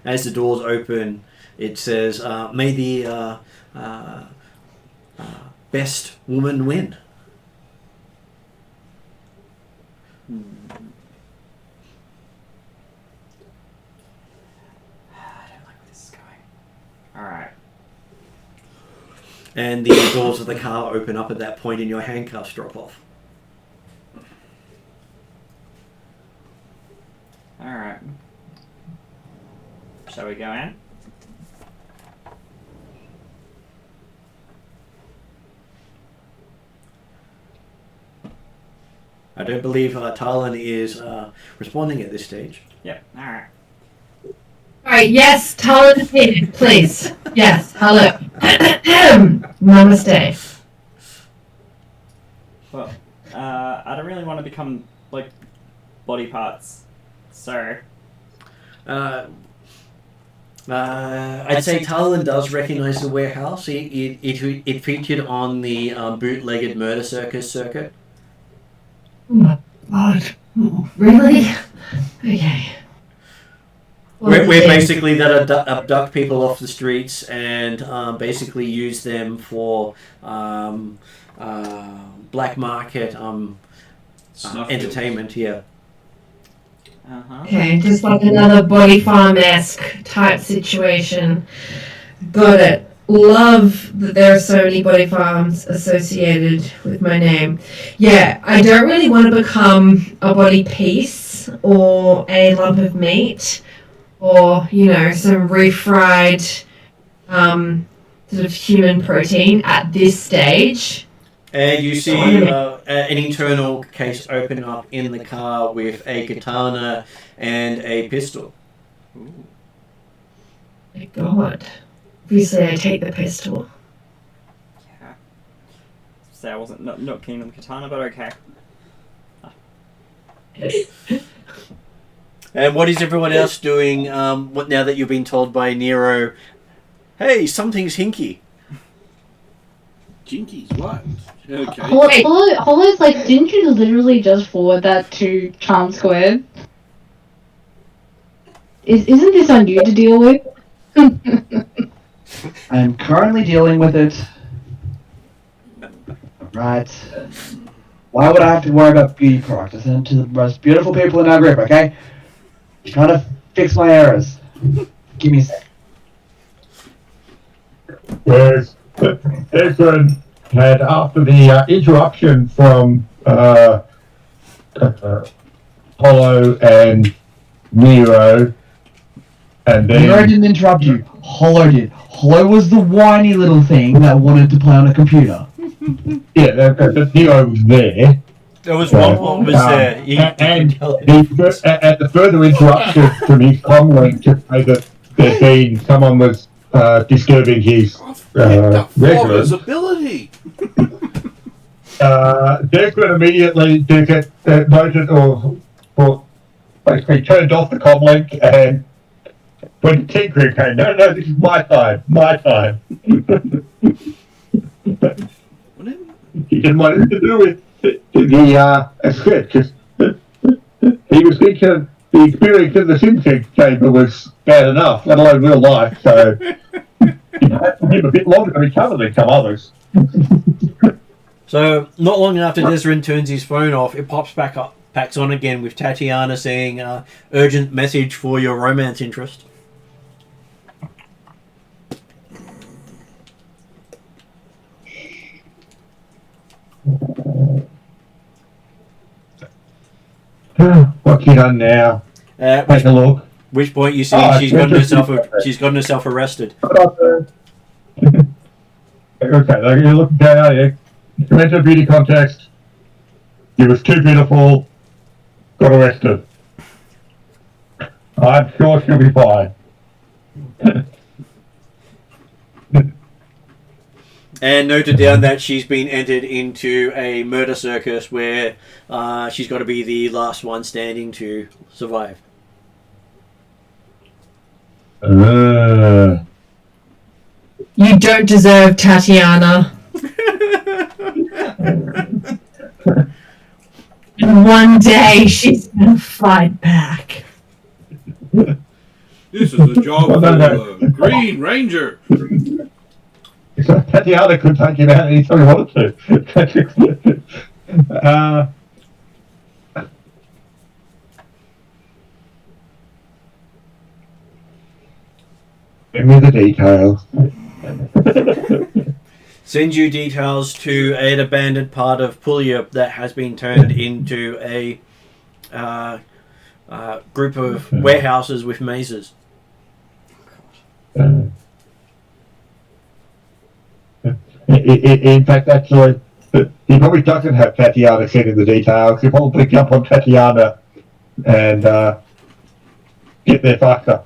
As the doors open, it says, may the best woman win. I don't like where this is going. Alright. And the doors of the car open up at that point and your handcuffs drop off. Alright. Shall we go in? I don't believe Tarlin is responding at this stage. Yep, alright. Alright, yes, Talon here, please. Yes, hello. Namaste. Well, I don't really want to become, like, body parts. So... I'd say Tarlin does recognize the warehouse. It featured on the bootlegged murder circus circuit. Oh my god. Really? Okay. We're basically that abduct people off the streets and basically use them for black market entertainment. Yeah. Okay, just like another body farm-esque type situation. Got it. Love that there are so many body farms associated with my name. Yeah, I don't really want to become a body piece or a lump of meat or, some refried sort of human protein at this stage. And you see an internal case open up in the car with a katana and a pistol. Ooh. My god. Obviously I take the pistol. Yeah. Say I wasn't not keen on the katana, but okay. And what is everyone else doing now that you've been told by Nero, hey, something's hinky? Jinkies, what? Okay. Hollow's like, didn't you literally just forward that to Charm Squared? Isn't this on you to deal with? I'm currently dealing with it. Right. Why would I have to worry about beauty products? I send it to the most beautiful people in our group, okay? I'm trying to fix my errors. Give me a sec. Where's Desmond had, after the interruption from Hollow and Nero, and then Nero didn't interrupt you. Hollow did. Hollow was the whiny little thing that wanted to play on a computer. yeah, Nero was there. There was one what was there. And the further interruption from his comrade to say that there'd been someone was disturbing his residence. ability. Desmond immediately noted or basically turned off the comlink, and when Tigre came, no, this is my time. He didn't want anything to do with the script, because he was thinking the experience of the Simpsons chamber was bad enough, let alone real life, so you have to give a bit longer to recover than some others. So, not long after Desrin turns his phone off, it pops back on again with Tatiana saying, urgent message for your romance interest. What's he done now? Take a look. Which point you see she's gotten herself arrested. Okay, you're looking down here. You went to a beauty contest. You was too beautiful. Got arrested. I'm sure she'll be fine. And noted down that she's been entered into a murder circus where she's got to be the last one standing to survive. You don't deserve Tatiana. And one day she's gonna fight back. This is the job of the Green Ranger. Tatiana could take him out anytime he wanted to. Give me the details. Send you details to an abandoned part of Puglia that has been turned into a group of warehouses with mazes. In fact, actually, he probably doesn't have Tatiana sending the details. He'll probably jump on Tatiana and get there faster.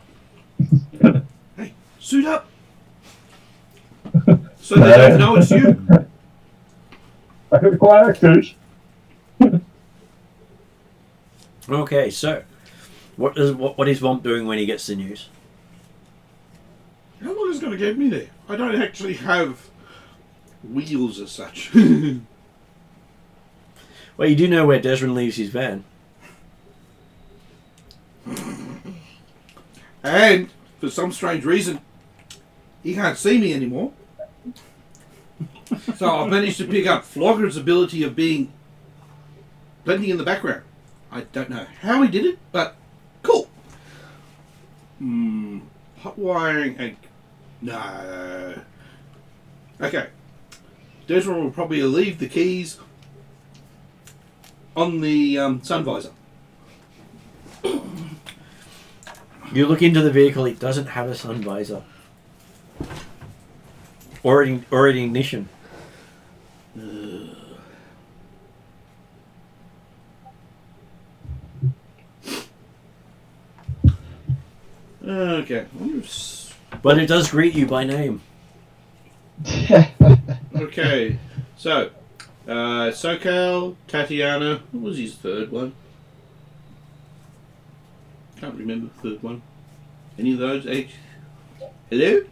Hey, suit up! So they don't know it's you. I could require a suit. Okay, so what is Vomp doing when he gets the news? How long is it going to get me there? I don't actually have wheels as such. Well, you do know where Desrin leaves his van. And for some strange reason, he can't see me anymore. So I've managed to pick up Flogger's ability of being blending in the background. I don't know how he did it, but cool. Hot wiring and no. Okay. Desmond will probably leave the keys on the sun visor. You look into the vehicle; it doesn't have a sun visor or an ignition. Okay. But it does greet you by name. Okay. So, SoCal, Tatiana. What was his third one? Can't remember the third one. Any of those? Hello?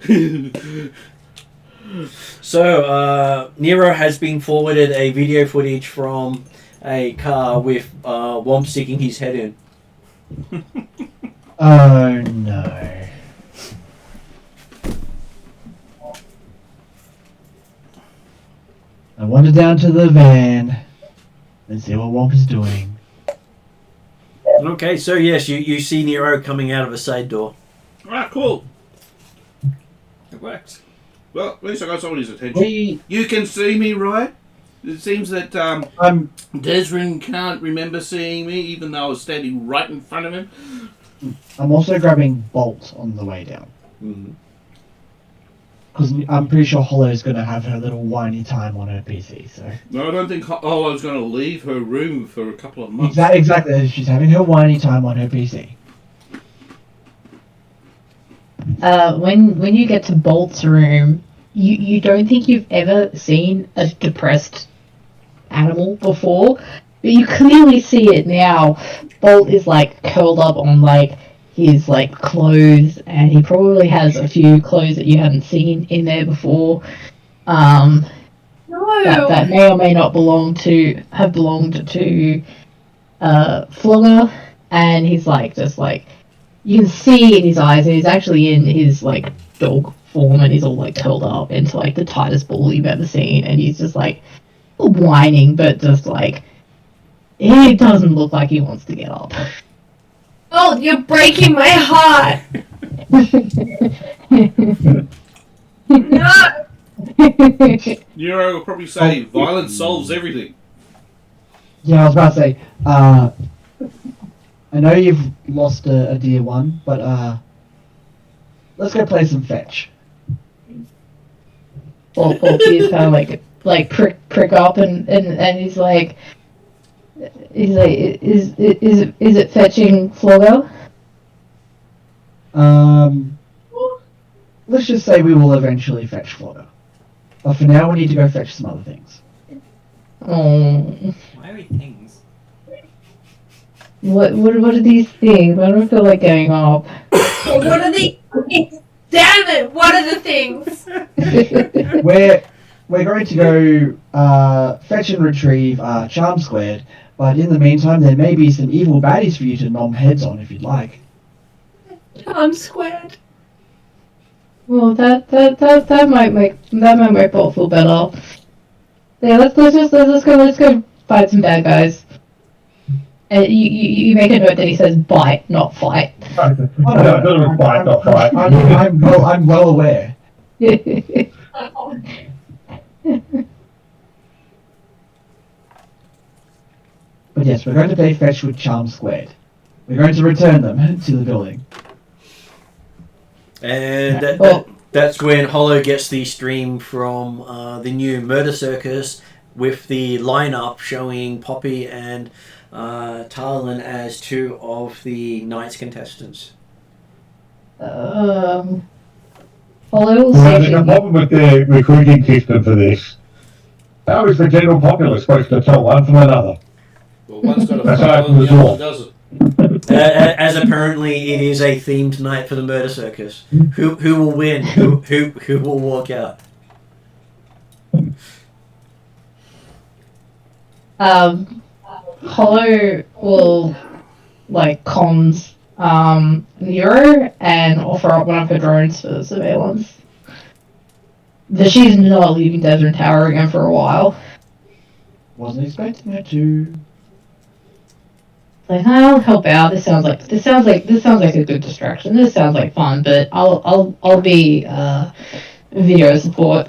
So, Nero has been forwarded a video footage from a car with Womp sticking his head in. Oh no. I wander down to the van and see what Womp is doing. Okay, so yes, you see Nero coming out of a side door. Ah, cool. It worked. Well, at least I got somebody's attention. We, You can see me, right? It seems that I'm Desmond can't remember seeing me, even though I was standing right in front of him. also grabbing Bolt on the way down. Mhm. Because I'm pretty sure Hollow's going to have her little whiny time on her PC, so... No, I don't think Hollow's going to leave her room for a couple of months. Exactly, she's having her whiny time on her PC. When you get to Bolt's room, you don't think you've ever seen a depressed animal before, but you clearly see it now. Bolt is like curled up on like his like clothes, and he probably has a few clothes that you haven't seen in there before. No. That may or may not belonged to Flogger, and he's like just like you can see in his eyes, and he's actually in his like dog form, and he's all like curled up into like the tightest ball you've ever seen, and he's just like whining, but just like he doesn't look like he wants to get up. Oh, you're breaking my heart. No. Nero will probably say, violence solves everything. Yeah, I was about to say, I know you've lost a dear one, but let's go play some fetch. Bolt is kind of like prick up, and he's like, is it fetching Flogger? Let's just say we will eventually fetch Flogger. But for now, we need to go fetch some other things. Oh, Why are we things? what are these things? I don't feel like going up. What are the things? Damn it! What are the things? We're going to go fetch and retrieve Charm Squared, but in the meantime, there may be some evil baddies for you to nom heads on if you'd like. I'm squared. Well, that might make Bolt feel better. Yeah, let's go fight some bad guys. And you make a note that he says bite, not fight. Fight, not fight. I'm well aware. But yes, we're going to play fetch with Charm Squared. We're going to return them to the building. And that's when Hollow gets the stream from the new Murder Circus with the lineup showing Poppy and Tarlin as two of the night's contestants. Hollow Well, there's a problem with the recruiting system for this. How is the general populace supposed to tell one from another? Well, one's got a Aside file from and the the other door. one doesn't. As apparently it is a themed night for the Murder Circus. Who will win? Who will walk out? Hollow will like comms Nero and offer up one of her drones for surveillance. But she's not leaving Desmond Tower again for a while. Wasn't expecting her to. Like, I'll help out. This sounds like a good distraction. This sounds like fun, but I'll be video support.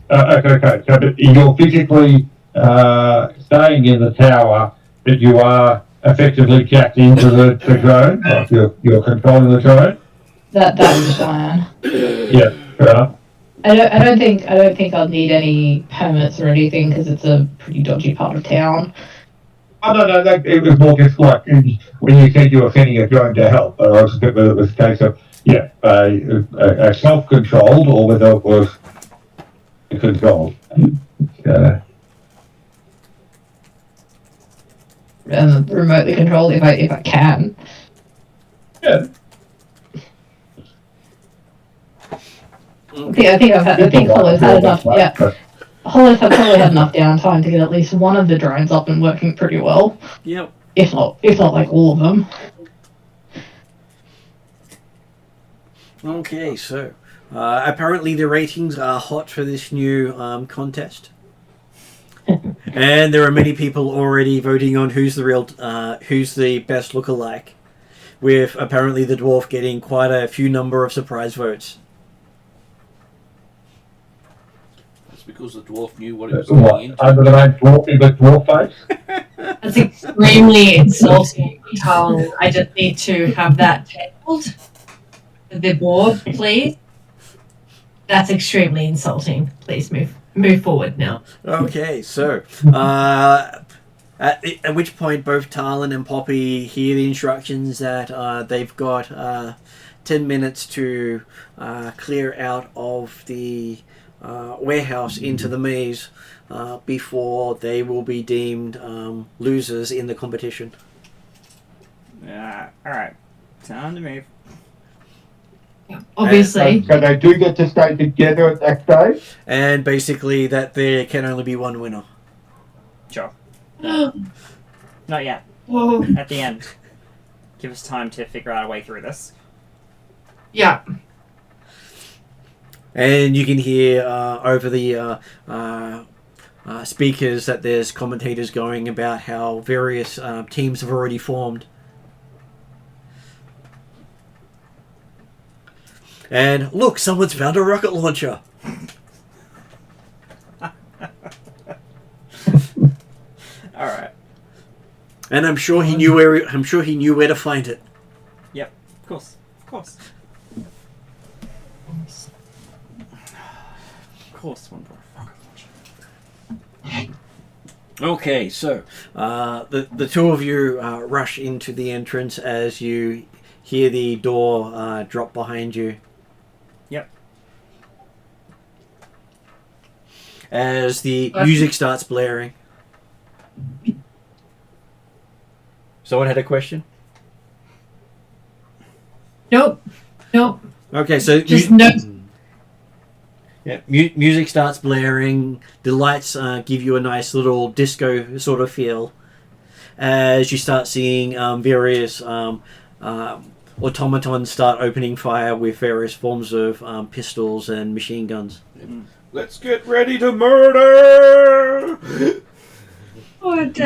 Okay. So but you're physically staying in the tower, but you are effectively jacked into the drone. Like you're controlling the drone. That's the plan. Yeah, fair enough. I don't think I'll need any permits or anything because it's a pretty dodgy part of town. Oh, no, it was more just like when you said you were sending a drone to help. I was a bit whether it was a case of, a self-controlled or whether it was controlled. Remotely controlled if I can. Yeah. I think Hollow's had enough. Yeah. Hollow's probably had enough downtime to get at least one of the drones up and working pretty well. Yep. If not like all of them. Okay, so apparently the ratings are hot for this new contest, and there are many people already voting on who's the best lookalike, with apparently the dwarf getting quite a few number of surprise votes. because the dwarf knew what he was going into. Under the name Dwarf in the dwarf face? That's extremely insulting, Tarl. I just need to have that tabled. The board, please. That's extremely insulting. Please move forward now. Okay, so at which point both Tarlin and Poppy hear the instructions that they've got 10 minutes to clear out of the warehouse into the maze before they will be deemed losers in the competition. Alright. Time to move. Obviously. So they do get to stay together at that stage? And basically that there can only be one winner. Sure. Not yet. Whoa. At the end. Give us time to figure out a way through this. Yeah. And you can hear over the speakers that there's commentators going about how various teams have already formed. And look, someone's found a rocket launcher. All right. And I'm sure he knew where. I'm sure he knew where to find it. Yep. Of course. Of course. Of course, one for a rocket launcher. Okay, so the two of you rush into the entrance as you hear the door drop behind you. Yep. As the music starts blaring. Someone had a question? Nope. Okay, so Just no. Yeah, music starts blaring. The lights give you a nice little disco sort of feel as you start seeing various automatons start opening fire with various forms of pistols and machine guns. Let's get ready to murder! What?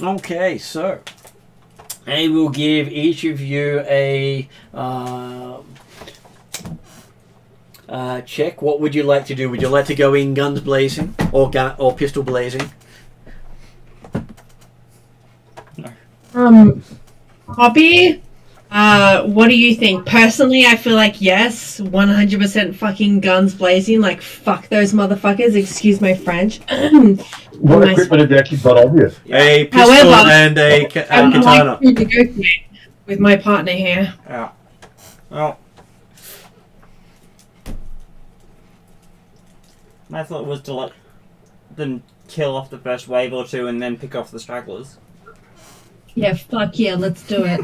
Okay, so I will give each of you a check. What would you like to do? Would you like to go in guns blazing or pistol blazing? Poppy? What do you think? Personally, I feel like yes, 100% fucking guns blazing. Like, fuck those motherfuckers. Excuse my French. What equipment have you actually got obvious? A pistol However, and a I'm katana. like to negotiate with my partner here. Yeah. Well, my thought was to let them kill off the first wave or two and then pick off the stragglers. Yeah, fuck yeah, let's do it.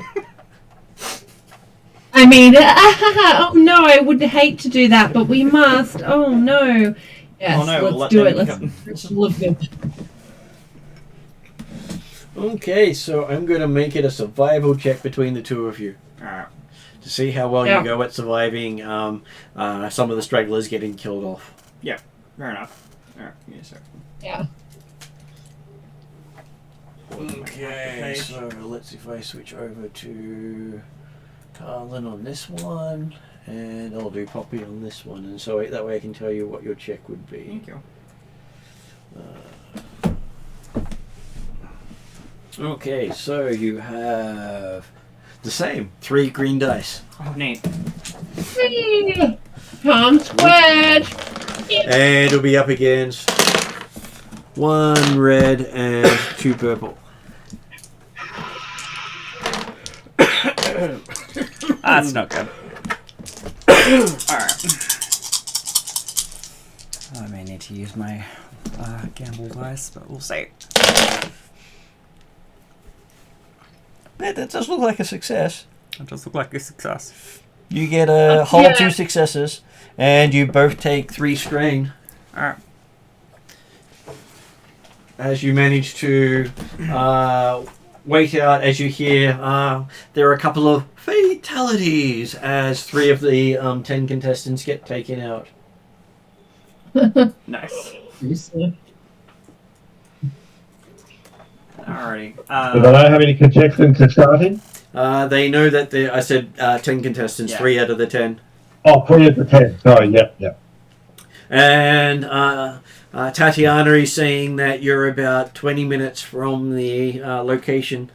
I mean, oh no, I would hate to do that, but we must. Oh no. Yes, Oh, no, let's do it. Let's look good. Okay, so I'm going to make it a survival check between the two of you. Alright. To see how well you go at surviving some of the stragglers getting killed off. Yeah, fair enough. Alright, give me a second. Yeah. Okay, so let's see if I switch over to Carlin on this one, and I'll do Poppy on this one, and so that way I can tell you what your check would be. Thank you. Okay, so you have the same 3 green dice. Oh, neat. Tom squared. And it'll be up against 1 red and 2 purple. That's not good. Alright. I may need to use my gamble dice, but we'll see. Yeah, that does look like a success. It does look like a success. You get a whole 2 successes, and you both take 3 strain. Alright. As you manage to wait out as you hear there are a couple of fatalities as 3 of the 10 contestants get taken out. Nice. Alrighty. Do they have any contestants to start in? They know that I said 10 contestants, Yeah. 3 out of the 10. Oh, 20 to 10. Sorry, yep. And Tatiana is saying that you're about 20 minutes from the location.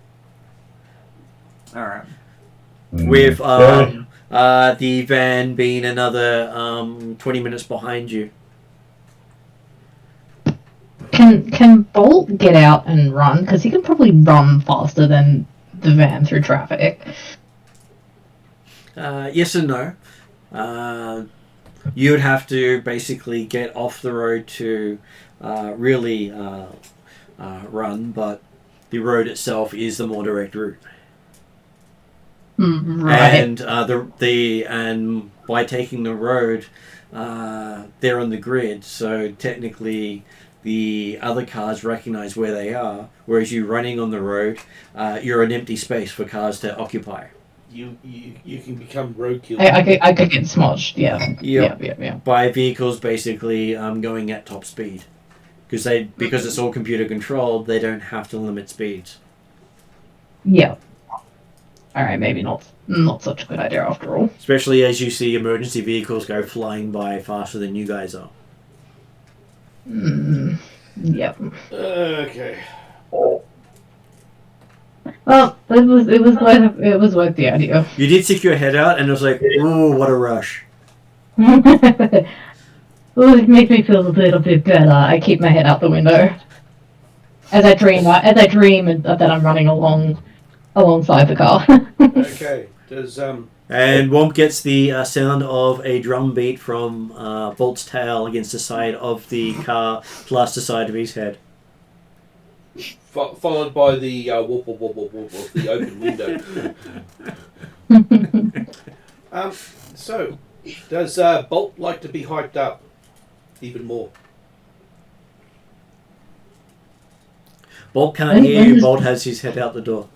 Alright. With Okay. the van being another 20 minutes behind you. Can Bolt get out and run? Because he can probably run faster than the van through traffic. Yes and no. You would have to basically get off the road to really run, but the road itself is the more direct route. Right. And and by taking the road, they're on the grid, so technically the other cars recognize where they are, whereas you running on the road, you're an empty space for cars to occupy. You can become roadkill. I could get smudged. Yeah. Yep. Yeah. By vehicles basically going at top speed, because it's all computer controlled, they don't have to limit speeds. Yeah. All right, maybe not such a good idea after all. Especially as you see emergency vehicles go flying by faster than you guys are. Yep. Okay. Well, it was worth the idea. You did stick your head out, and it was like, ooh, what a rush. Well, it makes me feel a little bit better. I keep my head out the window as I dream that I'm running alongside the car. Okay. Does And Womp gets the sound of a drum beat from Bolt's tail against the side of the car, plus the side of his head. followed by the whoop whoop whoop whoop whoop of the open window. So, does Bolt like to be hyped up even more? Bolt can't hear you. Bolt has his head out the door.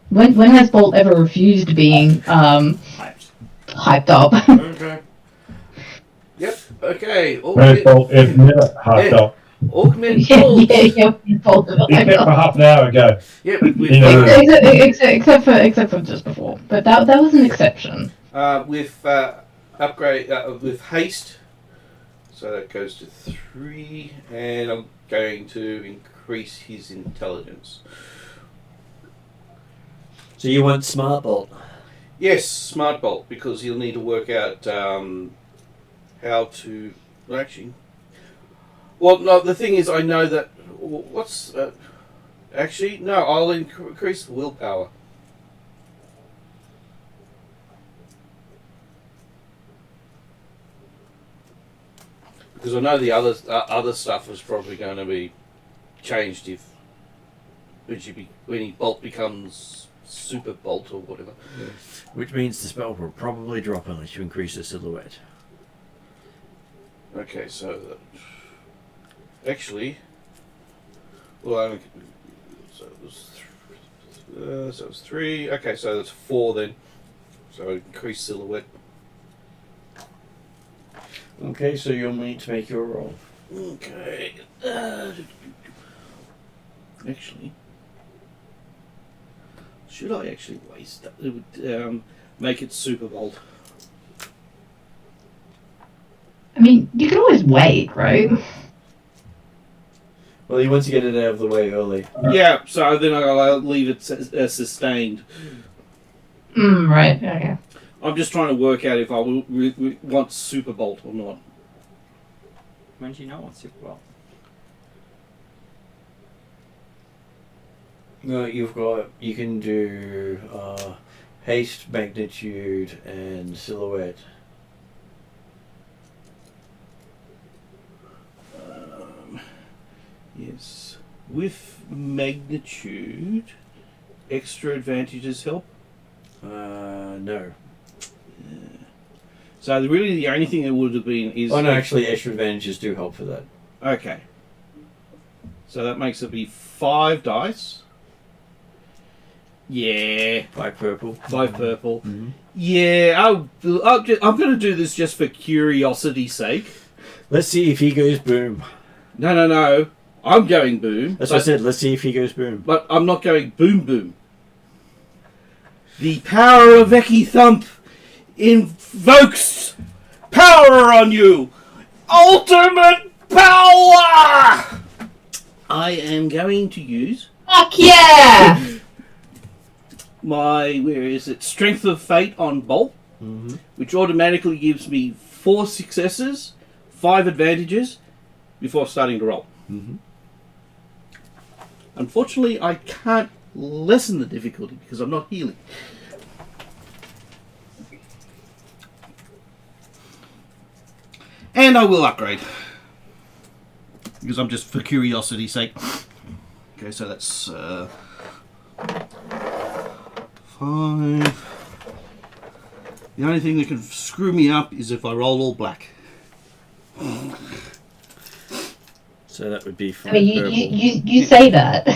When has Bolt ever refused being hyped up? Okay. Yep. Okay. Where's Bolt is never hyped up. Augment Yeah, Bolt. Bolt is Except hyped for up. half an hour ago. Yep. You know, Except for just before, but that was an exception. With upgrade with haste, so that goes to 3, and I'm going to increase his intelligence. So you want Smart Bolt? Yes, Smart Bolt, because he'll need to work out how to actually. Well, no. The thing is, I know that. What's actually no? I'll increase the willpower. Because I know the other stuff is probably going to be changed when he Bolt becomes Super Bolt or whatever. Which means the spell will probably drop unless you increase the silhouette. Okay, so actually, well, so it was 3. Okay, so that's 4 then. So increase silhouette. Okay, so you'll need to make your roll. Okay. Actually, should I actually waste that? It would make it Super Bolt. I mean, you can always wait, right? Well, he wants to get it out of the way early. Yeah, so then I'll leave it sustained. Right. Okay. I'm just trying to work out if I want Super Bolt or not. When do you know what's super well? No, you can do haste, magnitude, and silhouette. Yes. With magnitude, extra advantages help? No. So really the only thing that would have been is... Oh no, actually extra advantages do help for that. Okay. So that makes it be 5 dice. Yeah. 5 purple. 5 purple. Mm-hmm. Yeah, I'm going to do this just for curiosity's sake. Let's see if he goes boom. No. I'm going boom. That's what I said, let's see if he goes boom. But I'm not going boom boom. The power of Eki Thump invokes power on you! Ultimate power! I am going to use Fuck yeah! my, Strength of Fate on Bolt, which automatically gives me 4 successes, 5 advantages before starting to roll. Unfortunately, I can't lessen the difficulty because I'm not healing. And I will upgrade. Because I'm just for curiosity's sake. Okay, so that's 5. The only thing that can screw me up is if I roll all black. So that would be 5 I mean, purple. you say that.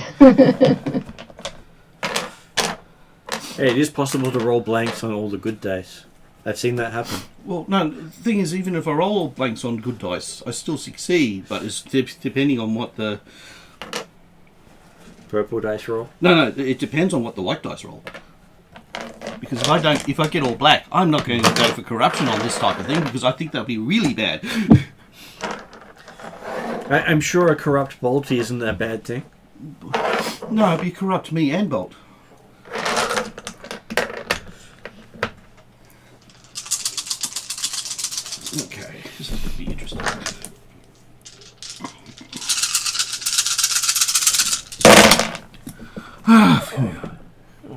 Hey, it is possible to roll blanks on all the good days. I've seen that happen. Well, no, the thing is, even if I roll all blanks on good dice, I still succeed, but it's depending on what the... Purple dice roll? No, it depends on what the white dice roll. Because if I get all black, I'm not going to go for corruption on this type of thing, because I think that'll be really bad. I'm sure a corrupt bolt isn't a bad thing. No, it'd be corrupt me and Bolt. Okay, this is going to be interesting.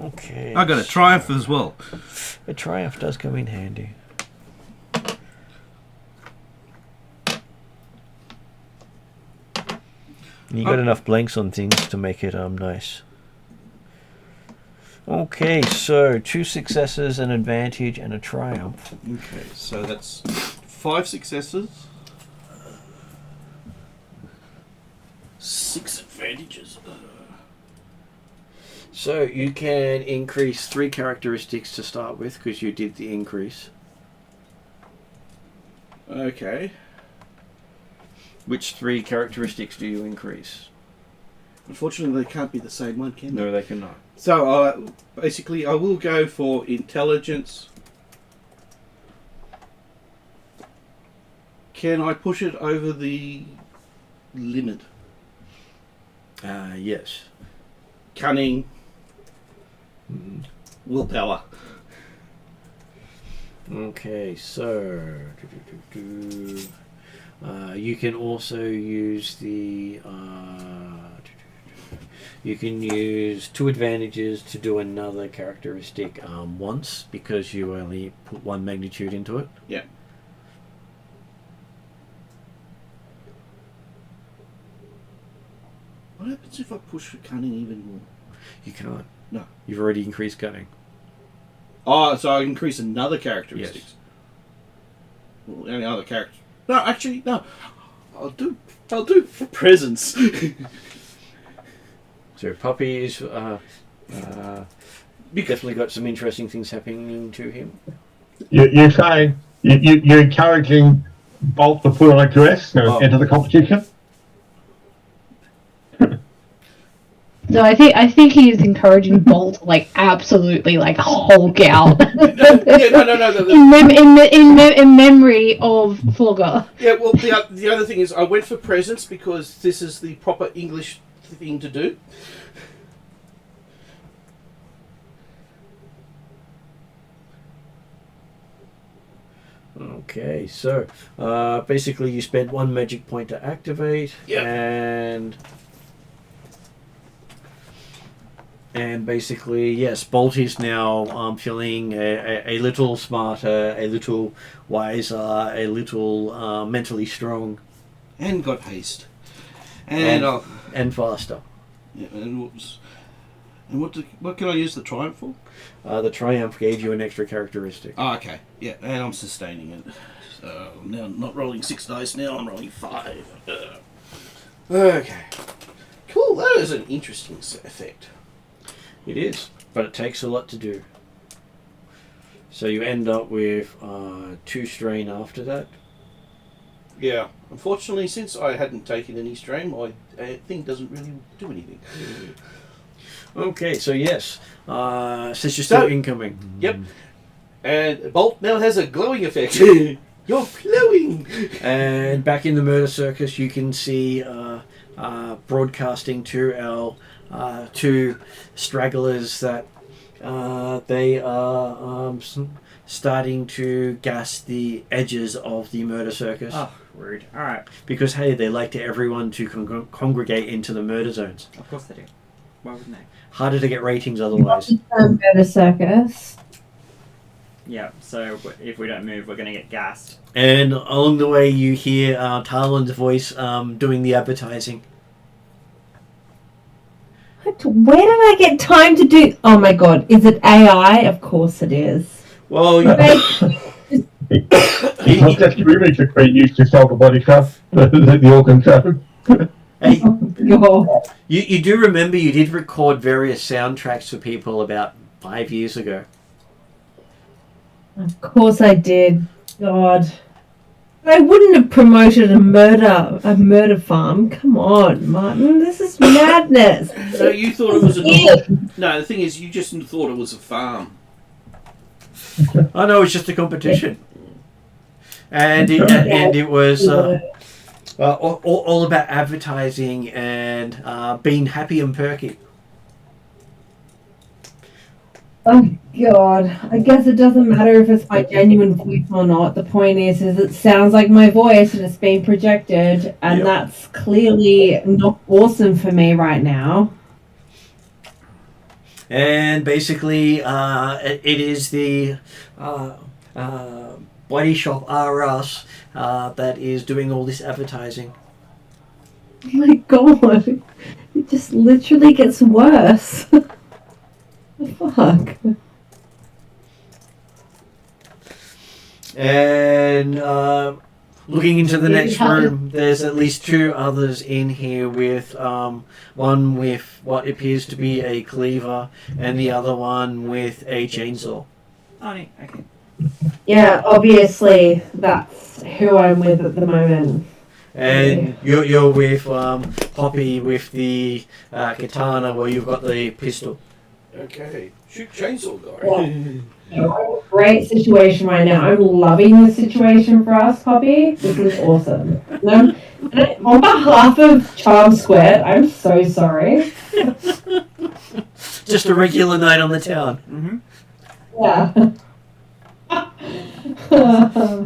Okay. I got a triumph as well. A triumph does come in handy. You got enough blanks on things to make it nice. Okay, so 2 successes, an advantage, and a triumph. Okay, so that's 5 successes, 6 advantages. So you can increase 3 characteristics to start with because you did the increase. Okay. Which 3 characteristics do you increase? Unfortunately, they can't be the same one, can they? No, they cannot. So, basically, I will go for intelligence. Can I push it over the limit? Yes. Cunning. Willpower. Okay, so you can also use the you can use 2 advantages to do another characteristic once because you only put 1 magnitude into it. Yeah. What happens if I push for cunning even more? You can't. No. You've already increased cunning. Oh, so I increase another characteristic. Yes. Well, any other character? No, actually, no. I'll do for presence. So puppies, definitely got some interesting things happening to him. You're saying you're encouraging Bolt to put on a dress and enter the competition? No, I think he's encouraging Bolt to, like, absolutely, like, Hulk out. In memory of Flogger. Yeah, well, the other thing is I went for presence because this is the proper English thing to do. Okay, so basically you spend 1 magic point to activate, and basically, yes, Bolt is now feeling a little smarter, a little wiser, a little mentally strong, and got haste, and faster. Yeah, and what can I use the triumph for? The triumph gave you an extra characteristic. Oh, okay. Yeah, and I'm sustaining it. So now I'm not rolling 6 dice now, I'm rolling 5. Okay. Cool, that is an interesting effect. It is, but it takes a lot to do. So you end up with 2 strain after that. Yeah. Unfortunately, since I hadn't taken any strain, my thing doesn't really do anything. Okay, so yes, says you're still So- incoming. Yep. And Bolt now has a glowing effect. You're glowing! And back in the murder circus, you can see broadcasting to our two stragglers that they are starting to gas the edges of the murder circus. Oh, rude. Alright. Because, hey, they like to everyone to congregate into the murder zones. Of course they do. Why wouldn't they? Harder to get ratings otherwise. Murder circus. Yeah, so if we don't move, we're going to get gassed. And along the way, you hear Tarlin's voice doing the advertising. What? Where did I get time to do? Oh my god, is it AI? Of course it is. Well, It's not just rumors that we used to sell the body stuff, the organ show. hey, God. you do remember you did record various soundtracks for people about 5 years ago. Of course I did. God. I wouldn't have promoted a murder farm. Come on, Martin. This is madness. No, you thought it was a... No, the thing is, you just thought it was a farm. Oh no, it's just a competition. And it was all about advertising and being happy and perky. Oh God. I guess it doesn't matter if it's my genuine voice or not. The point is it sounds like my voice and it's being projected, and Yep. that's clearly not awesome for me right now. And basically, it is the body shop R Us that is doing all this advertising. Oh my God. It just literally gets worse. The fuck? And looking into the next room, there's at least two others in here with one with what appears to be a cleaver and the other one with a chainsaw. Oh, neat. Okay. Yeah, obviously that's who I'm with at the moment. And you're with Poppy with the katana where you've got the pistol. Okay. Shoot chainsaw guy. Great situation right now. I'm loving the situation for us, Poppy. This is awesome. And on behalf of Charm Squared, I'm so sorry. Just a regular night on the town. Mm-hmm. Yeah.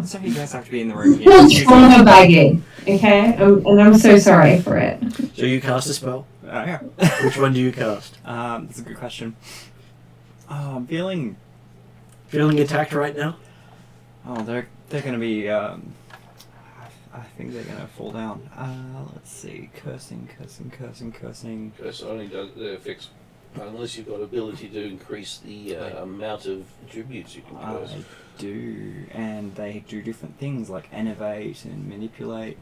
So you guys have to be in the room Full here. trauma bagging. Okay? And I'm so sorry for it. So you cast a spell. Yeah. Which one do you cast? That's a good question. I'm feeling... Feeling attacked right now? Oh, they're gonna be, I think they're gonna fall down. Let's see. Cursing. Curse only does the effects unless you've got ability to increase the amount of attributes you can curse. I do, and they do different things like innovate and manipulate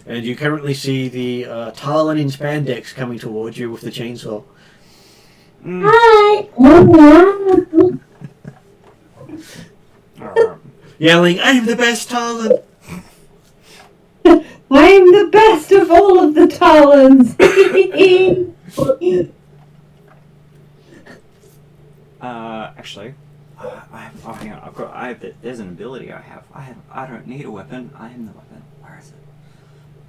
And you currently see the Tarlin in spandex coming towards you with the chainsaw. Hi! Yelling, I am the best Tarlin! I am the best of all of the Talons! Actually, hang on. There's an ability I have. I don't need a weapon. I am the weapon. Where is it?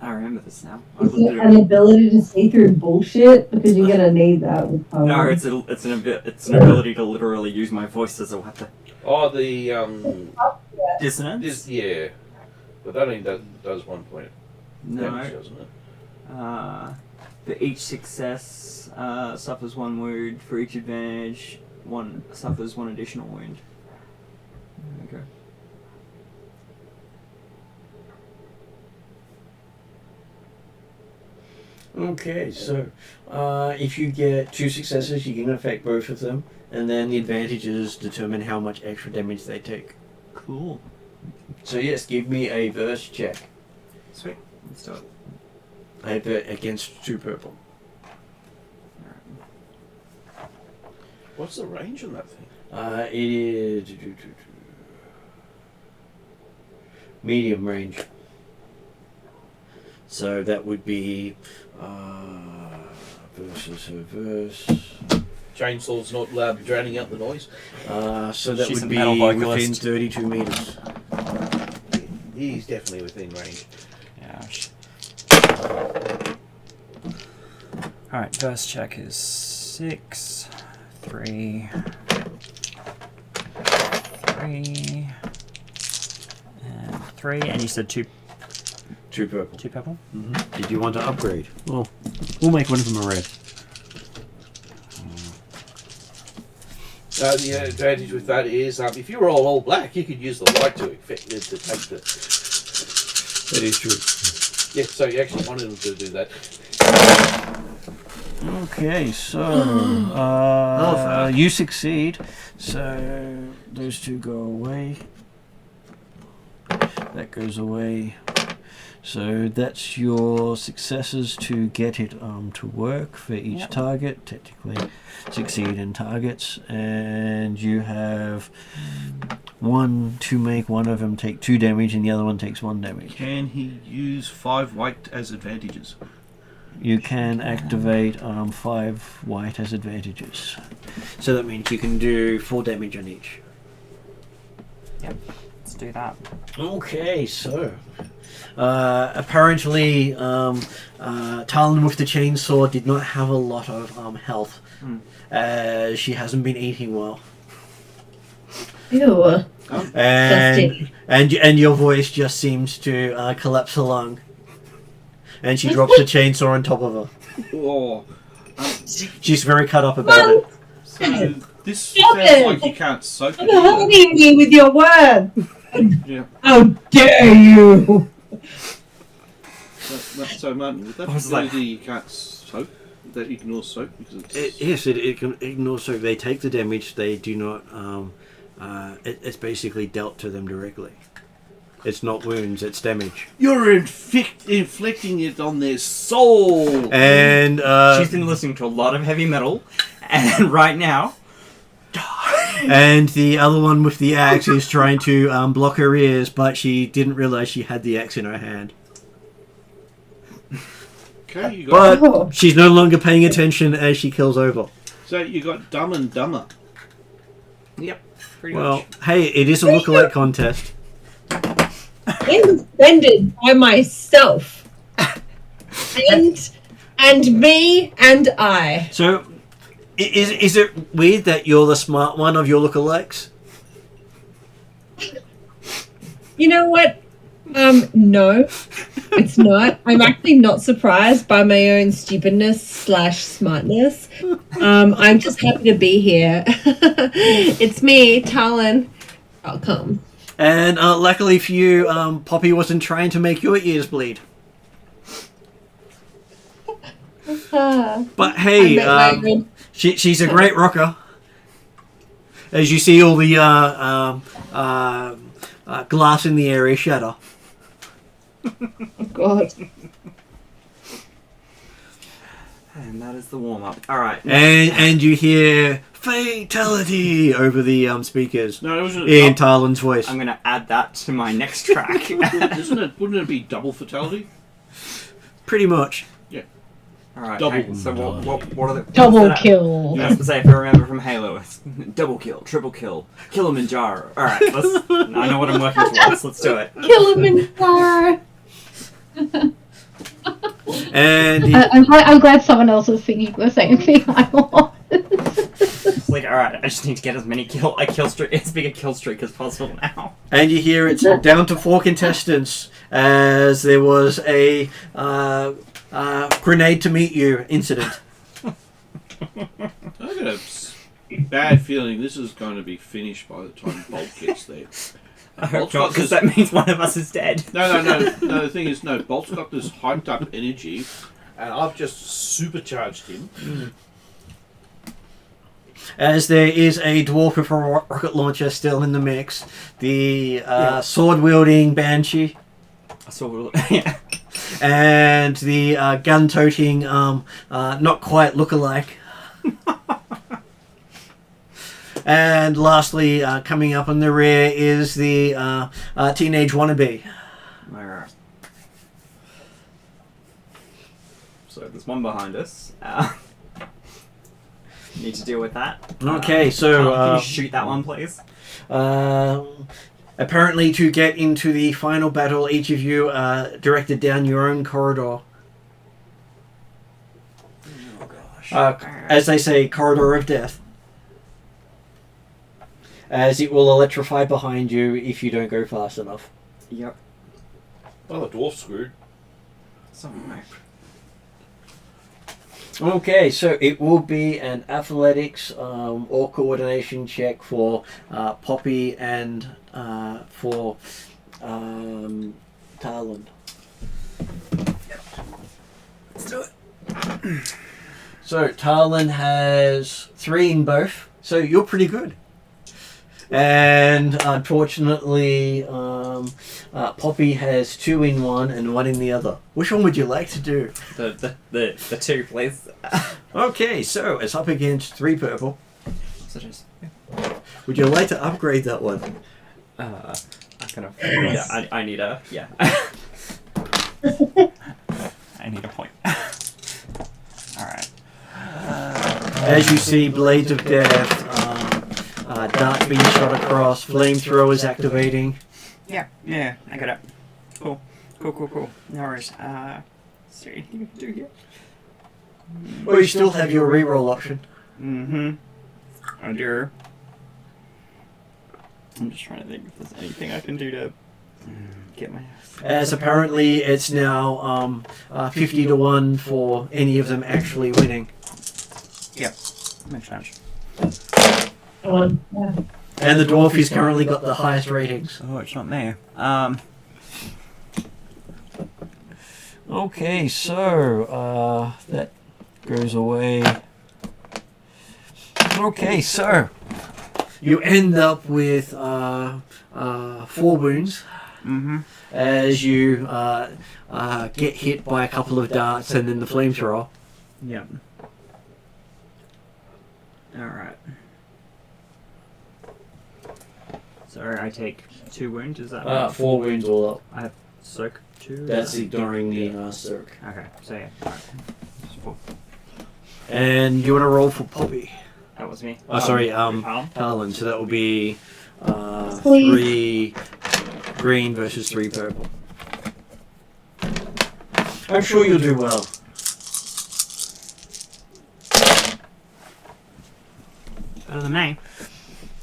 I remember this now. Is it an ability to see through bullshit? Because you're gonna need that with power. No, it's an ability to literally use my voice as a weapon. Oh, the Dissonance? yeah, but that only does 1 point damage, No. doesn't it? For each success, suffers 1 wound. For each advantage, suffers 1 additional wound. There we go. Okay, so if you get 2 successes, you can affect both of them, and then the advantages determine how much extra damage they take. Cool. So yes, give me a verse check. Sweet. Let's do it. Against 2 purple. What's the range on that thing? It is medium range. So that would be verse. Chainsaw's not allowed to be drowning out the noise. So that She's would a be metal within vocalist. 32 meters. He's definitely within range. Yeah. Alright, first check is 6, 3, 3, and 3, and you said 2 purple. 2 purple? Mm-hmm. Did you want to upgrade? Well, we'll make one of them a red. The advantage with that is if you roll all black, you could use the white to take the. That is true. Yeah, so you actually wanted them to do that. Okay, so you succeed. So those two go away. That goes away. So that's your successes to get it to work for each target. Technically, succeed in targets, and you have one to make one of them take 2 damage, and the other one takes 1 damage. Can he use 5 white as advantages? You can activate 5 white as advantages. So that means you can do 4 damage on each. Yep, let's do that. Okay, so apparently Talon with the chainsaw did not have a lot of health. She hasn't been eating well. Ew. And your voice just seems to collapse along. And she drops the chainsaw on top of her. Oh, She's very cut up about it. so this sounds like you can't soak it. You're hurting me with your words. Yeah. How dare you? So Martin, would that be like- you can't soak? That ignores soak because it's Yes, it can ignore soak. They take the damage. They do not. It's basically dealt to them directly. It's not wounds. It's damage. you're inflicting it on their soul. And She's been listening to a lot of heavy metal, and right now, and the other one with the axe is trying to block her ears, but she didn't realize she had the axe in her hand. Okay, you got. But she's no longer paying attention as she kills over. So you got Dumb and Dumber. yep, pretty Well, much. hey, it is a lookalike contest. I'm offended by myself. and me and I. So, is it weird that you're the smart one of your lookalikes? You know what? No, it's not. I'm actually not surprised by my own stupidness/smartness. I'm just happy to be here. It's me, Talon. Welcome. And luckily for you, Poppy wasn't trying to make your ears bleed. But hey, she's a great rocker. As you see all the glass in the area shatter. Oh God. And that is the warm up. All right. And you hear fatality over the speakers No, it was in Talon's voice. I'm gonna add that to my next track. Wouldn't it be double fatality? Pretty much. All right. Double. Okay, so what are the Double kill. I was to say, if I remember from Halo, it's double kill, triple kill, Kilimanjaro. All right, I know what I'm working towards. Let's do it. Kilimanjaro. And I'm glad someone else is thinking the same thing I was. It's like, all right, I just need to get as big a kill streak as possible now. And you hear it's down to 4 contestants as there was a grenade to meet you incident. I got a bad feeling this is going to be finished by the time Bolt gets there. I hope not, because that means one of us is dead. No. The thing is, Bolt's got this hyped up energy, and I've just supercharged him. As there is a dwarf with a rocket launcher still in the mix, the sword-wielding banshee, Yeah. and the gun-toting, not quite look-alike. And lastly, coming up on the rear is the teenage wannabe. So there's one behind us. Need to deal with that. Okay, so can you shoot that one, please? Apparently, to get into the final battle, each of you are directed down your own corridor. Oh gosh. As they say, corridor of death. As it will electrify behind you if you don't go fast enough. Yep. Well, the dwarf's screwed. Something. Okay, so it will be an athletics or coordination check for Poppy and for Tarlin. Let's do it. So Tarlin has 3 in both, so you're pretty good. And unfortunately, Poppy has 2 in one and 1 in the other. Which one would you like to do? The 2, please. Okay, so it's up against 3 purple. Such as. Would you like to upgrade that one? I kind of. Yeah, I need a. Yeah. I need a point. Alright. As you see, Blades of Death, darts being shot across, flamethrowers activating. Yeah, I got it. Cool. No worries. Is there anything you can do here? Well, you still have your reroll option. Mm-hmm. I do. I'm just trying to think if there's anything I can do to get my... As apparently it's now 50 to 1 for any of them actually winning. Yep. Makes sense. And the dwarf has currently got the highest ratings. Oh, it's not me. Okay, so that goes away. Okay, so you end up with 4 wounds. Mm-hmm. As you get hit by a couple of darts and then the flamethrower. Yep. Alright. So I take 2 wounds, is that 4 wounds all up. I have soak 2? That's ignoring the soak. Okay, so yeah. Alright. 4. And you want to roll for Poppy? That was me. Talon. So that will be 3 green versus 3 purple. I'm sure you'll do well. Better than me.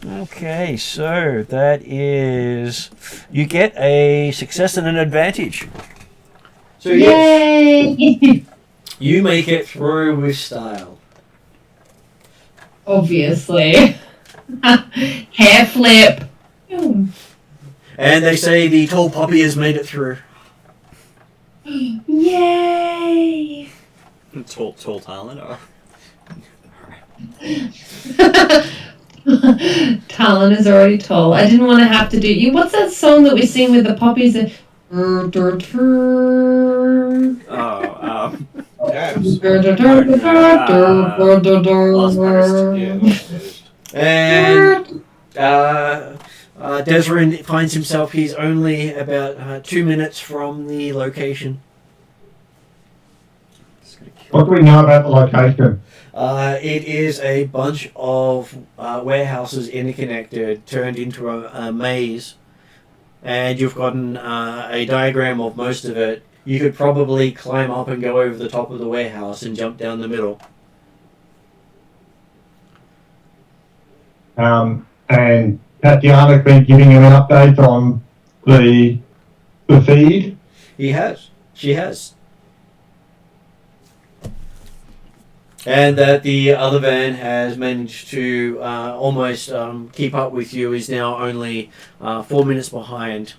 Okay, so that is... You get a success and an advantage. So Yay! you make it through with style. Obviously. Hair flip. And they say the tall Poppy has made it through. Yay! Tall talent, or... Talon is already tall. I didn't want to have to do you. What's that song that we sing with the poppies? And Desrin finds himself, he's only about 2 minutes from the location. What do we know about the location? It is a bunch of warehouses interconnected, turned into a maze. And you've gotten a diagram of most of it. You could probably climb up and go over the top of the warehouse and jump down the middle. And Tatiana's been giving him an update on the feed. She has. And that the other van has managed to almost keep up with you, is now only 4 minutes behind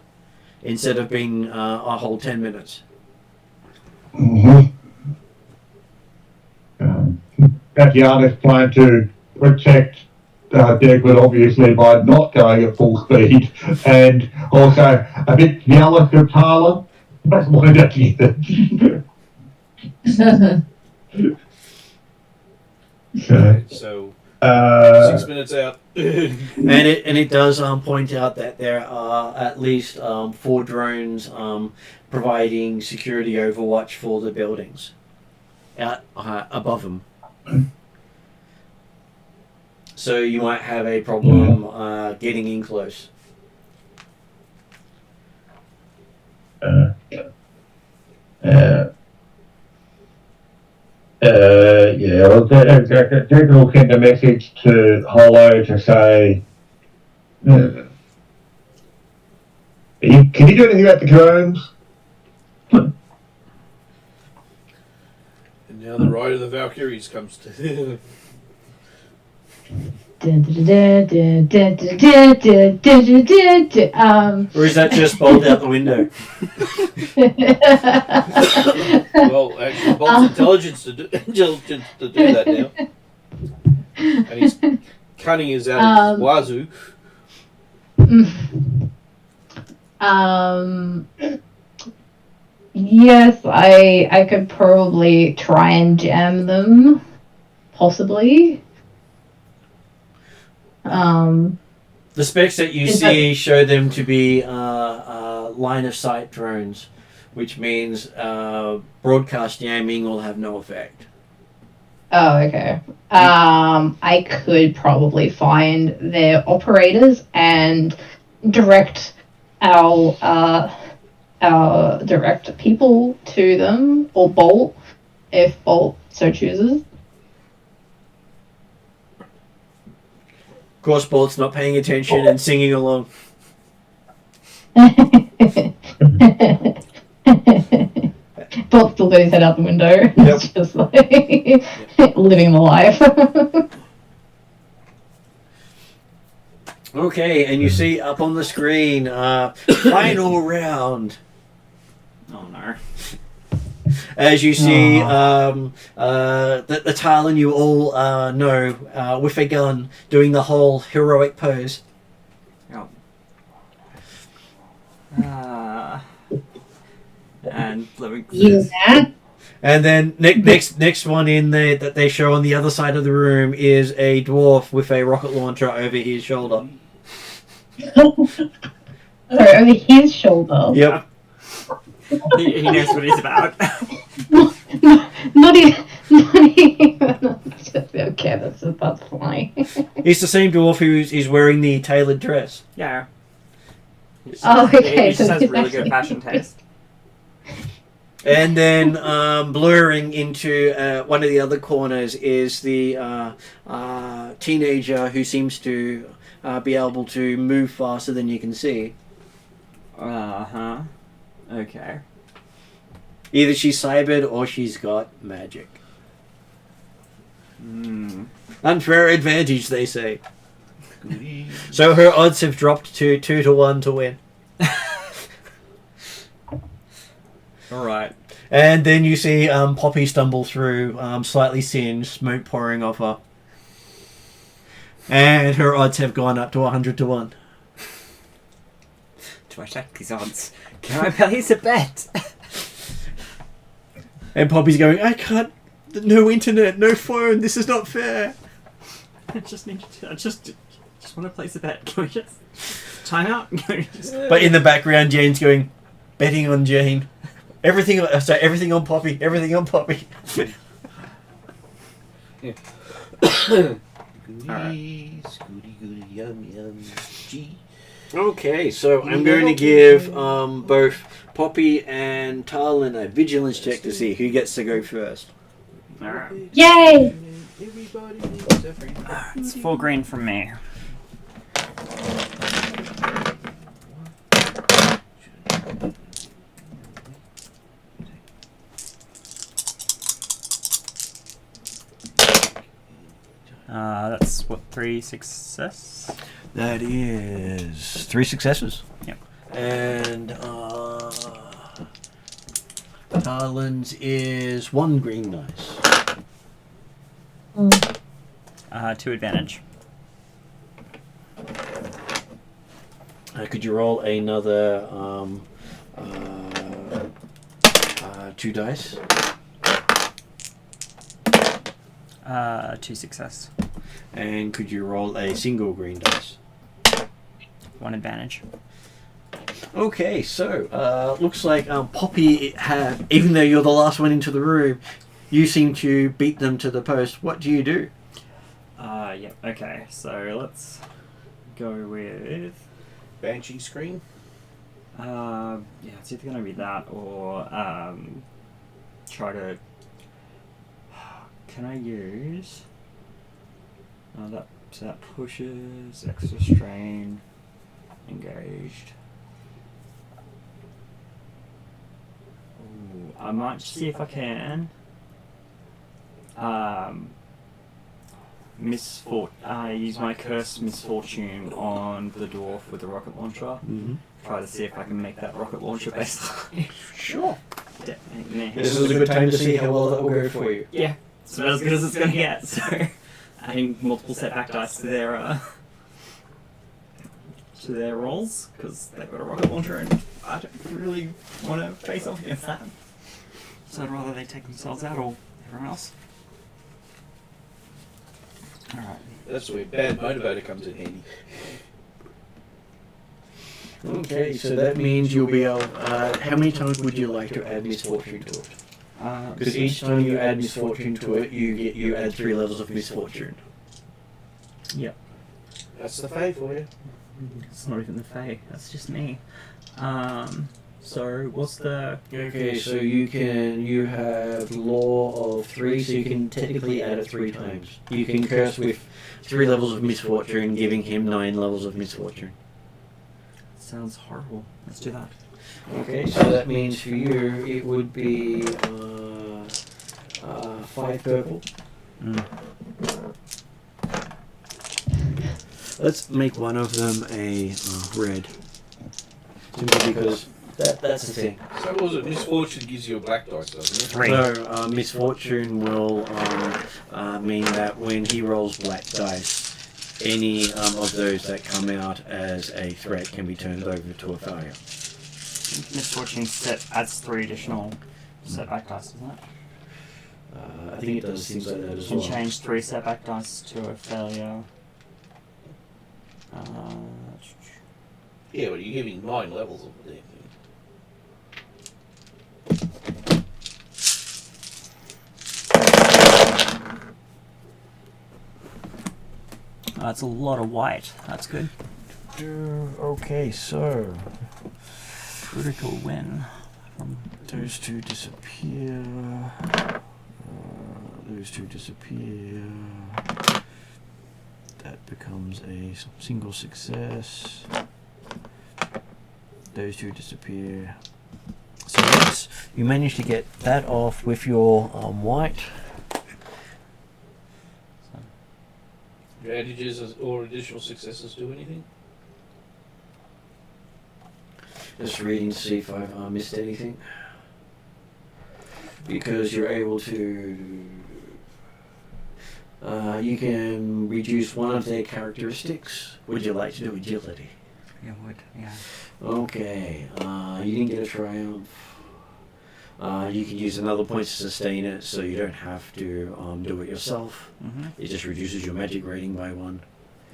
instead of being a whole 10 minutes. Mm-hmm. Tatiana's trying to protect Degwood, obviously, by not going at full speed, and also a bit jealous of Tala. That's what I think. Okay, so 6 minutes out. and it does point out that there are at least 4 drones providing security overwatch for the buildings. out above them. So you might have a problem getting in close. Yeah, I'll take a look in the message to Hollow to say, can you do anything about the drones? And now the ride of the Valkyries comes to. Or is that just bolt out the window? Well, actually, Bolt's intelligence to do that now. And he's cunning as out his wazoo. Yes, I could probably try and jam them, possibly. The specs that you see show them to be line of sight drones, which means broadcast jamming will have no effect. Oh, okay. I could probably find their operators and direct our direct people to them, or Bolt, if Bolt so chooses. Of course, Bolt's not paying attention and singing along. Bolt's still got his head out the window. Yep. It's just like living the life. Okay, and you see up on the screen, final round. Oh no. As you see, the Talon you all know, with a gun, doing the whole heroic pose. Oh. And living. Yeah. And then next one in there that they show on the other side of the room is a dwarf with a rocket launcher over his shoulder. Sorry, over his shoulder. Yep. He knows what he's about. Not even. Okay, that's funny. He's the same dwarf who's wearing the tailored dress. Yeah. Oh, okay. He just has really good fashion taste. And then blurring into one of the other corners is the teenager who seems to be able to move faster than you can see. Uh-huh. Okay. Either she's cybered or she's got magic. Unfair advantage, they say. So her odds have dropped to 2-1 to win. Alright. And then you see Poppy stumble through, slightly singed, smoke pouring off her. And her odds have gone up to 100-1. Do I check these odds? Can I place a bet? And Poppy's going, I can't, no internet, no phone, this is not fair. I just want to place a bet. Can we just time out? But in the background, Jane's going, betting on Jane. Everything on Poppy, everything on Poppy. Yeah. Okay, so I'm going to give both Poppy and Talon a vigilance check to see who gets to go first. Alright. Yay! It's 4 green from me. That's what, 3 success? That is 3 successes. Yep. And Talon's is 1 green dice. 2 advantage. Could you roll another 2 dice? 2 success. And could you roll a single green dice? 1 advantage. Okay, so looks like Poppy even though you're the last one into the room, You seem to beat them to the post. What do you do? Yep. Okay, so let's go with. Banshee scream. Yeah, it's either gonna be that or try to. Can I use? That pushes extra strain. Engaged. Ooh, I might see if I can. Use my cursed misfortune on the dwarf with the rocket launcher. Mm-hmm. Try to see if I can make that rocket launcher baseline. Sure. Definitely. This is a good time to see how well that will go for you. Yeah, it's about as good as it's gonna get. So, adding multiple setback dice to their rolls because they've got a rocket launcher, and I don't really want to face off against that. So I'd rather they take themselves out or everyone else. All right. That's where bad motivator comes in handy. Okay, so that means you'll be able. How many times would you like to add misfortune to it? Because each time you add misfortune to it, you add 3 levels of misfortune. Yep. That's the Fae for you. It's not even the Fae. That's just me. So what's the? Okay, so you have law of 3, so you can technically add it 3 times. You can curse with 3 levels of misfortune, giving him 9 levels of misfortune. Sounds horrible. Let's do that. Okay, so that means for you it would be 5 purple. Let's make one of them a red. Simply because that's the thing. So what was it? Misfortune gives you a black dice, doesn't it? 3. So misfortune will mean that when he rolls black dice, any of those that come out as a threat can be turned over to a failure. Misfortune adds 3 additional setback dice, doesn't it? I think it does things like that as You well. can change 3 setback dice to a failure. Yeah, but you're giving 9 levels of the damn thing. That's a lot of white. That's good. Okay, so Critical win. those 2 disappear. Those 2 disappear. That becomes a single success. Those 2 disappear. So yes, you managed to get that off with your white. Advantages or additional successes do anything? Just reading to see if I've missed anything. Because you're able to... you can reduce one of their characteristics. Would you like to do agility? Yeah, would. Yeah. Okay. You didn't get a triumph. You can use another point to sustain it, so you don't have to do it yourself. Mm-hmm. It just reduces your magic rating by 1.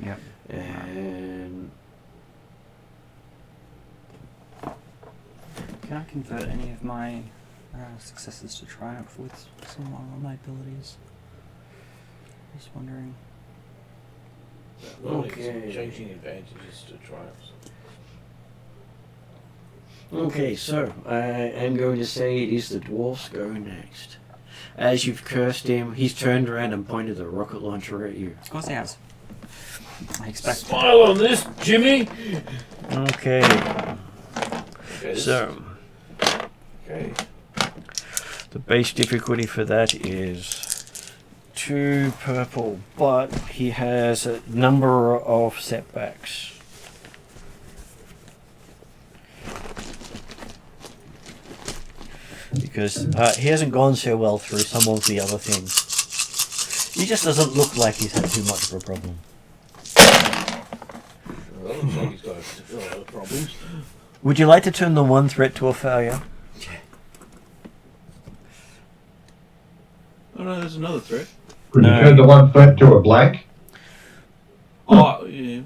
Yep. And Can I convert any of my successes to triumph with some of my abilities? Just wondering. Okay. Changing advantages to triumphs. okay, so I am going to say it is the dwarf's go next. As you've cursed him, he's turned around and pointed the rocket launcher at you. Of course he has. I expect. Smile on this, Jimmy! Okay. Okay, So okay. the base difficulty for that is 2 purple, but he has a number of setbacks. Because he hasn't gone so well through some of the other things. He just doesn't look like he's had too much of a problem. Well, looks like he's got a lot of problems. Would you like to turn the 1 threat to a failure? Oh no, there's another threat. Could No. you turn the 1 threat to a blank? Oh, yeah.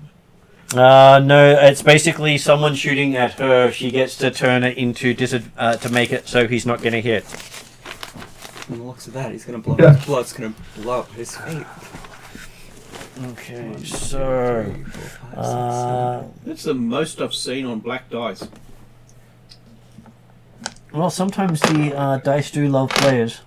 No, it's basically someone shooting at her. She gets to turn it into to make it so he's not going to hit. From the looks of that, he's gonna blow. His blood's gonna blow up his feet. Okay, so That's the most I've seen on black dice. well, sometimes the dice do love players.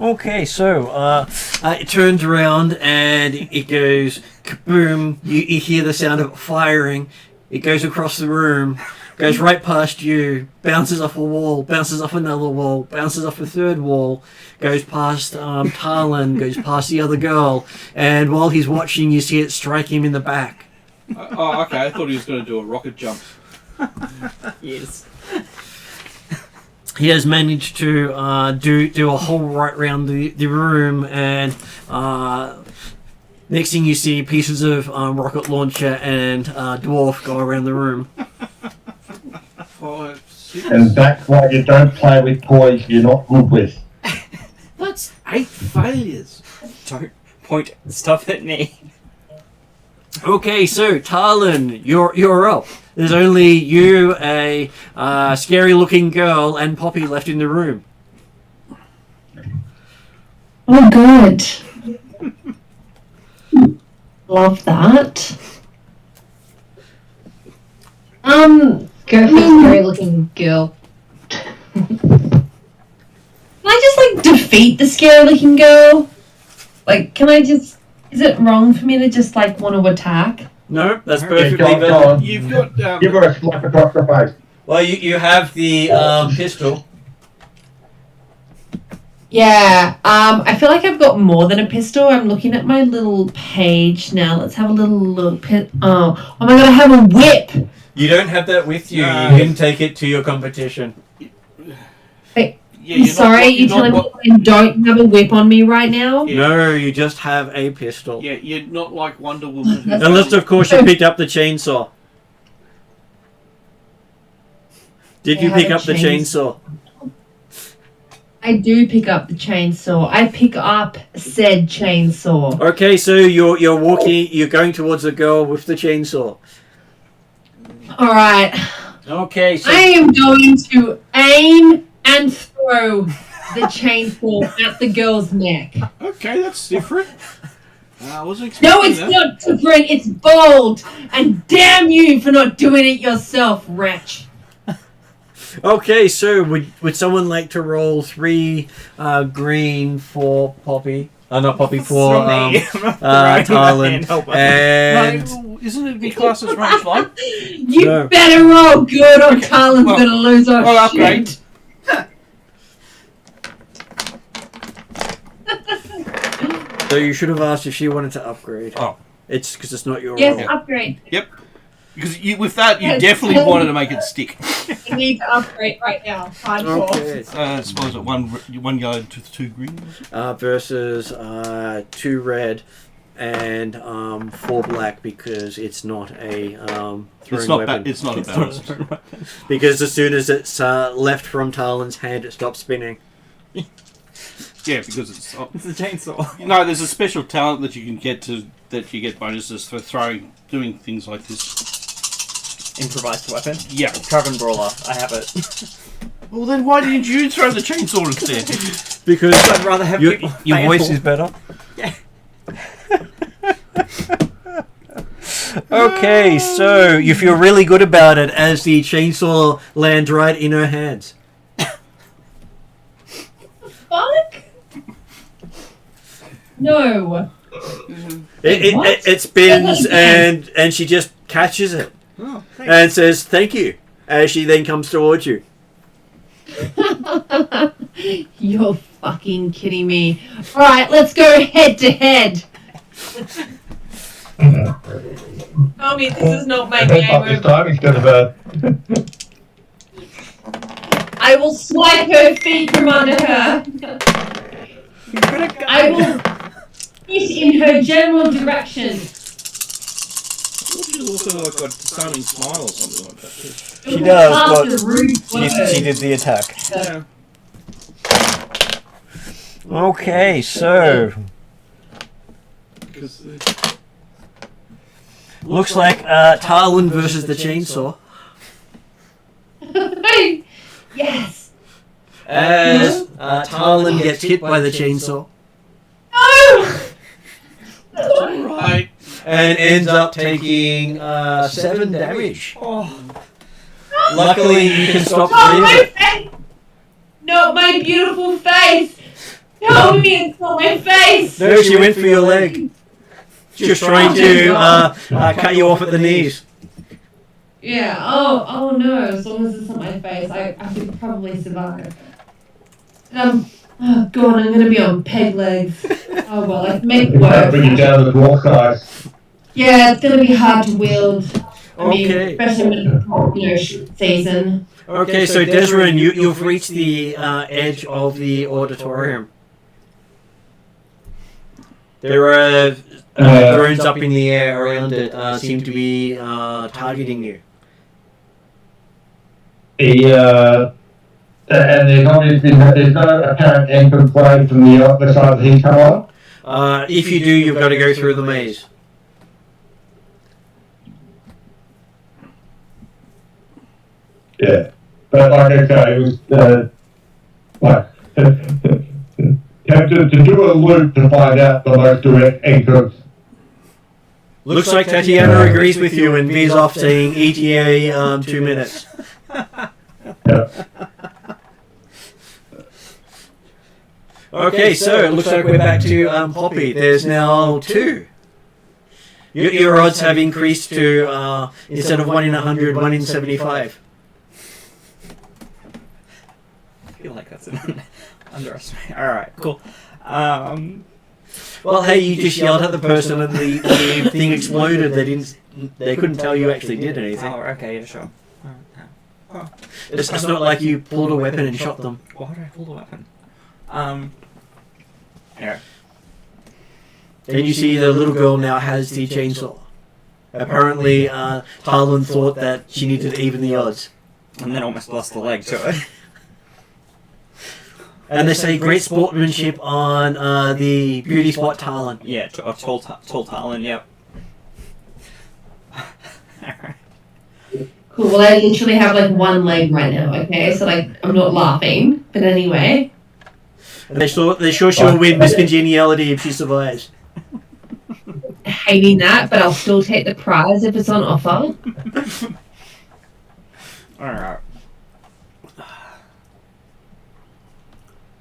Okay, so it turns around and it goes kaboom. You hear the sound of it firing. It goes across the room, goes right past you, bounces off a wall, bounces off another wall, bounces off a third wall, goes past Tarlin, goes past the other girl, and while he's watching, you see it strike him in the back. Oh, okay. I thought he was going to do a rocket jump. Yes. He has managed to do a whole right round the room, and next thing you see, pieces of rocket launcher and dwarf go around the room. 5, 6. And that's why you don't play with toys you're not good with. That's 8 failures. Don't point stuff at me. Okay, so Tarlin, you're up. There's only you, a scary-looking girl, and Poppy left in the room. Oh, good. Love that. Go for the scary looking girl. Can I just like defeat the scary looking girl? Like, can I just? Is it wrong for me to just like want to attack? No, that's Yeah, perfectly go valid. on. You've got. Give her a slap across the face. Well, you have the pistol. Yeah. I feel like I've got more than a pistol. I'm looking at my little page now. Let's have a little look. Oh my god! I have a whip. You don't have that with you. No. You didn't take it to your competition. Wait, Yeah, I'm sorry. You're telling me I don't have a whip on me right now? Yeah. No, you just have a pistol. Yeah, you're not like Wonder Woman. who- Unless, of course, you picked up the chainsaw. Did I you have pick a up the chainsaw? I do pick up the chainsaw. I pick up said chainsaw. Okay, so you're walking. You're going towards the girl with the chainsaw. All right. Okay, so I am going to aim and throw the chainsaw at the girl's neck. Okay, that's different. I wasn't No, expecting it's that. not different. It's bold. And damn you for not doing it yourself, wretch. okay, so would someone like to roll 3 green for Poppy? Not Poppy, for Tarlin. And No, isn't it be classed as range 1? You No. better roll good or Carlin's well- gonna lose our well, shit. upgrade. so you should have asked if she wanted to upgrade. Oh. It's because it's not your Yes, roll. upgrade. Because with that, you Yes. definitely wanted to make it stick. I need to upgrade right now. Hardcore. Okay. I suppose it one yellow to 2 green. Versus 2 red and 4 black because it's not a throwing It's not weapon. it's not a balance. Because as soon as it's left from Tarlin's hand, it stops spinning. Yeah, because it's It's a chainsaw. no. There's a special talent that you can get that you get bonuses for doing things like this. Improvised weapon. Yeah. Carbon brawler. I have it. Well, then why didn't you throw the chainsaw instead? Because I'd rather have your, people your fail. voice is better. Yeah. Okay, so you feel really good about it as the chainsaw lands right in her hands. Fuck? No. It spins and she just catches it Oh, thanks. and says thank you as she then comes towards you. You're fucking kidding me. Alright, let's go head to head. Tell me this is not my And then game fuck this over. time instead of a... I will swipe her feet from under her. I will spit in her general direction. She's also like got a stunning smile or something like that. She does, After but rude she words. did the attack. Yeah. Okay, so Because looks like Tarlin versus the chainsaw. Yes. As Tarlin gets hit by the chainsaw. Alright. And ends up taking 7 damage. Luckily, you can stop Oh, 3 of my it. face! Not my beautiful face! Help me, it's not my face! No, she went for your leg. She was trying to cut you off at the knees. Yeah, oh no, as long as it's not my face, I could probably survive. Oh god, I'm gonna be on peg legs. Oh well, I can make it You can't work. bring it down to the dwarf size. Yeah, it's gonna be hard to wield. I mean, Okay. especially when it's season. Okay, so Desrin, you've reached the edge of the auditorium. There are drones up in the air around it, seem to be targeting you. And there's obviously there's no apparent entrance way from the other side that he's come on. If you do, you've got to go through the maze. Yeah. But like I say, it was tempted to do a loop to find out the most direct entrance. Looks like Tatiana agrees with you and veers off saying ETA 2 minutes. Yeah. Okay, so it looks like we're back to Poppy. There's now 2. Your odds have increased to, instead of 1 in 100, 1 in 75. I feel like that's an underestimate. Alright, cool. Well, hey, you just yelled at the person and the thing exploded. They couldn't tell you actually did anything. Oh, okay, yeah, sure. It's not like you pulled a weapon and shot them. Why did I pull the weapon? Yeah. Then you see the little girl now has the chainsaw. Apparently, Tarlin thought that she needed to even the odds. And then almost lost the leg to it. And they say great sportsmanship on the beauty spot Tarlin. Yeah, tall Talon, yep. Alright. Cool, well I literally have like one leg right now, okay? So like, I'm not laughing, but anyway. And they're sure she'll win Miss Congeniality if she survives. Hating that, but I'll still take the prize if it's on offer. Alright.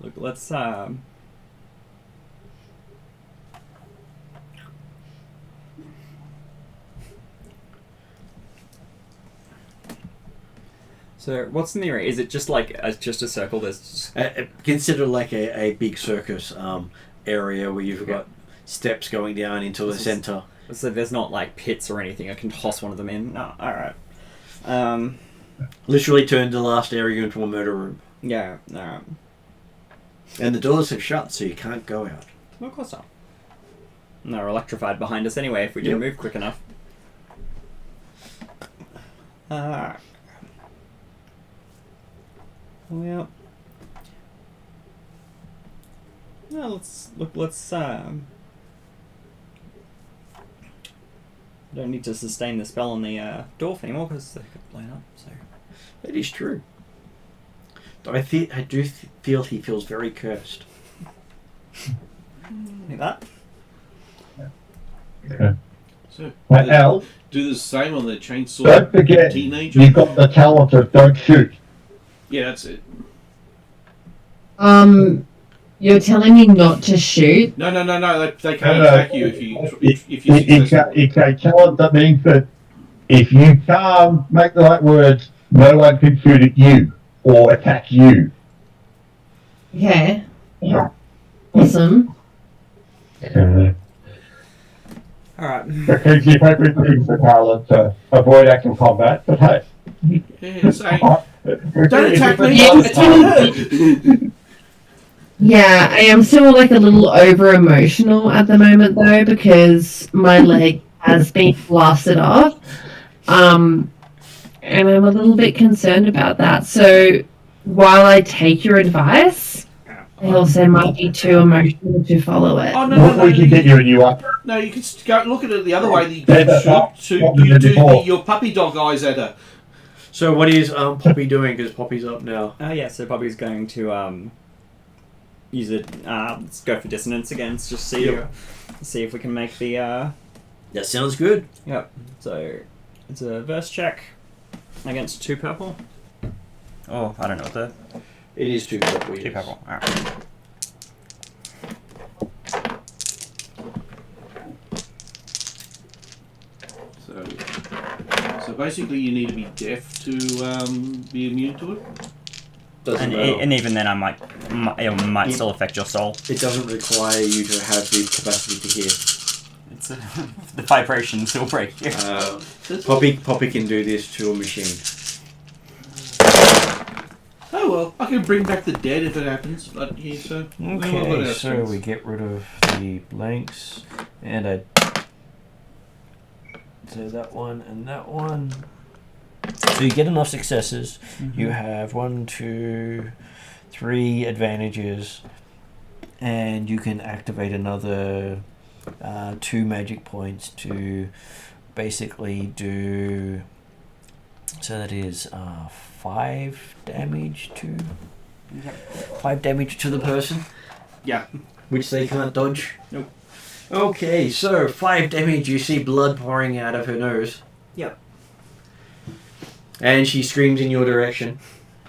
Look, let's So, what's in the area? Is it just like just a circle? There's Consider like a big circus area where you've got steps going down into the center. So there's not like pits or anything. I can toss one of them in. No, all right. Literally turned the last area into a murder room. Yeah. All right. And the doors have shut, so you can't go out. No, of course not. And they're electrified behind us anyway if we didn't move quick enough. Alright. Well. No, let's don't need to sustain the spell on the dwarf anymore because they could blow up, so. That is true. I do feel he feels very cursed. Like that? Okay. So, Al, do the same on the chainsaw don't forget, teenager. you've got the talent of don't shoot. Yeah, that's it. You're telling me not to shoot? No. They can't attack you if you It's a talent that means that if you can't make the right words, no one can shoot at you or attack you. Okay. Awesome. Alright. Because you hope it brings the talent to avoid actual combat, but hey. Yeah, don't attack me! Yeah. Attack her! Yeah, I am still like a little over emotional at the moment though because my leg has been blasted off. And I'm a little bit concerned about that. So while I take your advice, I also might be too emotional to follow it. Oh, no. We can get you a new one. No, you can go look at it the other way. You What do your puppy dog eyes at her. So what is Poppy doing? Because Poppy's up now. Oh yeah, so Poppy's going to use it. Let's go for dissonance again. Let's just see if we can make the. That sounds good. Yep. So it's a verse check against 2 purple. Oh, I don't know what the. It is 2 purple. 2 purple. All right. So basically, you need to be deaf to be immune to it. And even then, it might still affect your soul. It doesn't require you to have the capacity to hear. It's the vibration still break you. Poppy can do this to a machine. Oh well, I can bring back the dead if it happens. But yeah, so Okay, so we get rid of the blanks, and so that one and that one. So you get enough successes. Mm-hmm. You have 1, 2, 3 advantages, and you can activate another 2 magic points to basically do. So that is 5 damage to. Yep. 5 damage to the person. Yeah. Which they can't dodge. Nope. Okay, so 5 damage. You see blood pouring out of her nose. Yep. And she screams in your direction.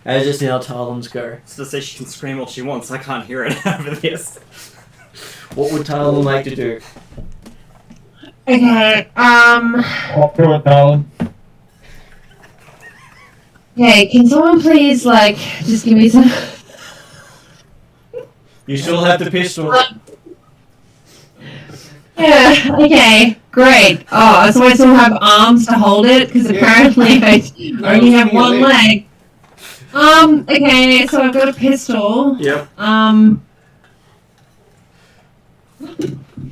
As it's now Talon's go. So to say she can scream all she wants, I can't hear it over this. What would Talon like to do? Okay, Up to it, Talon. okay, can someone please, just give me some... You still have the pistol. Yeah, okay, great. Oh, so I still have arms to hold it, because apparently I only have one leg. Okay, so I've got a pistol. Yep.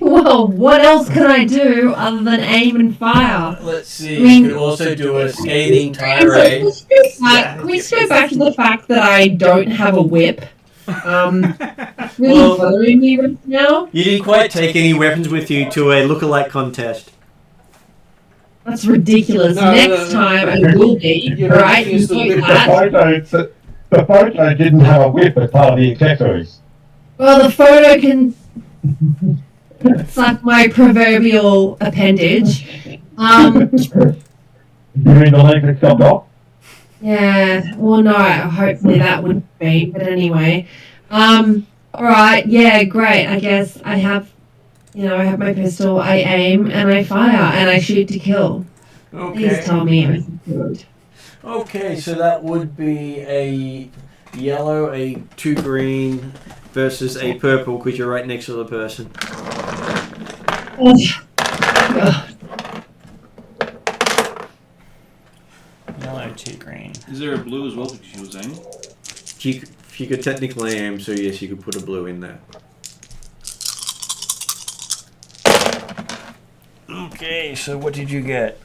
Well, what else can I do other than aim and fire? Let's see, you could also do a scathing tirade. Can we just go back to the fact that I don't have a whip? Really bothering me right now? You didn't quite take any weapons with you to a look-alike contest. That's ridiculous. No, Next time I will be, right? You know that. The photo didn't have a whip as part of the accessories. Well, the photo can suck my proverbial appendage. You mean the leg that chopped off? Yeah, well, no, hopefully that wouldn't be, but anyway. Alright, yeah, great. I guess I have, I have my pistol, I aim, and I fire, and I shoot to kill. Okay. Please tell me everything's good. Okay, so that would be a yellow, a 2 green versus a purple, because you're right next to the person. Yellow, 2 green. Is there a blue as well because she was aiming? She could technically aim, so yes, you could put a blue in there. Okay, so what did you get?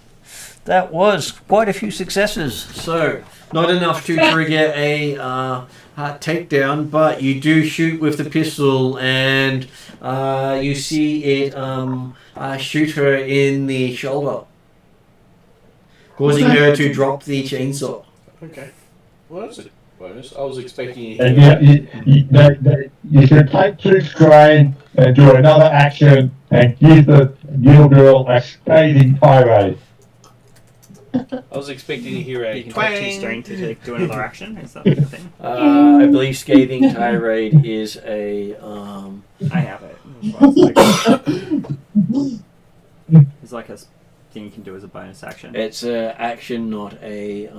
That was quite a few successes. So, not enough to trigger a takedown, but you do shoot with the pistol, and you see it shoot her in the shoulder, causing her to drop the chainsaw. Okay. Well, that's a bonus. I was expecting... And you should take 2 strain and do another action and give the little girl a scathing tirade. I was expecting to hear a You can twang. take 2 strain to do another action. Is that the thing? I believe scathing tirade is a... I have it. It's like a thing you can do as a bonus action. It's an action, not a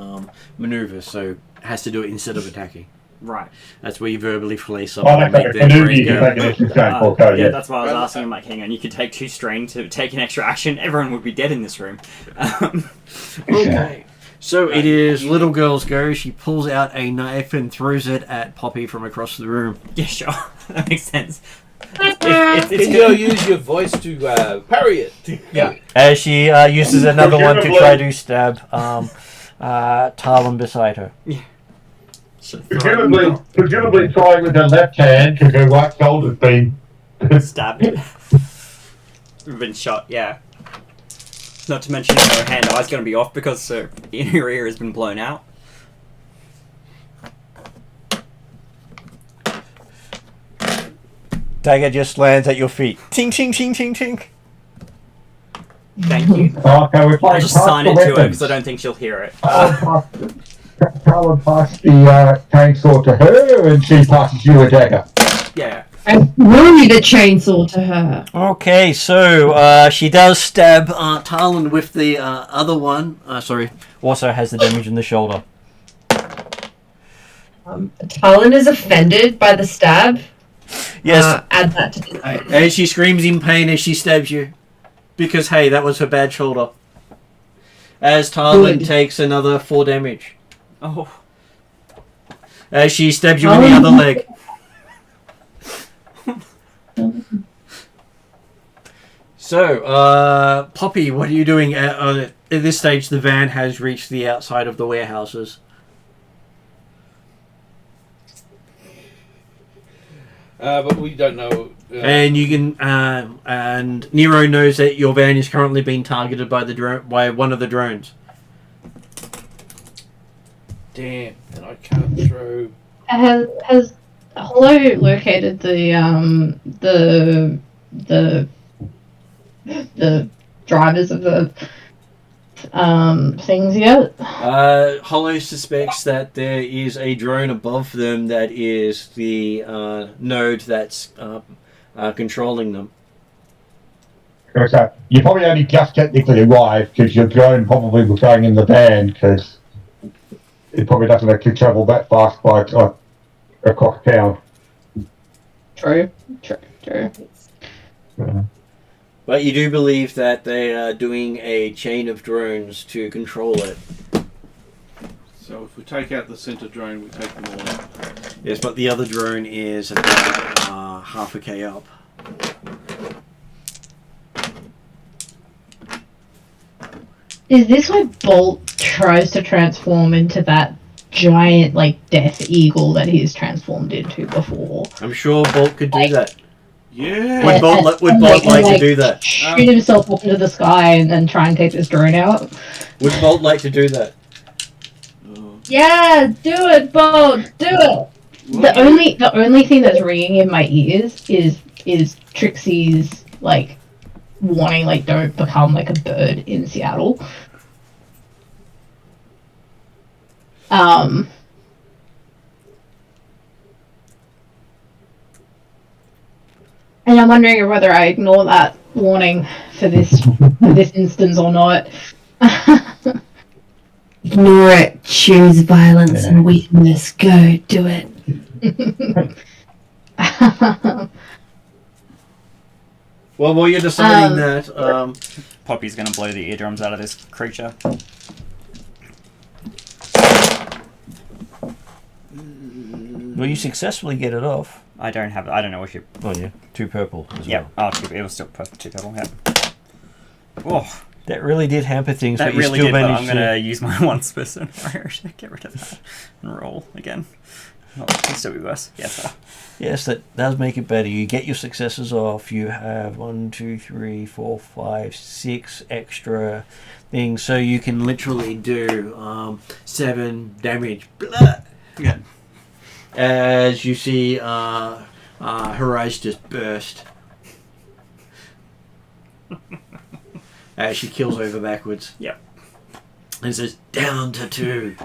maneuver, so it has to do it instead of attacking. Right. That's where you verbally flay Oh, someone and that's make like a their canoe, brain you can go. take an extra strain for code, Yeah, yeah. that's why I was asking. I'm like, hang on, you could take 2 strain to take an extra action. Everyone would be dead in this room. Okay. So it is little girl's go. She pulls out a knife and throws it at Poppy from across the room. Yeah, sure. That makes sense. Can you use your voice to parry it? Yeah. As she uses another one to try to stab Talon beside her. Yeah. Presumably trying with her left hand because her right shoulder's been Stabbed. Been shot, yeah. Not to mention her hand eye's going to be off because her inner ear has been blown out. Dagger just lands at your feet. Ting, ting, ting, ting, ting. Thank you. Okay, we're playing I'll just past sign the it to her weapons. because I don't think she'll hear it. Talon passes the chainsaw to her, and she passes you a dagger. Yeah. I threw the chainsaw to her. Okay, so she does stab Talon with the other one. Sorry, also has the damage in the shoulder. Talon is offended by the stab. Yes. Add that to the note. And she screams in pain as she stabs you. Because, hey, that was her bad shoulder. As Talon takes another 4 damage. Oh. As she stabs you in the other leg. So, Poppy, what are you doing? At this stage, the van has reached the outside of the warehouses. But we don't know. And you can, and Nero knows that your van is currently being targeted by by one of the drones. Damn, and I can't throw. Has Hollow located the drivers of the things yet? Hollow suspects that there is a drone above them that is the node that's controlling them. So you probably only just technically arrived because your drone probably was going in the van because it probably doesn't actually travel that fast by across town. True. But you do believe that they are doing a chain of drones to control it. So if we take out the center drone, we take them all out. Yes, but the other drone is about half a K up. Is this where Bolt tries to transform into that giant, like, death eagle that he's transformed into before? I'm sure Bolt could do that. Yeah. Would Bolt like to do that? Shoot himself up into the sky and then try and take this drone out? Would Bolt like to do that? Yeah, do it, Bolt, do it. The only thing that's ringing in my ears is Trixie's, like, warning, like, don't become like a bird in Seattle. And I'm wondering whether I ignore that warning for this instance or not. Ignore it, choose violence and weakness, go, do it. Well, while you're deciding that, Poppy's gonna blow the eardrums out of this creature. well, you successfully get it off. I don't know what you. Oh yeah, 2 purple as Yep. well. Oh, it was still 2 purple. Yep. Oh, That really did hamper things, that but you really still did. But managed I'm gonna use my once person. Get rid of that and roll again. Oh, it can still be worse. Yes. Yes, that does make it better. You get your successes off. You have 1, 2, 3, 4, 5, 6 extra things, so you can literally do 7 damage. Blah! Yeah. As you see, her eyes just burst as she kills over backwards. Yep. And says, "Down to 2."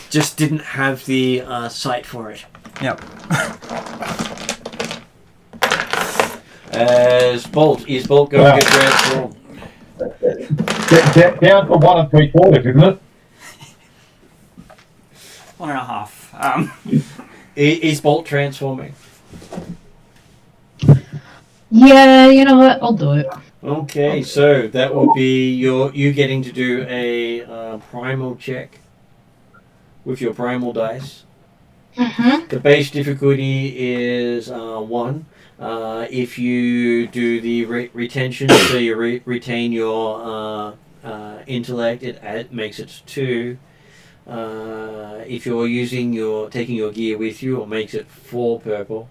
Just didn't have the sight for it. Yep. As Bolt is Bolt going to transform? Down to 1 3/4, isn't it? 1.5. Is Bolt transforming? Yeah, you know what? I'll do it. Okay, so that will be you getting to do a primal check with your primal dice. Mm-hmm. The base difficulty is 1. If you do the retention, so you retain your intellect, it makes it 2. If you're taking your gear with you, it makes it 4 purple.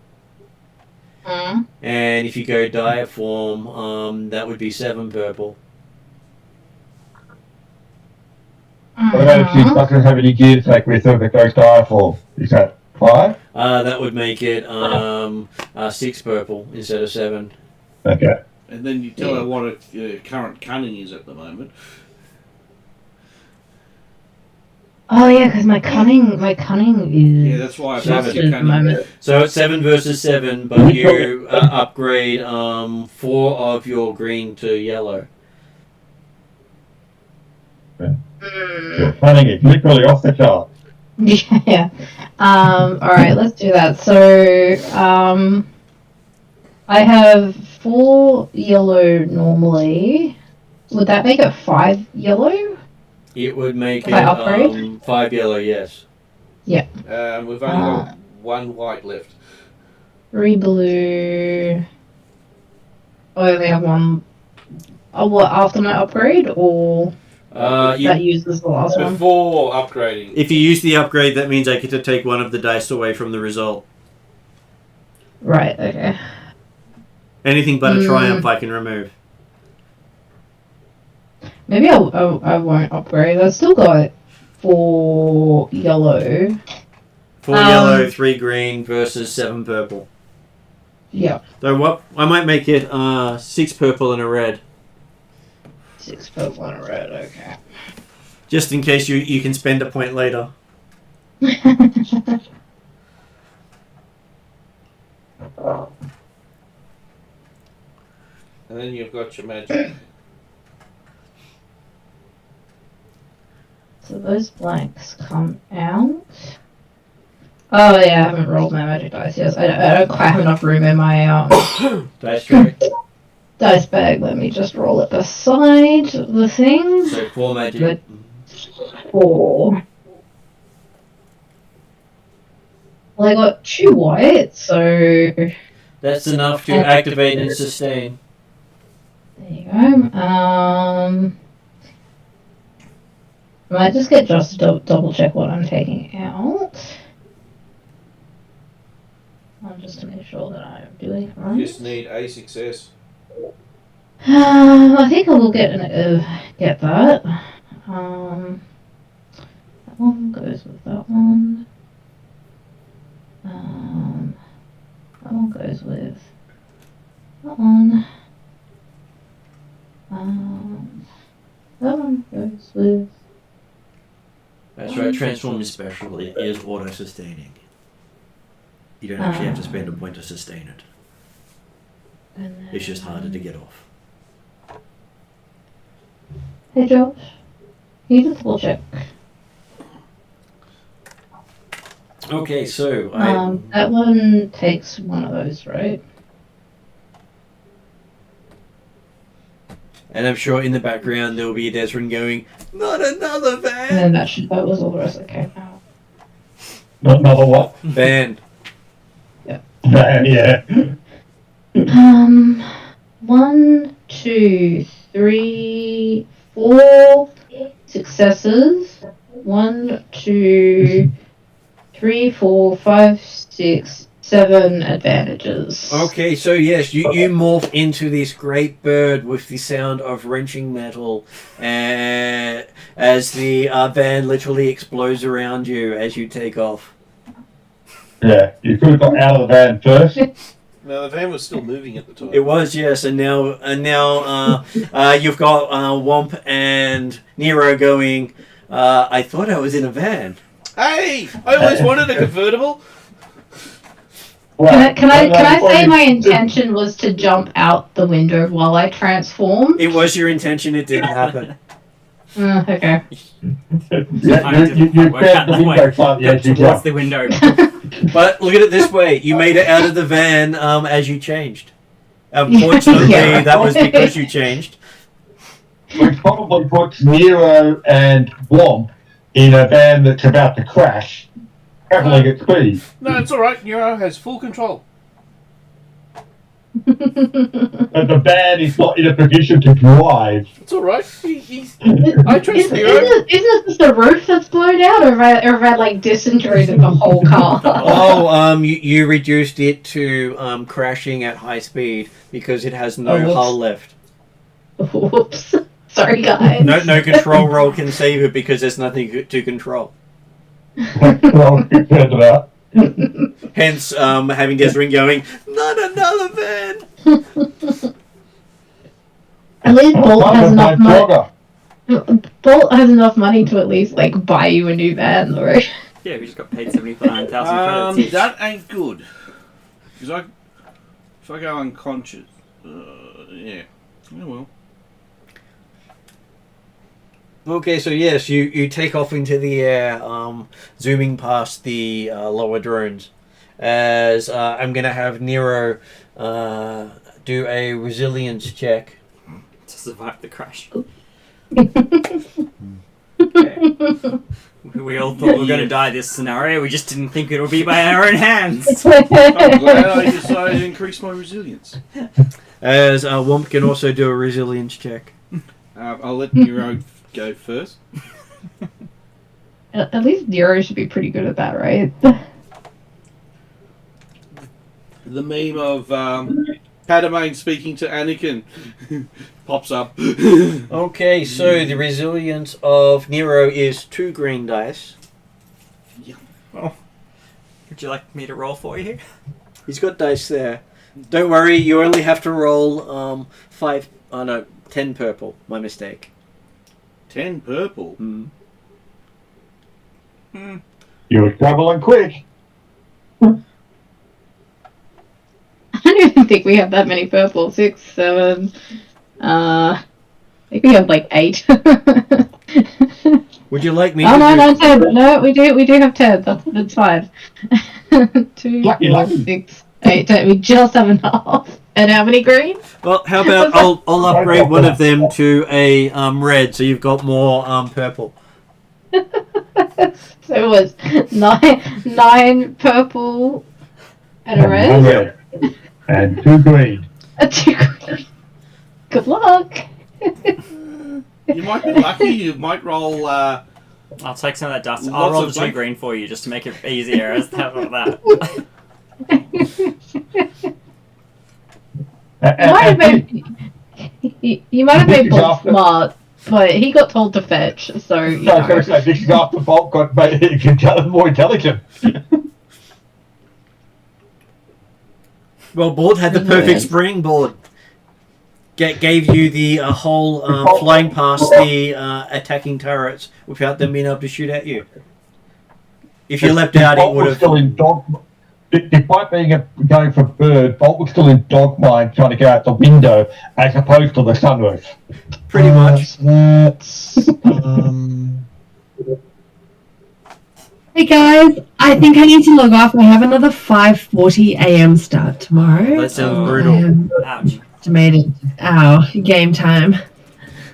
Mm-hmm. And if you go diet form, that would be 7 purple. What about if she doesn't have any gear to take with her that goes diaphragm? Is that 5? That would make it 6 purple instead of 7. Okay. And then you tell her what her current cunning is at the moment. Oh yeah, because my cunning is. Yeah, that's why I Seven. passed your cunning. So it's 7 versus 7, but you upgrade 4 of your green to yellow. Your cunning is literally off the chart. Yeah. Alright, let's do that. So, I have 4 yellow normally. Would that make it 5 yellow? It would make If I upgrade? 5 yellow, yes. Yeah. We've only got 1 white left. 3 blue. I only have 1. Oh, what, after my upgrade? Or that uses the last one? Before upgrading. If you use the upgrade, that means I get to take 1 of the dice away from the result. Right, okay. Anything but a triumph I can remove. Maybe I won't upgrade. I've still got 4 yellow. 4 yellow, 3 green versus 7 purple. Yeah. So what? I might make it 6 purple and a red. 6 purple and a red, okay. Just in case you can spend a point later. And then you've got your magic. So those blanks come out. Oh yeah, I haven't rolled my magic dice yet. I don't quite have enough room in my Dice tray. dice bag. Let me just roll it beside the thing. So 4 magic. Good. 4. Well, I got 2 white, so That's enough to activate and sustain. there you go. I might just get Josh to double check what I'm taking out. Just to make sure that I'm doing it right. You just need a success. I think I will get that. That one goes with that one. That one goes with that one. That one goes with. That's right, transform is special. It is auto-sustaining. You don't actually have to spend a point to sustain it. It's just harder to get off. Hey Josh, can you just double check? Okay, so that one takes one of those, right? And I'm sure in the background there will be Desrin going, "Not another van!" And then that was all the rest that came out. Not another what? Van. Yeah. Van, yeah. 1, 2, 3, 4 successes. 1, 2, 3, 4, 5, 6, 7 advantages. Okay, so yes, you morph into this great bird with the sound of wrenching metal as the van literally explodes around you as you take off. Yeah, you could have got out of the van first. No, the van was still moving at the time. It was, yes, and now you've got Womp and Nero going, I thought I was in a van. Hey! I always wanted a convertible! Well, Can I say my intention was to jump out the window while I transformed? It was your intention, it didn't happen. Okay. You said the window slightly as you Towards jumped. the window. But look at it this way, you made it out of the van as you changed. Unfortunately, Yeah. that was because you changed. Which probably puts Nero and Womp in a van that's about to crash, travelling at speed. No, it's alright. Nero has full control. But the van is not in a position to drive. It's alright. I trust Nero. Isn't it just the roof that's blown out, or have I like disintegrated the whole car? Oh, you reduced it to crashing at high speed because it has no whoops. hull left. Whoops. Sorry, guys. No control roll can save it because there's nothing to control. Well, you turned it out. Hence, having Desrin going, not another van. At least Bolt has enough money. Blogger. Bolt has enough money to at least like buy you a new van, though. Yeah, we just got paid 79,000 credits. That ain't good. Because if I go unconscious, yeah. Oh well. Okay, so yes, you take off into the air, zooming past the lower drones. As I'm going to have Nero do a resilience check. To survive the crash. We all thought we were going to die this scenario, we just didn't think it would be by our own hands. I'm glad I decided to increase my resilience. As Womp can also do a resilience check. I'll let Nero go first. At least Nero should be pretty good at that, right? The meme of Padme speaking to Anakin pops up. Okay, so the resilience of Nero is 2 green dice. Yeah. Oh. Would you like me to roll for you? He's got dice there. Don't worry, you only have to roll 10 purple. My mistake. 10 purple? You're traveling quick. I don't even think we have that many purple. 6, 7. I think we have like 8. Would you like me Oh to no, do... 10. No, we do have 10. That's fine. 2, Lucky, 4, lucky. 6, 8, 10. We just have enough. And how many green? Well, how about I'll upgrade one of them to a red, so you've got more purple. So it was 9 purple and a red. Red. And 2 green. A 2 green. Good luck. You might be lucky, you might roll... I'll take some of that dust. I'll Lots roll of the 2 blank- green for you just to make it easier. How about that? You might have made This is Bolt after- smart, but he got told to fetch, so you No, I was going know. to say, this is after Bolt got more intelligent. Well, Board had the perfect springboard. Gave you the whole flying past the attacking turrets without them being able to shoot at you. If you leapt out, it Bolt would was have... still in dog. Despite going for bird, Bolt was still in dog mind trying to get out the window as opposed to the sunroof. Pretty much. So that's Hey guys, I think I need to log off. I have another 5:40 a.m. start tomorrow. That sounds I brutal. am Ouch. estimated. Game time.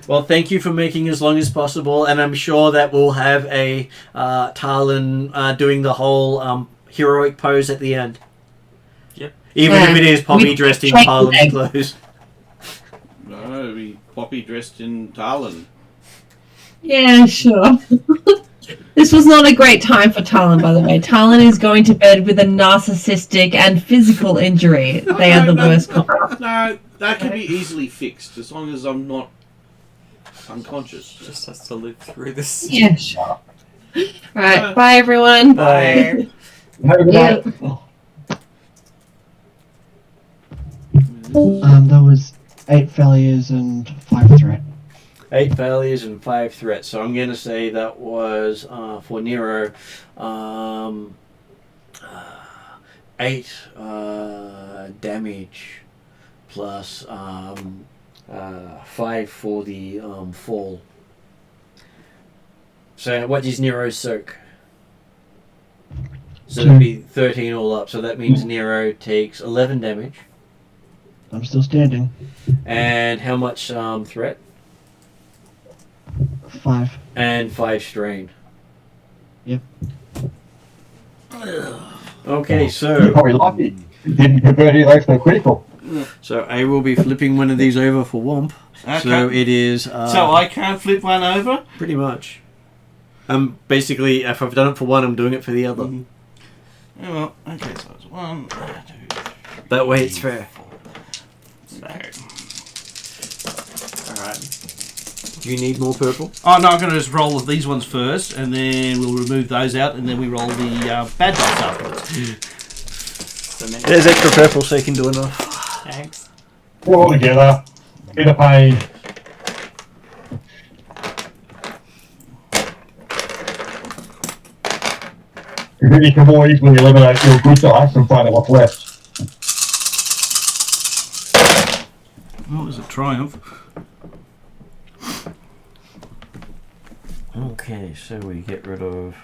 Well, thank you for making as long as possible, and I'm sure that we'll have a Talon doing the whole heroic pose at the end. Yep. Even if it is Poppy we dressed in train Talon's leg. clothes. No, we Poppy dressed in Talon. Yeah, sure. This was not a great time for Talon, by the way. Talon is going to bed with a narcissistic and physical injury. They are the worst. No, that can be easily fixed as long as I'm not unconscious. Just has to live through this. Yeah, sure. Right, bye everyone. Bye. Have a good night. There was 8 failures and 5 threat. 8 failures and 5 threats. So I'm going to say that was, for Nero, 8 damage plus 5 for the fall. So what is Nero's soak? So it'll be 13 all up. So that means Nero takes 11 damage. I'm still standing. And how much threat? 5. And 5 strain. Yep. Okay, You're so probably lucky. You didn't convert any of those to critical. I will be flipping one of these over for Womp. Okay. So it is. So I can't flip one over? Pretty much. Basically, if I've done it for one, I'm doing it for the other. Oh, well, okay, so it's 1, 2, 3, That way it's fair. 4. Okay. Alright. Do you need more purple? Oh, no, I'm going to just roll these ones first, and then we'll remove those out, and then we roll the bad dice afterwards. so many. There's extra purple so you can do enough. Thanks. We're all together. Bit of pain. Then you can more easily eliminate your good dice and find out what's left. Oh, there's a triumph. Okay, so we get rid of...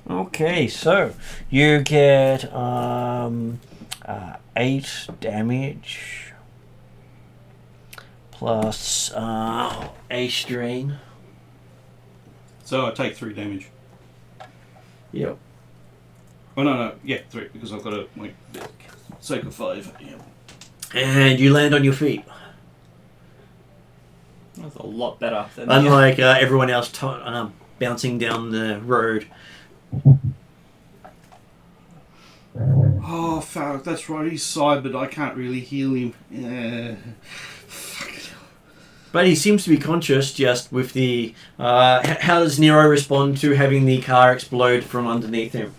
Okay, so you get 8 damage plus a strain. So I take 3 damage. Yep. Oh no, yeah, 3 because I've got a sake of 5. Yeah. And you land on your feet. That's a lot better than Unlike everyone else bouncing down the road. Oh, fuck, that's right, he's cybered. I can't really heal him. But he seems to be conscious just with the... how does Nero respond to having the car explode from underneath him?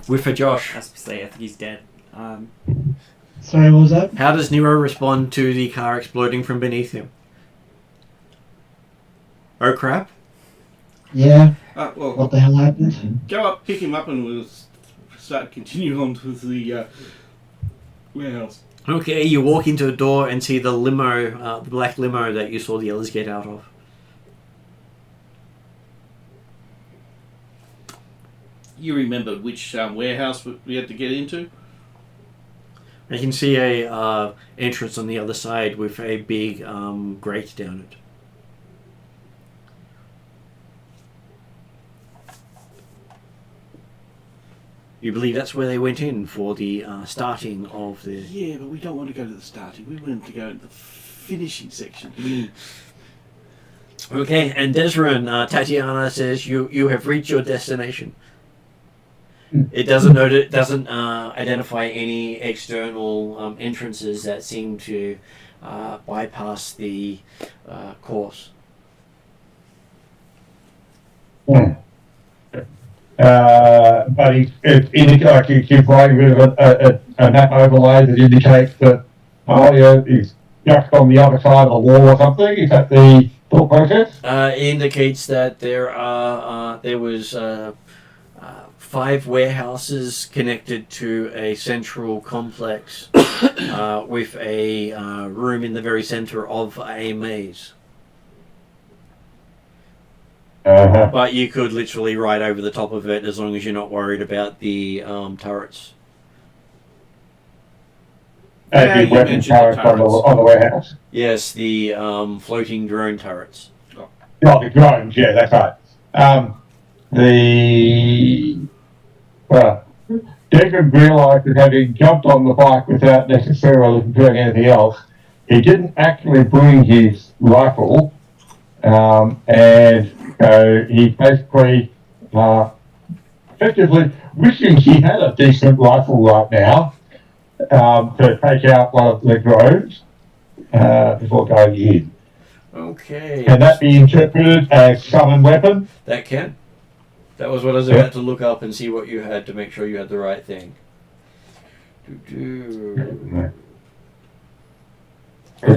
With for Josh. I think he's dead. Sorry, what was that? How does Nero respond to the car exploding from beneath him? Oh crap. Yeah. Well, What the hell happened? go up, pick him up, and we'll start continuing on to the warehouse. Okay, you walk into a door and see the limo, the black limo that you saw the others get out of. You remember which warehouse we had to get into? You can see a entrance on the other side with a big grate down it. You believe that's where they went in for the starting of the... Yeah, but we don't want to go to the starting. We want to go to the finishing section. Okay, and Desron, Tatiana says you have reached your destination. It doesn't identify any external entrances that seem to bypass the course. But it indicates like you're writing with a map overlay that indicates that he's just on the other side of the wall or something. Is that the thought process? It indicates that there was 5 warehouses connected to a central complex with a room in the very center of a maze. But you could literally ride over the top of it as long as you're not worried about the turrets. And the weapon turrets on the warehouse? Yes, the floating drone turrets. Oh, the drones, yeah, that's right. Deckard realised that having jumped on the bike without necessarily doing anything else, he didn't actually bring his rifle, and he basically effectively wishing he had a decent rifle right now to take out one of the drones before going in. Okay. Can that be interpreted as summon weapon? That can. That was what I was about to look up and see what you had to make sure you had the right thing.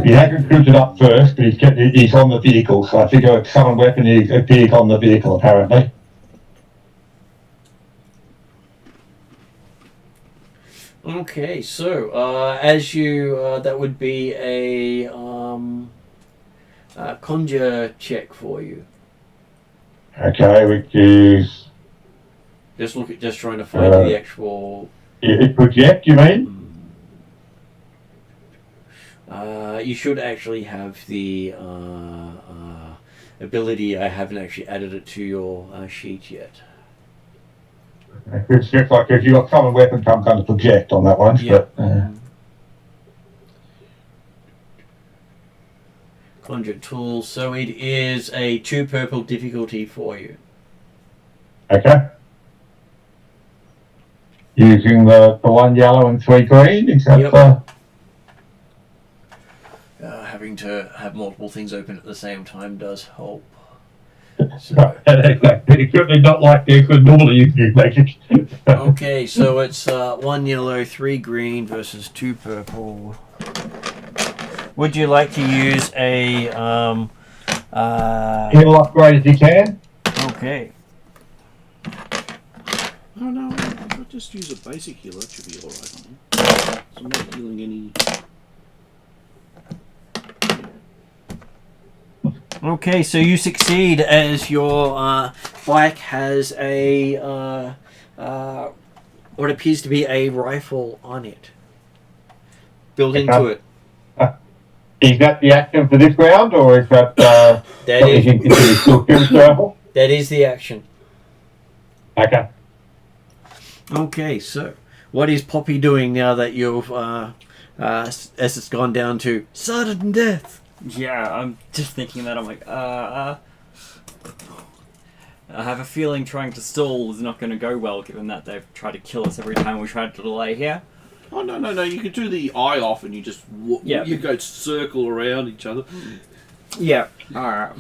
He hadn't booted up first, but he's on the vehicle, so I figure a summon weapon is appeared on the vehicle apparently. Okay, so as you that would be a conjure check for you. Okay, which is just trying to find the actual. Project, you mean? You should actually have the ability. I haven't actually added it to your sheet yet. It's just like if you've got summon weapon comes under project on that one. Yeah. But, Conjure tools. So it is a 2 purple difficulty for you. Okay. Using the 1 yellow and 3 green, except Yep. Having to have multiple things open at the same time does help. So, it's certainly not like they could normally you make it. okay, so it's 1 yellow, 3 green versus 2 purple. Would you like to use a Heal upgrade if you can. Okay. Oh no, I'll just use a basic healer. That should be alright. So I'm not healing any. Okay, so you succeed as your bike has a what appears to be a rifle on it built into it. Is that the action for this round, or is that That is that is the action. Okay. Okay, so what is Poppy doing now that you've as it's gone down to sudden death? Yeah, I'm just thinking that. I'm like, I have a feeling trying to stall is not going to go well, given that they've tried to kill us every time we tried to delay here. Oh no! You can do the eye off, and you just you go circle around each other. Yeah. All right.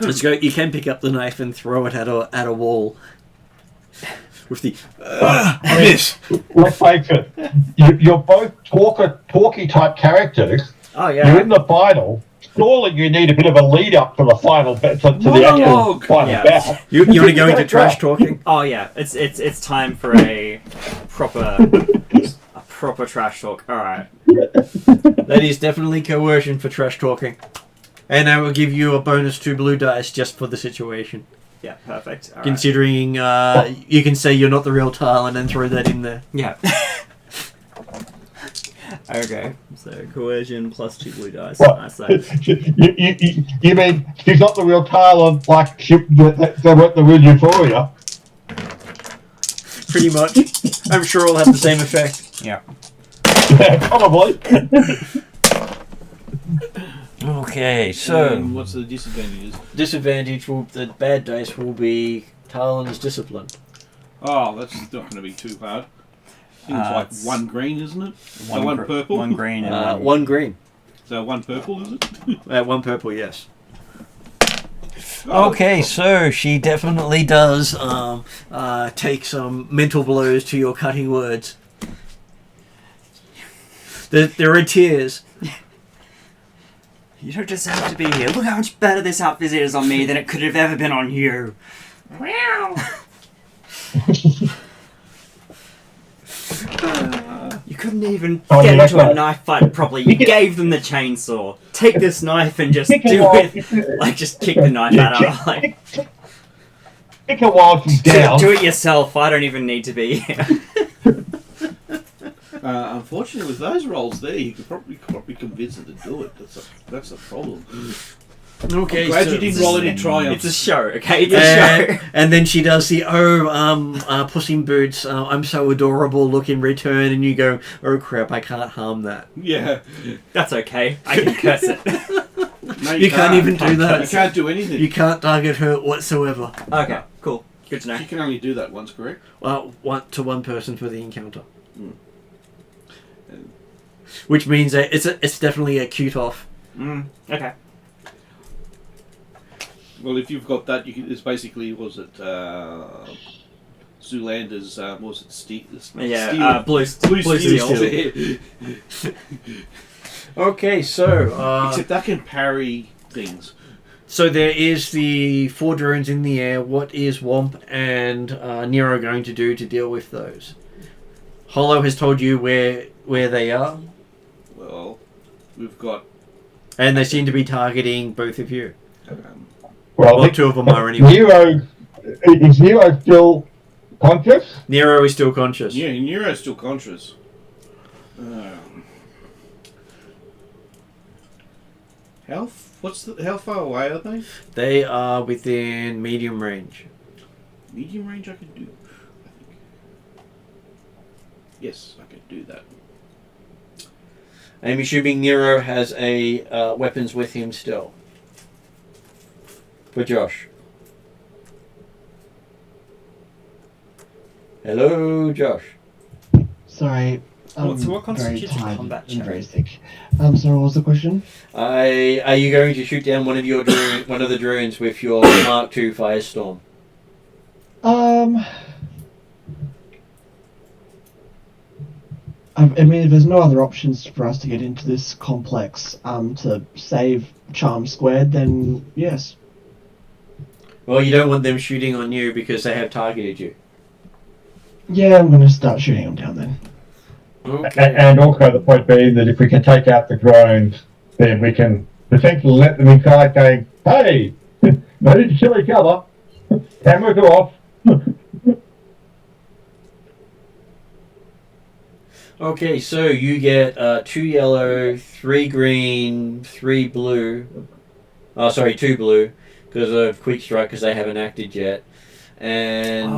Let's go. You can pick up the knife and throw it at a wall. With the miss. Let's face it. You're both talky type characters. Oh yeah. You're in the final. Surely you need a bit of a lead up to the final to the actual final battle. You want to go into trash talking? Oh yeah, it's time for a proper trash talk. All right. That is definitely coercion for trash talking, and I will give you a bonus 2 blue dice just for the situation. Yeah, perfect. All Considering you can say you're not the real Tal and then throw that in there. Yeah. Okay, so coercion plus 2 blue dice. What? I say. You mean she's not the real Tyler like they weren't the real Euphoria? Pretty much. I'm sure it'll have the same effect. Yeah. Yeah, probably. Okay, so what's the disadvantages? Disadvantage will the bad dice will be Talon's discipline. Oh, that's not going to be too hard. Seems like 1 green, isn't it? One purple. 1 green and 1 green. So 1 purple, is it? 1 purple, yes. Okay, so she definitely does take some mental blows to your cutting words. There are tears. You don't deserve to be here. Look how much better this outfit is on me than it could have ever been on you. Wow. You couldn't even get into a knife fight properly. You gave them the chainsaw. Take this knife and just do it. Like, just kick the knife out of her. Like, take a while she's down. Do it yourself. I don't even need to be here. Unfortunately, with those rolls there, you could probably convince her to do it. That's a problem. Okay, I'm glad you didn't roll any triumphs. It's a show, okay? It's a show. And then she does the Puss in Boots, I'm so adorable look in return, and you go, oh crap, I can't harm that. Yeah. That's okay. I can curse it. No, you can't even do that. You can't do anything. You can't target her whatsoever. Okay, cool. Good to know. You can only do that once, correct? Well, one person for the encounter. Mm. Which means that it's definitely a cute off. Okay. Well, if you've got that, it's basically, was it Zoolander's, was it Steel? Yeah, Blue Steel. Okay, so... except that can parry things. So there is the 4 drones in the air. What is Womp and Nero going to do to deal with those? Hollow has told you where they are. Well, we've got... And they seem to be targeting both of you. Well, 2 of them are anyway. Is Nero still conscious? Nero is still conscious. Yeah, Nero's still conscious. How far away are they? They are within medium range. Medium range I could do, I think. Yes, I could do that. I'm assuming Nero has a weapons with him still. For Josh. Hello, Josh. Sorry, I'm So what very constitutes tired combat and check? very sick. Sorry, what was the question? Are you going to shoot down one of the drones with your Mark II Firestorm? I mean, if there's no other options for us to get into this complex to save Charm Squared, then yes. Well, you don't want them shooting on you because they have targeted you. Yeah, I'm gonna start shooting them down then. Okay. And also the point being that if we can take out the drones, then we can potentially let them inside going, hey, no need to kill each other. Cameras are off. Okay, so you get 2 yellow, 3 green, 3 blue. Oh, sorry, 2 blue because of Quick Strike because they haven't acted yet. And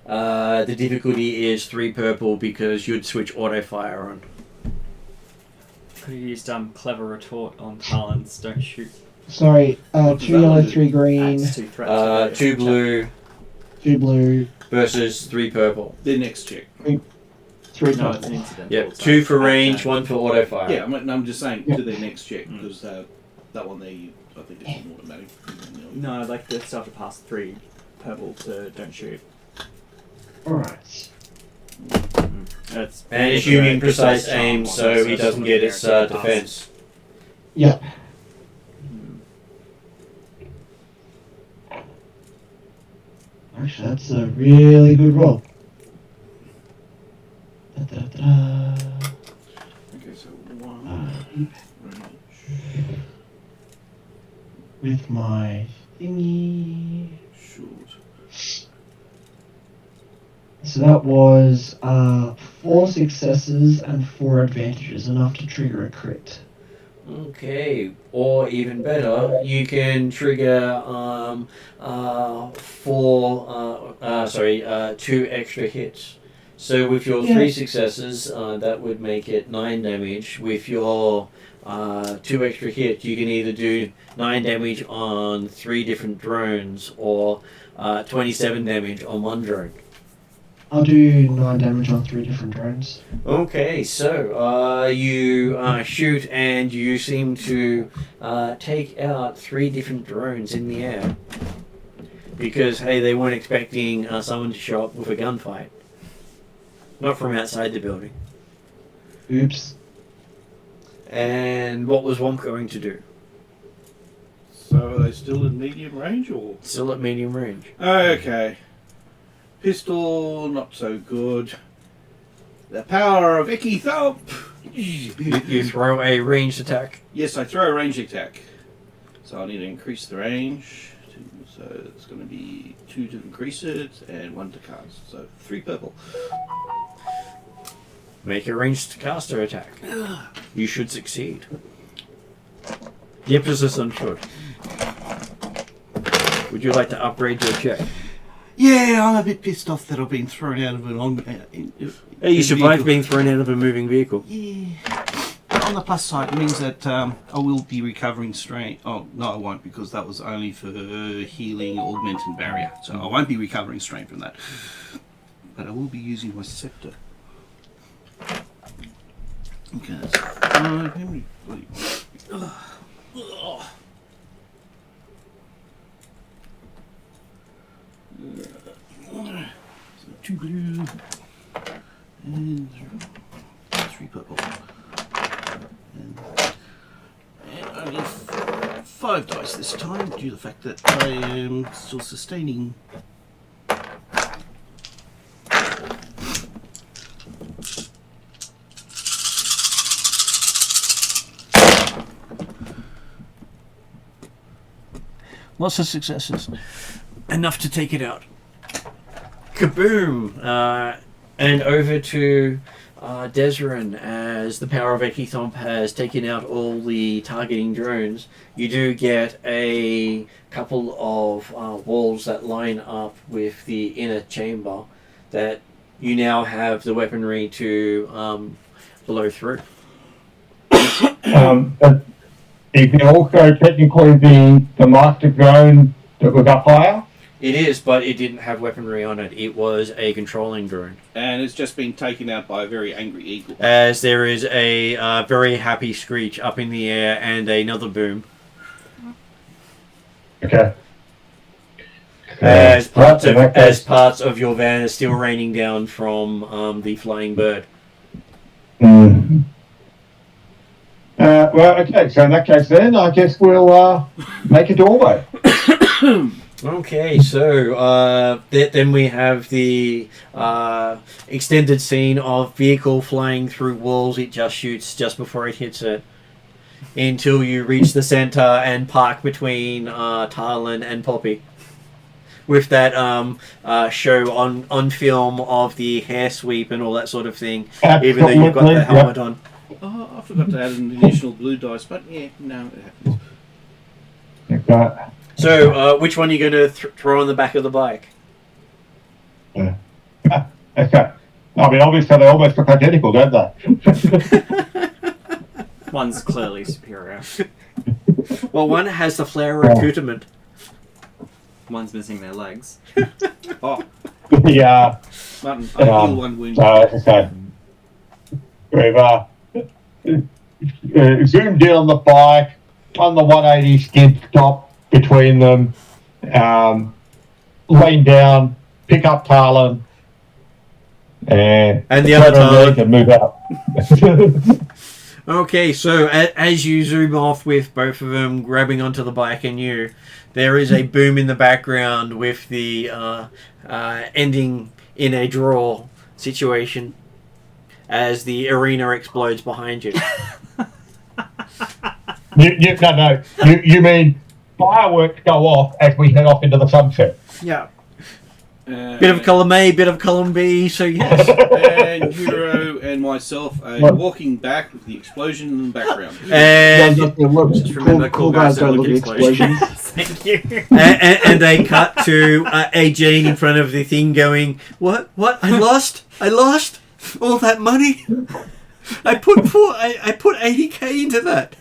the difficulty is 3 purple because you'd switch auto fire on. Could have used Clever Retort on Talons. Don't shoot. Sorry, 2 yellow, 3 green, Adds 2 threats. 2 blue 2 blue, versus 3 purple. The next check. 3 No, purple. it's an incidental. Yep, so 2 for it's range, not- 1 for auto fire. Yeah, I'm just saying Yeah. to the next check because that one there, I think it's an automatic. No, I'd like the stuff to pass 3 purple to don't shoot. Alright. That's And assuming precise aim so he doesn't get its defense. Yeah. Actually, that's a really good roll. Da-da-da-da. Okay, so 1 range, With my thingy. short. So that was 4 successes and 4 advantages, enough to trigger a crit. Okay, or even better, you can trigger 2 extra hits. So with your 3 successes, that would make it 9 damage. With your 2 extra hits, you can either do 9 damage on 3 different drones or 27 damage on 1 drone. I'll do 9 damage on 3 different drones. Okay, so you shoot and you seem to take out 3 different drones in the air. Because, hey, they weren't expecting someone to show up with a gunfight. Not from outside the building. Oops. And what was Womp going to do? So are they still in medium range or? Still at medium range. Okay. Pistol, not so good. The power of Icky Thump! You throw a ranged attack. Yes, I throw a range attack. So I need to increase the range. So it's going to be 2 to increase it and 1 to cast. So 3 purple. Make a ranged caster attack. You should succeed. The emphasis on should. Would you like to upgrade your check? Yeah, I'm a bit pissed off that I've been thrown out of a long. Hey, you survived being thrown out of a moving vehicle. Yeah. But on the plus side, it means that I will be recovering strain. Oh, no, I won't because that was only for healing, augment, and barrier. So I won't be recovering strain from that. But I will be using my scepter. Okay, that's how many? So 2 blue and 3 purple. And only 5 dice this time due to the fact that I am still sustaining. Lots of successes. Enough to take it out. Kaboom! And over to Desrin, as the power of Ekithomp has taken out all the targeting drones. You do get a couple of walls that line up with the inner chamber that you now have the weaponry to blow through. But is it also technically the master drone that was up higher? It is, but it didn't have weaponry on it. It was a controlling drone. And it's just been taken out by a very angry eagle. As there is a very happy screech up in the air and another boom. Okay. As parts of your van are still raining down from the flying bird. Mm. Well, okay, so in that case then, I guess we'll make a doorway. Okay, so then we have the extended scene of vehicle flying through walls. It just shoots just before it hits it. Until you reach the center and park between Tarlin and Poppy. With that show on film of the hair sweep and all that sort of thing. Even though you've got the helmet on. Oh, I forgot to add an additional blue dice, but yeah, no, it happens. Okay. So, which one are you going to throw on the back of the bike? Okay. I mean, obviously they almost look identical, don't they? One's clearly superior. Well, one has the flower accoutrement. One's missing their legs. Oh, Yeah. Martin, I heal one wound. Okay. We've zoomed in on the bike, on the 180 skid stop between them, lean down, pick up Tarlin, and the other Tarlin can move out. Okay, so as you zoom off with both of them grabbing onto the bike and you, there is a boom in the background with the ending in a draw situation as the arena explodes behind you. You mean fireworks go off as we head off into the sunset? Yeah. Bit of column A, bit of column B, so yes. And Hero and myself are walking back with the explosion in the background. And just remember, cool guys don't look at explosions. Thank you. And they cut to a Jane in front of the thing going, What? I lost all that money? I put 80k into that.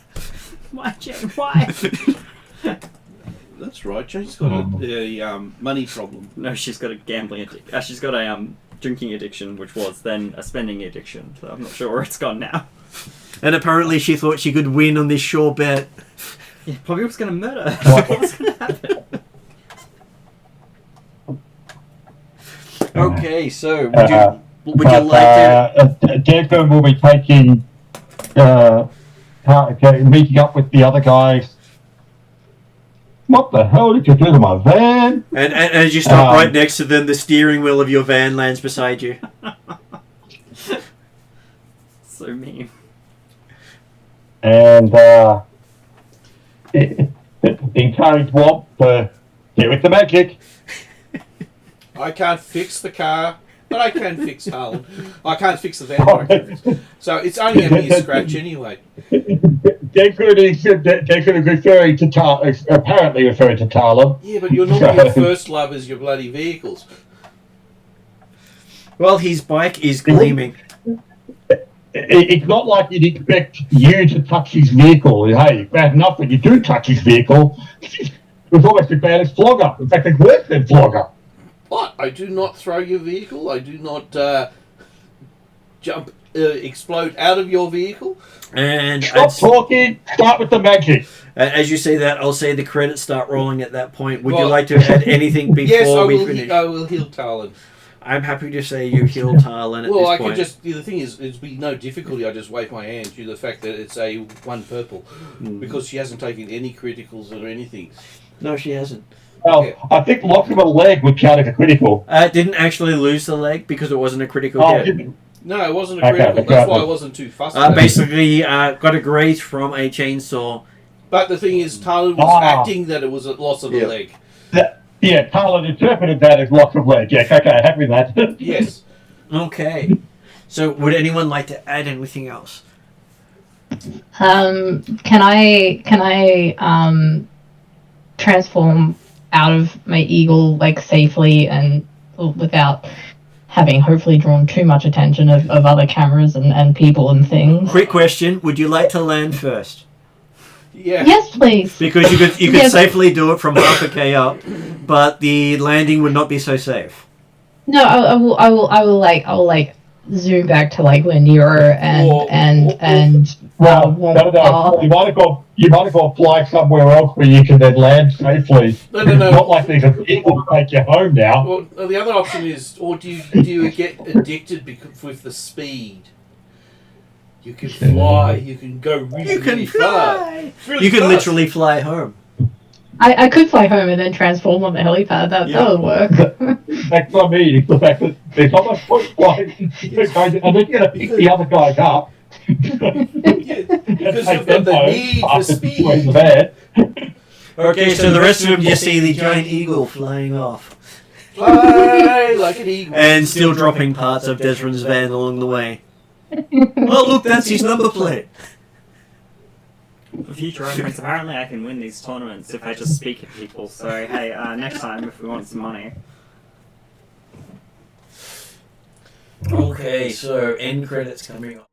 Why, Jane? Why? That's right. Jane's got a money problem. No, she's got a gambling addiction. She's got a drinking addiction, which was then a spending addiction. So I'm not sure where it's gone now. And apparently she thought she could win on this sure bet. Yeah, probably was going to murder her. What was going to happen? Okay, so would you like to? Declan will be taking, meeting up with the other guys. What the hell did you do to my van? And as you stop right next to them, the steering wheel of your van lands beside you. So mean. And encourage Womp to get with the magic. I can't fix the car, but I can fix Harlan. I can't fix the van, but I can fix. So it's only going to be a scratch anyway. Declan is apparently referring to Tarlin. Yeah, but your first love is your bloody vehicles. Well, his bike is gleaming. It's not like you'd expect you to touch his vehicle. Hey, bad enough when you do touch his vehicle. It was almost as bad as Flogger. In fact, it's worse than Flogger. What? I do not throw your vehicle. I do not explode out of your vehicle. And stop talking. Start with the magic. As you say that, I'll say the credits start rolling at that point. Would you like to add anything before we finish? I will heal Tarlin. I'm happy to say you heal Tarlin at this point. Well, I can just... The thing is, it'd be no difficulty. I just wave my hand due to the fact that it's a 1 purple. Because she hasn't taken any criticals or anything. No, she hasn't. Well, yeah. I think loss of a leg would count as a critical. Didn't actually lose the leg because it wasn't a critical hit. No, it wasn't a critical. That's why I wasn't too fussed. Basically, got a graze from a chainsaw. But the thing is, Tarlin was acting that it was a loss of a leg. Yeah, Tarlin interpreted that as loss of leg. Yeah, okay, happy with that. Yes. Okay. So, would anyone like to add anything else? Can I transform out of my eagle like safely and without having hopefully drawn too much attention of other cameras and people and things. Quick question: would you like to land first? Yeah. Yes, please. Because you could Yes. safely do it from half a K up, but the landing would not be so safe. No, I will zoom back to like where Nero and Well, Womp no, are. you might have got flying somewhere else where you can then land safely. No. Not like there's a vehicle to take you home now. Well, the other option is, or do you get addicted with the speed? You can fly. You can go really far. Really You can fast. literally fly home. I could fly home and then transform on the helipad. That would work. That's what I mean. It's the fact that there's not much point flying, and then you're going to pick the other guys up. Because you've got the need for speed. Okay, so the rest of them just see the giant eagle flying off. Fly like an eagle. And still dropping parts of Desmond's van along the way. Oh, look, that's his number plate. For future reference, apparently I can win these tournaments if I just speak at people, so hey, next time if we want some money. Okay, so end credits coming up.